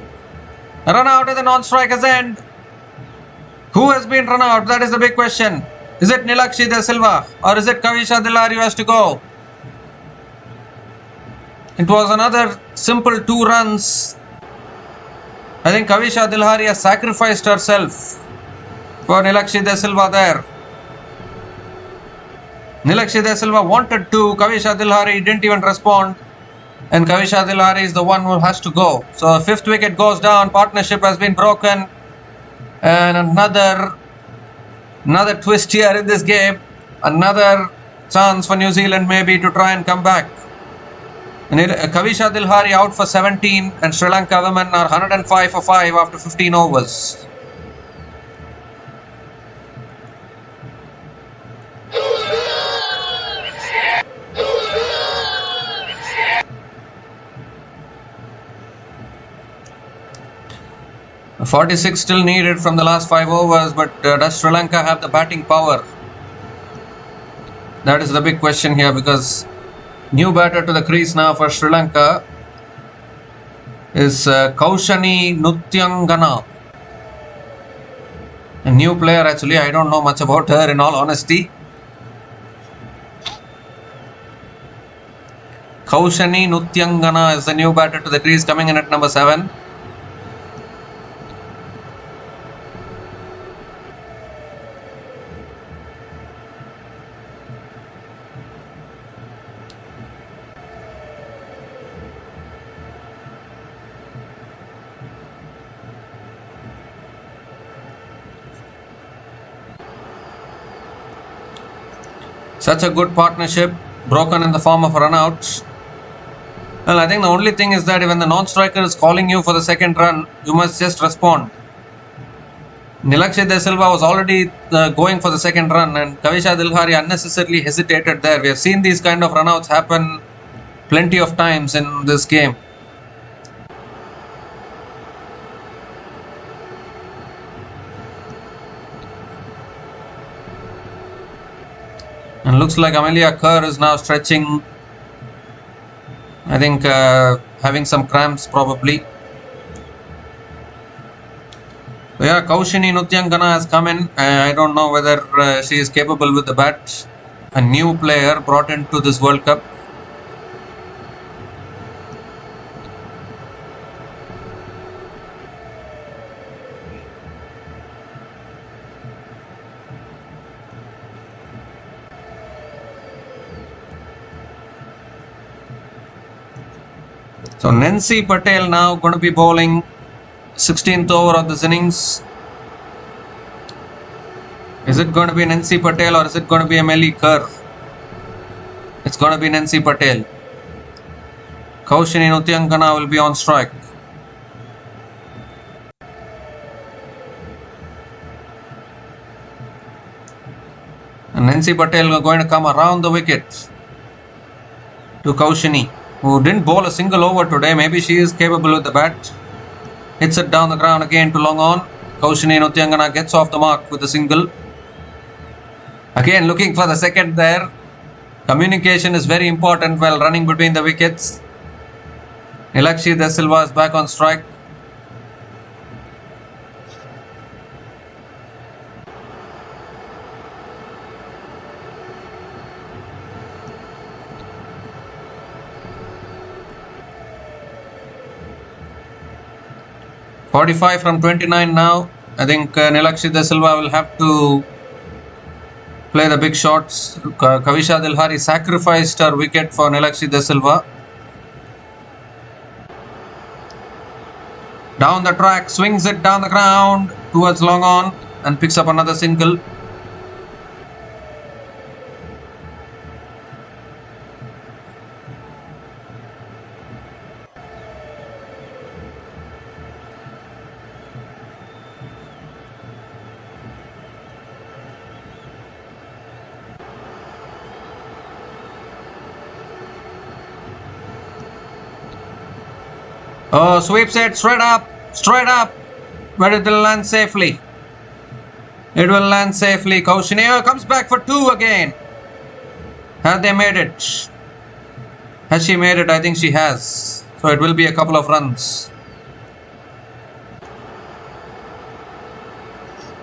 A run out at the non-striker's end. Who has been run out? That is the big question. Is it Nilakshi De Silva or is it Kavisha Dilhari who has to go? It was another simple 2 runs. I think Kavisha Dilhari has sacrificed herself for Nilakshi De Silva there. Nilakshi De Silva wanted to. Kavisha Dilhari didn't even respond. And Kavisha Dilhari is the one who has to go. So 5th wicket goes down. Partnership has been broken. And another twist here in this game. Another chance for New Zealand maybe to try and come back. Kavisha Dilhari out for 17, and Sri Lanka women are 105 for 5 after 15 overs. A 46 still needed from the last 5 overs, but does Sri Lanka have the batting power? That is the big question here, because new batter to the crease now for Sri Lanka. is Kaushani Nutyangana. A new player actually, I don't know much about her in all honesty. Kaushani Nutyangana is the new batter to the crease, coming in at number 7. Such a good partnership, broken in the form of a run out. Well, I think the only thing is that when the non-striker is calling you for the second run, you must just respond. Nilakshi De Silva was already going for the second run, and Kavisha Dilhari unnecessarily hesitated there. We have seen these kind of runouts happen plenty of times in this game. And looks like Amelia Kerr is now stretching. I think having some cramps probably. So yeah, Kaushini Nutyangana has come in. I don't know whether she is capable with the bat. A new player brought into this World Cup. So Nancy Patel now going to be bowling 16th over of this innings. Is it going to be Nancy Patel or is it going to be Amelia Kerr? It's going to be Nancy Patel. Kaushini Nutyangana will be on strike. And Nancy Patel are going to come around the wicket to Kaushini, who didn't bowl a single over today. Maybe she is capable with the bat. Hits it down the ground again to long on. Kaushini Nutyangana gets off the mark with a single. Again looking for the second there. Communication is very important while running between the wickets. Nilakshi De Silva is back on strike. .45 from 29 now. I think Nilakshi De Silva will have to play the big shots. Kavisha Dilhari sacrificed her wicket for Nilakshi De Silva. Down the track, swings it down the ground towards long on and picks up another single. Oh, sweeps it straight up, but it will land safely. It will land safely. Kaushini comes back for 2 again. Have they made it? Has she made it? I think she has. So it will be a couple of runs.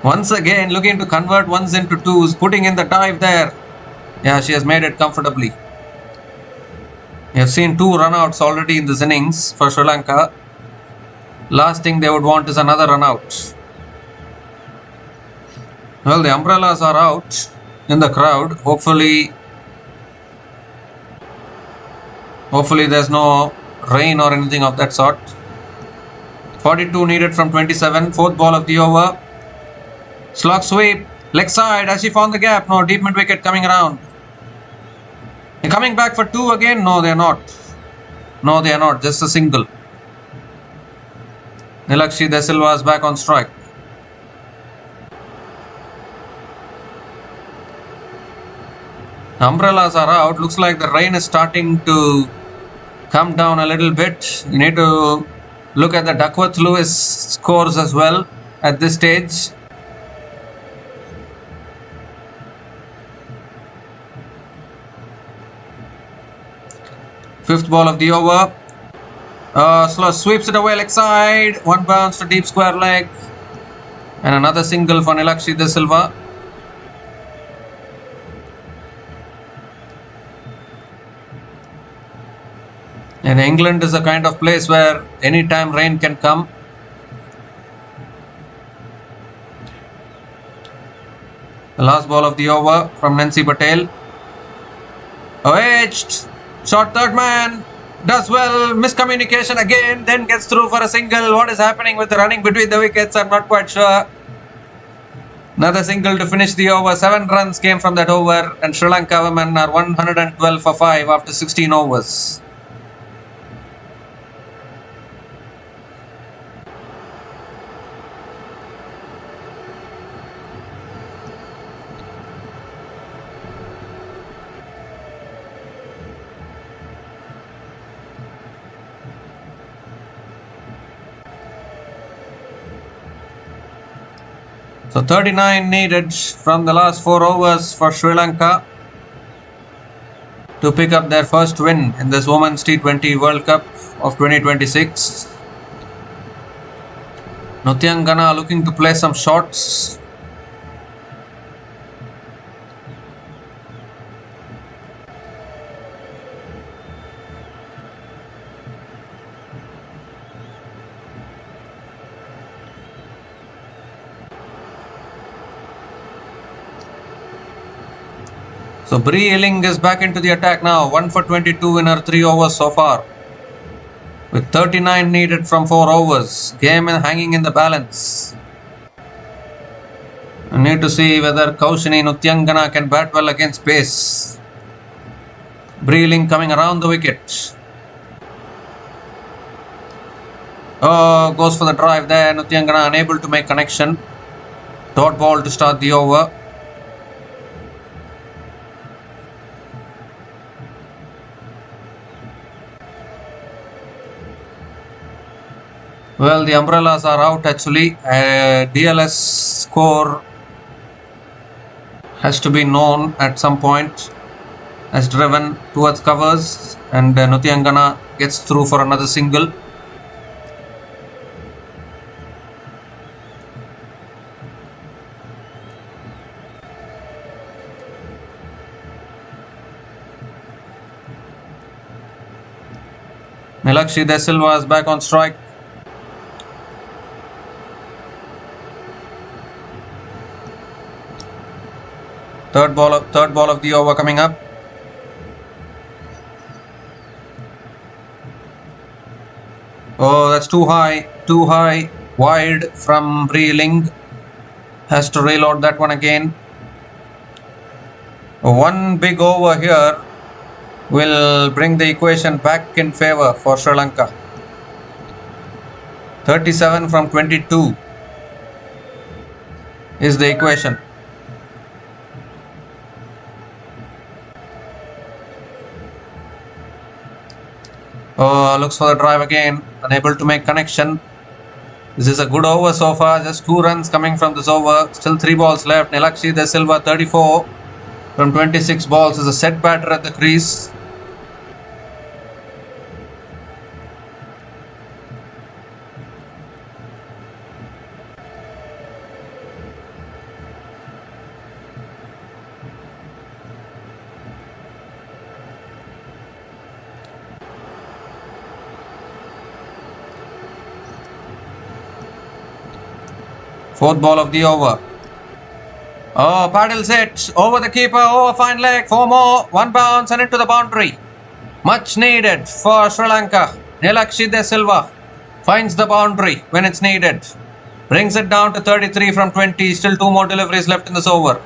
Once again, looking to convert ones into twos, putting in the dive there. Yeah, she has made it comfortably. We have seen 2 runouts already in this innings for Sri Lanka. Last thing they would want is another runout. Well, the umbrellas are out in the crowd. Hopefully there's no rain or anything of that sort. 42 needed from 27. 4th ball of the over. Slog sweep. Leg side. Has she found the gap? No, deep mid wicket coming around. They're coming back for 2 again? No, they are not. No, they are not. Just a single. Nilakshi De Silva is back on strike. Umbrellas are out. Looks like the rain is starting to come down a little bit. You need to look at the Duckworth-Lewis scores as well at this stage. Fifth ball of the over. Slow sweeps it away leg side. One bounce to deep square leg. And another single for Nilakshi De Silva. And England is a kind of place where anytime rain can come. The last ball of the over from Nancy Patel. Edged. Short third man. Does well. Miscommunication again. Then gets through for a single. What is happening with the running between the wickets? I'm not quite sure. Another single to finish the over. 7 runs came from that over. And Sri Lanka women are 112 for 5 after 16 overs. So 39 needed from the last 4 overs for Sri Lanka to pick up their first win in this Women's T20 World Cup of 2026. Nuthyangana looking to play some shots. So Bree Illing is back into the attack now. 1 for 22 in her 3 overs so far. With 39 needed from 4 overs. Game hanging in the balance. I need to see whether Kaushini Nuthyangana can bat well against pace. Bree Illing coming around the wicket. Oh, goes for the drive there. Nuthyangana unable to make connection. Dot ball to start the over. Well, the umbrellas are out actually. DLS score has to be known at some point. Has driven towards covers and Nuthyangana gets through for another single. Nilakshi De Silva is back on strike. Third ball of the over coming up. Oh, that's too high, wide from Bree Illing. Has to reload that one again. One big over here will bring the equation back in favor for Sri Lanka. 37 from 22 is the equation. Looks for the drive again, unable to make connection. This is a good over so far, just 2 runs coming from this over. Still 3 balls left. Nilakshi De Silva 34 from 26 balls is a set batter at the crease. Fourth ball of the over. Oh, paddles it over the keeper, over fine leg, 4 more, 1 bounce and into the boundary. Much needed for Sri Lanka. Nilakshi De Silva finds the boundary when it's needed. Brings it down to 33 from 20. Still 2 more deliveries left in this over.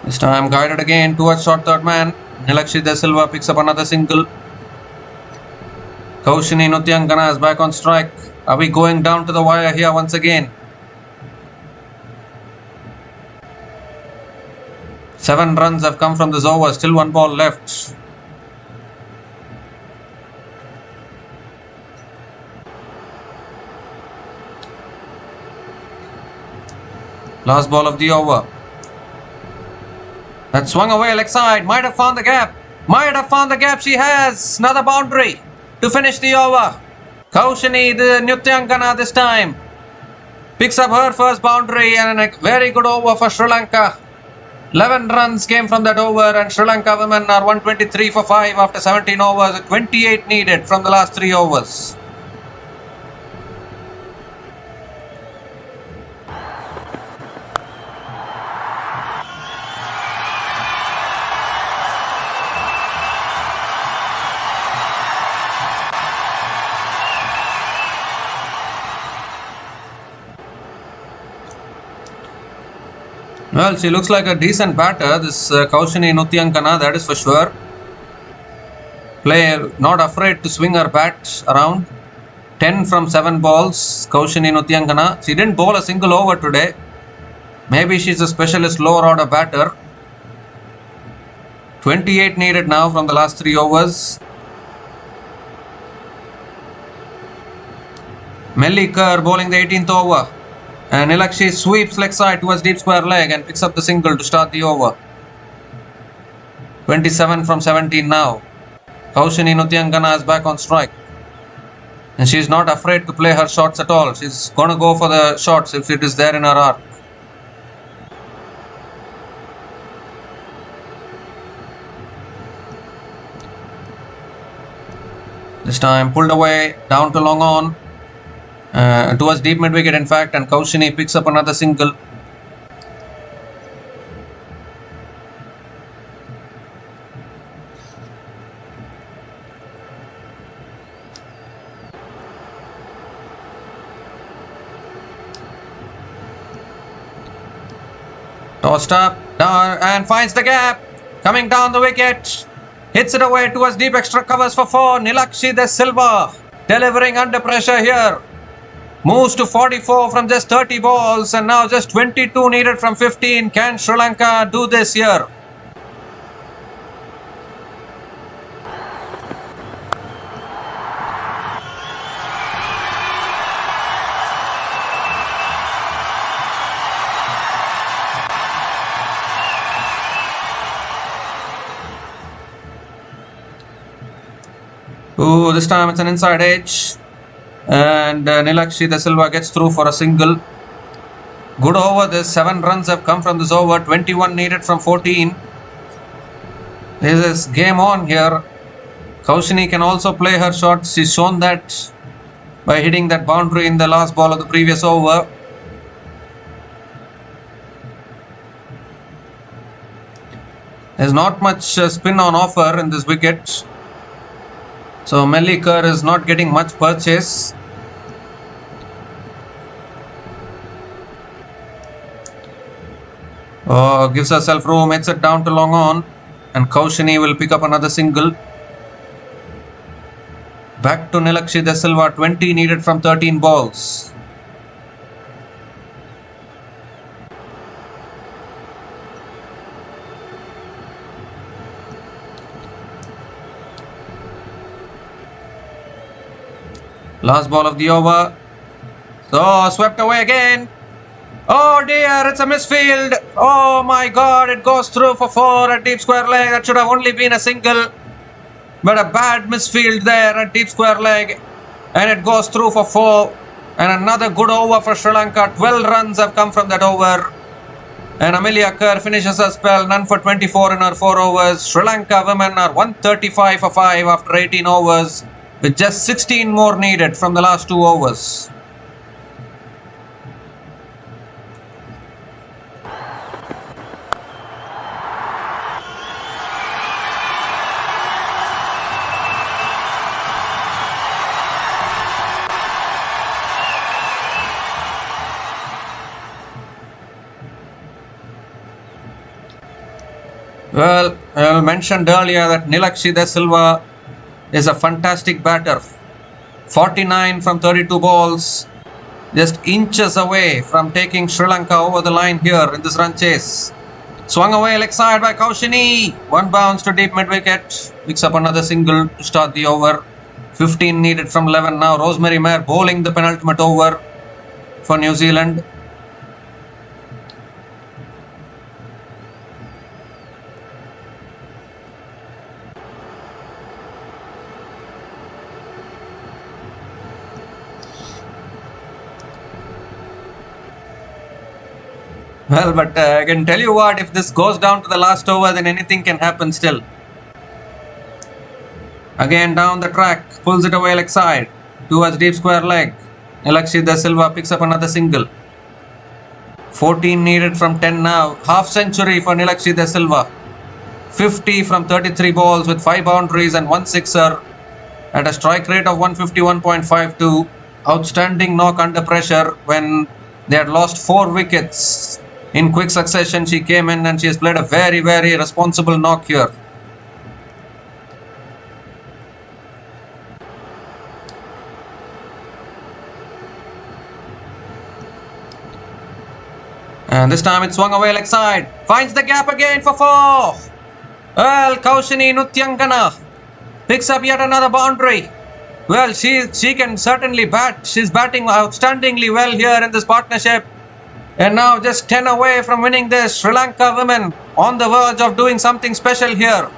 This time guided again towards short third man. Nilakshi De Silva picks up another single. Kaushini Nuthyangana is back on strike. Are we going down to the wire here once again? 7 runs have come from this over. Still 1 ball left. Last ball of the over. That swung away leg side. Might have found the gap. Might have found the gap. She has another boundary to finish the over. Kaushini, the Newzealandcricket this time, picks up her first boundary and a very good over for Sri Lanka. 11 runs came from that over and Sri Lanka women are 123 for 5 after 17 overs. 28 needed from the last 3 overs. Well, she looks like a decent batter, this Kaushini Nutyankana, that is for sure. Player not afraid to swing her bat around. 10 from 7 balls, Kaushini Nutyankana. She didn't bowl a single over today. Maybe she's a specialist lower order batter. 28 needed now from the last 3 overs. Melly Kerr bowling the 18th over. And Nilakshi sweeps leg side towards deep square leg and picks up the single to start the over. 27 from 17 now. Kaushini Nutyankana is back on strike. And she's not afraid to play her shots at all. She's going to go for the shots if it is there in her arc. This time pulled away, down to long on. Towards deep mid wicket in fact, and Kaushini picks up another single. Tossed up down and finds the gap, coming down the wicket, hits it away towards deep, extra covers for 4. Nilakshi De Silva delivering under pressure here. Moves to 44 from just 30 balls and now just 22 needed from 15. Can Sri Lanka do this here? Ooh, this time it's an inside edge. And Nilakshi De Silva gets through for a single. Good over this. 7 runs have come from this over. 21 needed from 14. This is game on here. Kaushini can also play her shots. She's shown that by hitting that boundary in the last ball of the previous over. There's not much spin on offer in this wicket. So Melly Kerr is not getting much purchase. Gives herself room, hits it down to long on, and Kaushini will pick up another single. Back to Nilakshi De Silva, 20 needed from 13 balls. Last ball of the over. So swept away again. Oh dear, it's a misfield. Oh my god, it goes through for 4 at deep square leg. That should have only been a single. But a bad misfield there at deep square leg. And it goes through for 4. And another good over for Sri Lanka. 12 runs have come from that over. And Amelia Kerr finishes her spell. None for 24 in her 4 overs. Sri Lanka women are 135 for 5 after 18 overs. With just 16 more needed from the last 2 overs. Well, I mentioned earlier that Nilakshi De Silva is a fantastic batter. 49 from 32 balls. Just inches away from taking Sri Lanka over the line here in this run chase. Swung away leg side by Kaushini. One bounce to deep mid wicket. Picks up another single to start the over. 15 needed from 11 now. Rosemary Mayer bowling the penultimate over for New Zealand. Well, but I can tell you what, if this goes down to the last over, then anything can happen still. Again down the track, pulls it away leg side, towards deep square leg. Nilakshi De Silva picks up another single. 14 needed from 10 now. Half century for Nilakshi De Silva. 50 from 33 balls with 5 boundaries and 1 sixer at a strike rate of 151.52. Outstanding knock under pressure when they had lost 4 wickets. In quick succession, she came in and she has played a very, very responsible knock here. And this time it swung away leg side. Finds the gap again for 4. Well, Kaushini Nutyangana picks up yet another boundary. Well, she can certainly bat. She's batting outstandingly well here in this partnership. And now just 10 away from winning this. Sri Lanka women on the verge of doing something special here.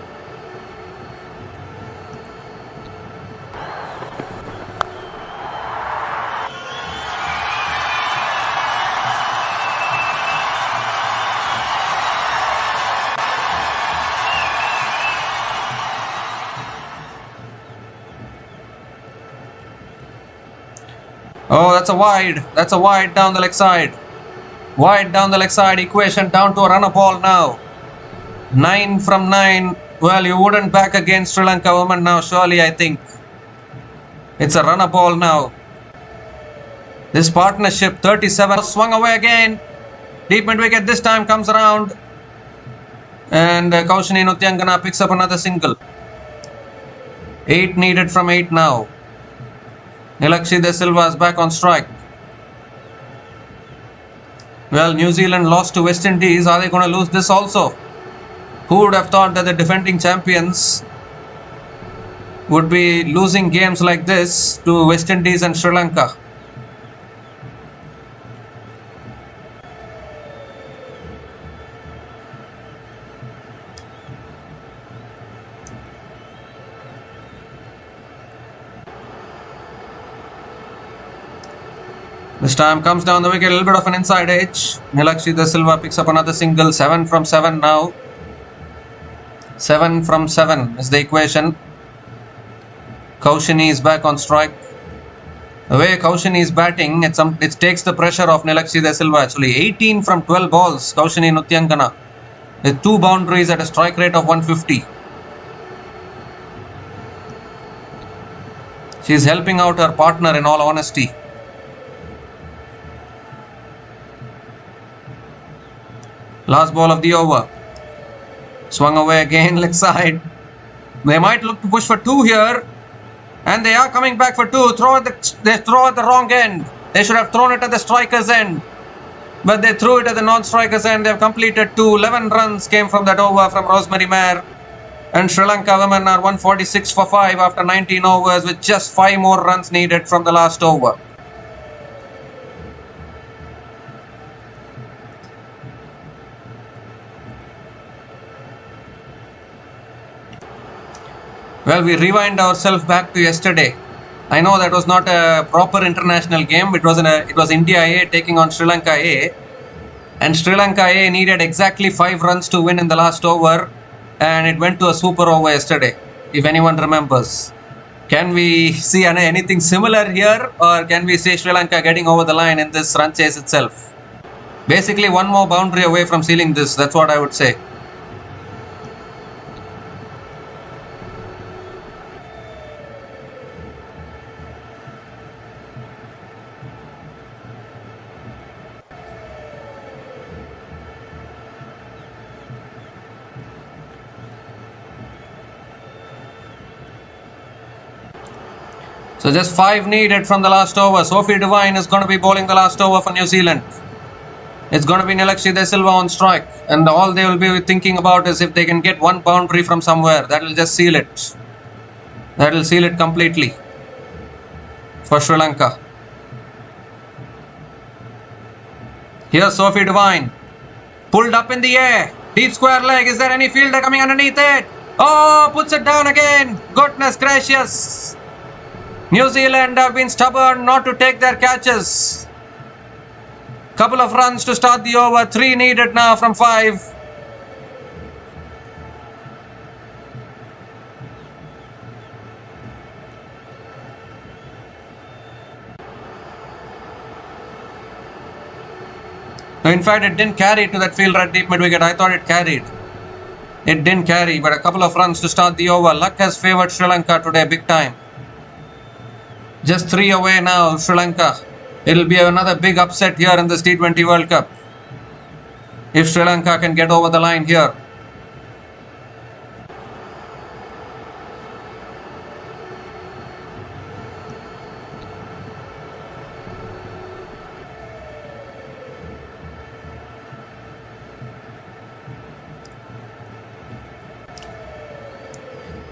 Oh, that's a wide. That's a wide down the leg side. Wide down the leg side. Equation down to a runner ball now. 9 from 9. Well, you wouldn't back against Sri Lanka women now, surely, I think. It's a runner ball now. This partnership, 37. Swung away again. Deep mid wicket this time comes around. And Kaushini Nutyangana picks up another single. 8 needed from 8 now. Nilakshi De Silva is back on strike. Well, New Zealand lost to West Indies. Are they going to lose this also? Who would have thought that the defending champions would be losing games like this to West Indies and Sri Lanka? This time comes down the wicket, a little bit of an inside edge. Nilakshi De Silva picks up another single. 7 from 7 now. 7 from 7 is the equation. Kaushini is back on strike. The way Kaushini is batting, it takes the pressure off Nilakshi De Silva actually. 18 from 12 balls, Kaushini Nutyangana. With 2 boundaries at a strike rate of 150. She is helping out her partner in all honesty. Last ball of the over. Swung away again, leg side. They might look to push for 2 here. And they are coming back for 2. They throw at the wrong end. They should have thrown it at the striker's end. But they threw it at the non-striker's end. They have completed 2. 11 runs came from that over from Rosemary Mayer. And Sri Lanka women are 146 for 5 after 19 overs with just 5 more runs needed from the last over. Well, we rewind ourselves back to yesterday. I know that was not a proper international game. It was India A taking on Sri Lanka A. And Sri Lanka A needed exactly 5 runs to win in the last over. And it went to a super over yesterday, if anyone remembers. Can we see anything similar here? Or can we see Sri Lanka getting over the line in this run chase itself? Basically, one more boundary away from sealing this. That's what I would say. So just 5 needed from the last over. Sophie Devine is going to be bowling the last over for New Zealand. It's going to be Nilakshi De Silva on strike, and all they will be thinking about is if they can get one boundary from somewhere. That will just seal it. That will seal it completely for Sri Lanka. Here's Sophie Devine. Pulled up in the air. Deep square leg. Is there any fielder coming underneath it? Oh, puts it down again. Goodness gracious. New Zealand have been stubborn not to take their catches. Couple of runs to start the over. 3 needed now from 5. In fact, it didn't carry to that fielder at deep mid wicket. I thought it carried. It didn't carry, but a couple of runs to start the over. Luck has favoured Sri Lanka today big time. Just 3 away now, Sri Lanka. It'll be another big upset here in this T20 World Cup if Sri Lanka can get over the line here.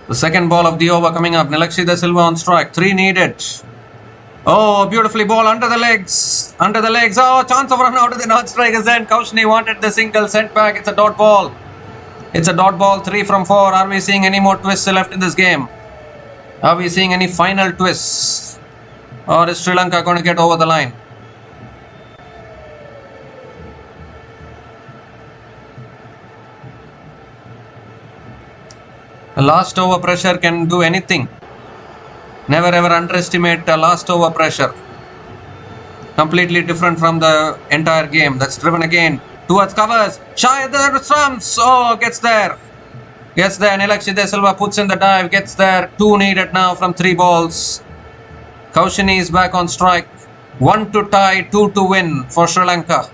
The second ball of the over coming up. Nilakshi De Silva on strike. 3 needed. Oh, beautifully ball under the legs. Under the legs. Oh, chance of run out of the non-strikers then. Kaushni wanted the single, sent back. It's a dot ball. It's a dot ball. 3 from 4. Are we seeing any more twists left in this game? Are we seeing any final twists? Or is Sri Lanka going to get over the line? A last over pressure can do anything. Never ever underestimate a last over pressure. Completely different from the entire game. That's driven again towards covers. Shy at the stumps. Oh, gets there. Gets there. Nilakshi De Silva puts in the dive. Gets there. 2 needed now from 3 balls. Kaushini is back on strike. 1 to tie, 2 to win for Sri Lanka.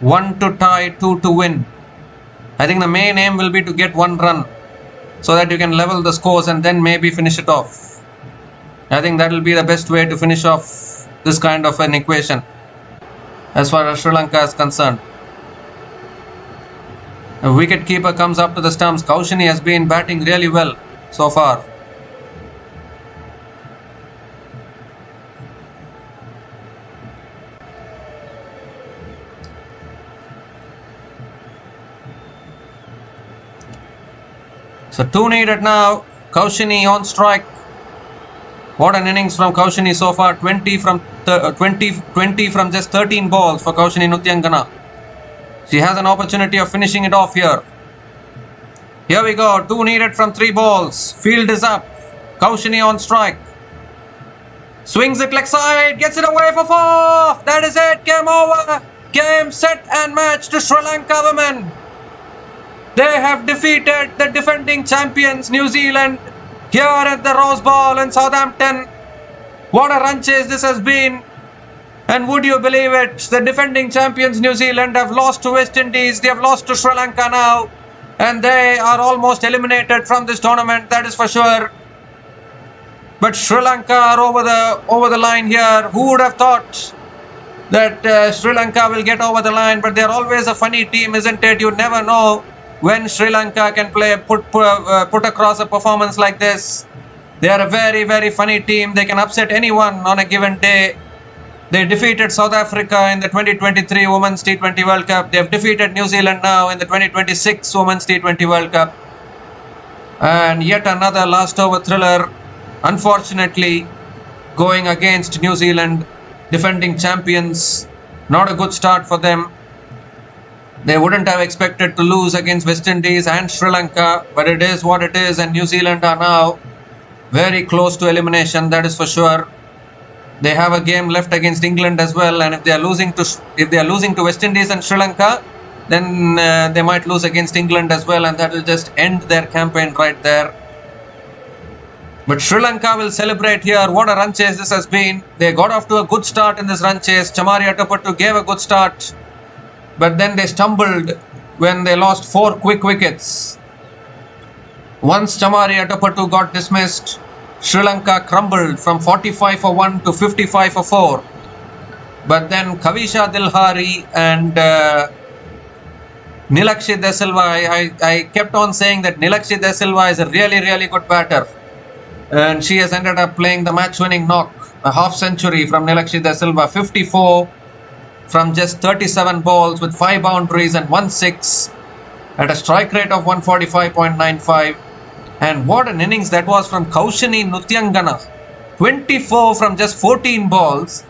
One to tie, 2 to win. I think the main aim will be to get 1 run so that you can level the scores and then maybe finish it off. I think that will be the best way to finish off this kind of an equation as far as Sri Lanka is concerned. A wicket keeper comes up to the stumps. Kaushini has been batting really well so far. So 2 needed now. Kaushini on strike. What an innings from Kaushini so far. 20 from just 13 balls for Kaushini Nutyangana. She has an opportunity of finishing it off here. Here we go. 2 needed from 3 balls. Field is up. Kaushini on strike. Swings it leg side. Gets it away for 4. That is it. Game over. Game, set and match to Sri Lanka women. They have defeated the defending champions New Zealand here at the Rose Bowl in Southampton. What a run chase this has been. And would you believe it? The defending champions New Zealand have lost to West Indies. They have lost to Sri Lanka now. And they are almost eliminated from this tournament, that is for sure. But Sri Lanka are over the line here. Who would have thought that Sri Lanka will get over the line? But they're always a funny team, isn't it? You never know when Sri Lanka can put across a performance like this. They are a very, very funny team. They can upset anyone on a given day. They defeated South Africa in the 2023 Women's T20 World Cup. They have defeated New Zealand now in the 2026 Women's T20 World Cup. And yet another last over thriller, unfortunately, going against New Zealand, defending champions. Not a good start for them. They wouldn't have expected to lose against West Indies and Sri Lanka, but it is what it is, and New Zealand are now very close to elimination, that is for sure. They have a game left against England as well, and if they are losing to West Indies and Sri Lanka, then they might lose against England as well, and that will just end their campaign right there. But Sri Lanka will celebrate here. What a run chase this has been. They got off to a good start in this run chase. Chamari Atapattu gave a good start, but then they stumbled when they lost 4 quick wickets. Once Chamari Atapattu got dismissed, Sri Lanka crumbled from 45 for 1 to 55 for 4. But then Kavisha Dilhari and Nilakshi De Silva, I kept on saying that Nilakshi De Silva is a really, really good batter. And she has ended up playing the match-winning knock, a half century from Nilakshi De Silva, 54 from just 37 balls with 5 boundaries and 1 6 at a strike rate of 145.95. And what an innings that was from Kaushini Nutyangana, 24 from just 14 balls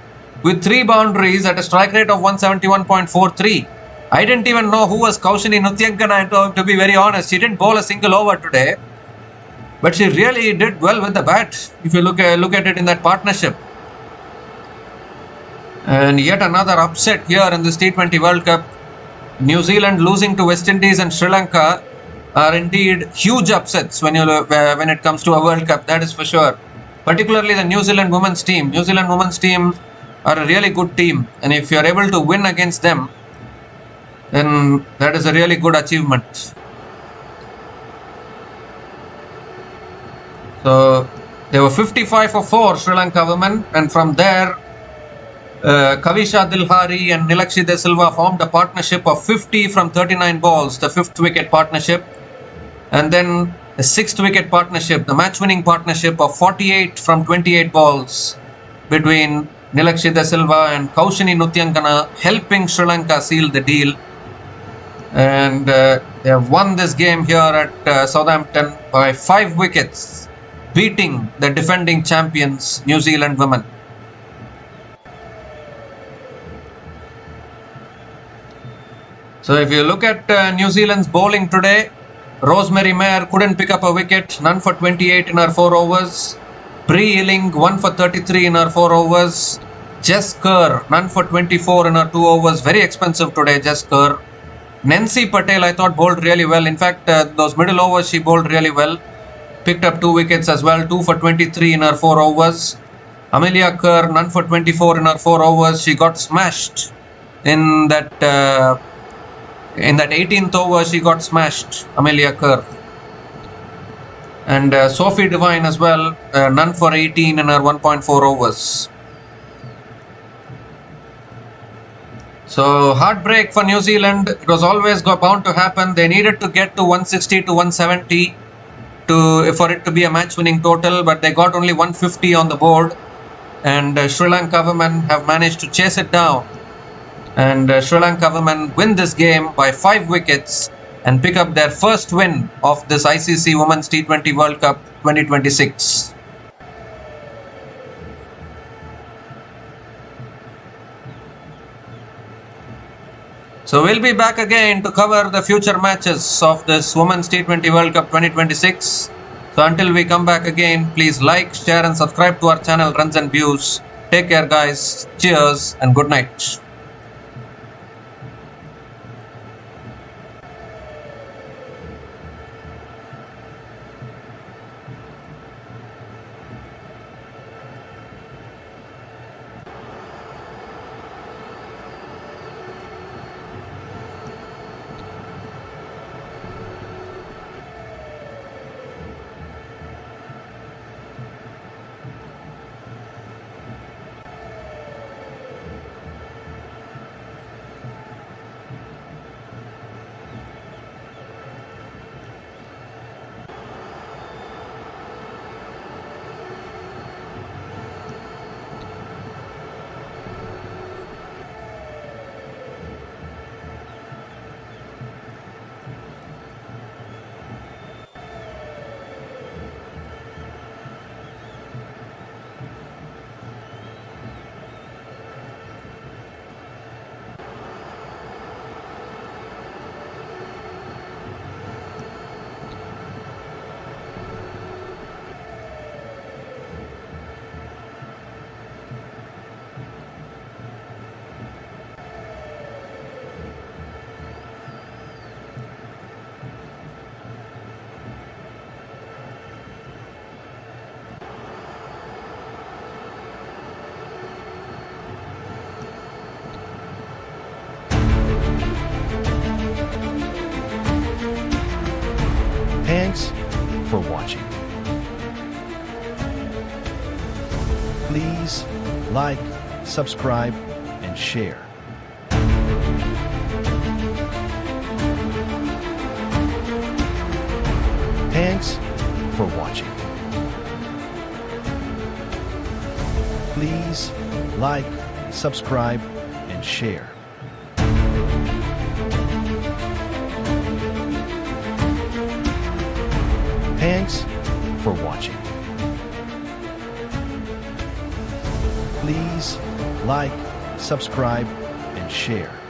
with 3 boundaries at a strike rate of 171.43. I didn't even know who was Kaushini Nutyangana, to be very honest. She didn't bowl a single over today. But she really did well with the bat, if you look at it in that partnership. And yet another upset here in this T20 World Cup. New Zealand losing to West Indies and Sri Lanka are indeed huge upsets when it comes to a World Cup, that is for sure. Particularly the New Zealand women's team. New Zealand women's team are a really good team. And if you are able to win against them, then that is a really good achievement. So they were 55 for 4, Sri Lanka women, and from there Kavisha Dilhari and Nilakshi De Silva formed a partnership of 50 from 39 balls, the 5th wicket partnership, and then the 6th wicket partnership, the match-winning partnership of 48 from 28 balls between Nilakshi De Silva and Kaushini Nutyangana, helping Sri Lanka seal the deal. And they have won this game here at Southampton by 5 wickets, beating the defending champions, New Zealand women. So if you look at New Zealand's bowling today, Rosemary Mayer couldn't pick up a wicket, none for 28 in her 4 overs. Bree Illing, 1 for 33 in her 4 overs. Jess Kerr, none for 24 in her 2 overs. Very expensive today, Jess Kerr. Nancy Patel, I thought, bowled really well. In fact, those middle overs, she bowled really well. Picked up 2 wickets as well, 2 for 23 in her 4 overs. Amelia Kerr, none for 24 in her 4 overs. She got smashed in that 18th over. She got smashed, Amelia Kerr. And Sophie Devine as well, none for 18 in her 1.4 overs. So heartbreak for New Zealand. It was always bound to happen. They needed to get to 160 to 170 for it to be a match-winning total, but they got only 150 on the board. And Sri Lanka women have managed to chase it down. And Sri Lanka women win this game by 5 wickets and pick up their first win of this ICC Women's T20 World Cup 2026. So we'll be back again to cover the future matches of this Women's T20 World Cup 2026. So until we come back again, please like, share and subscribe to our channel Runs and Views. Take care guys, cheers and good night. Please like, subscribe, and share. Thanks for watching. Please like, subscribe, and share. Thanks for watching. Please like, subscribe, and share.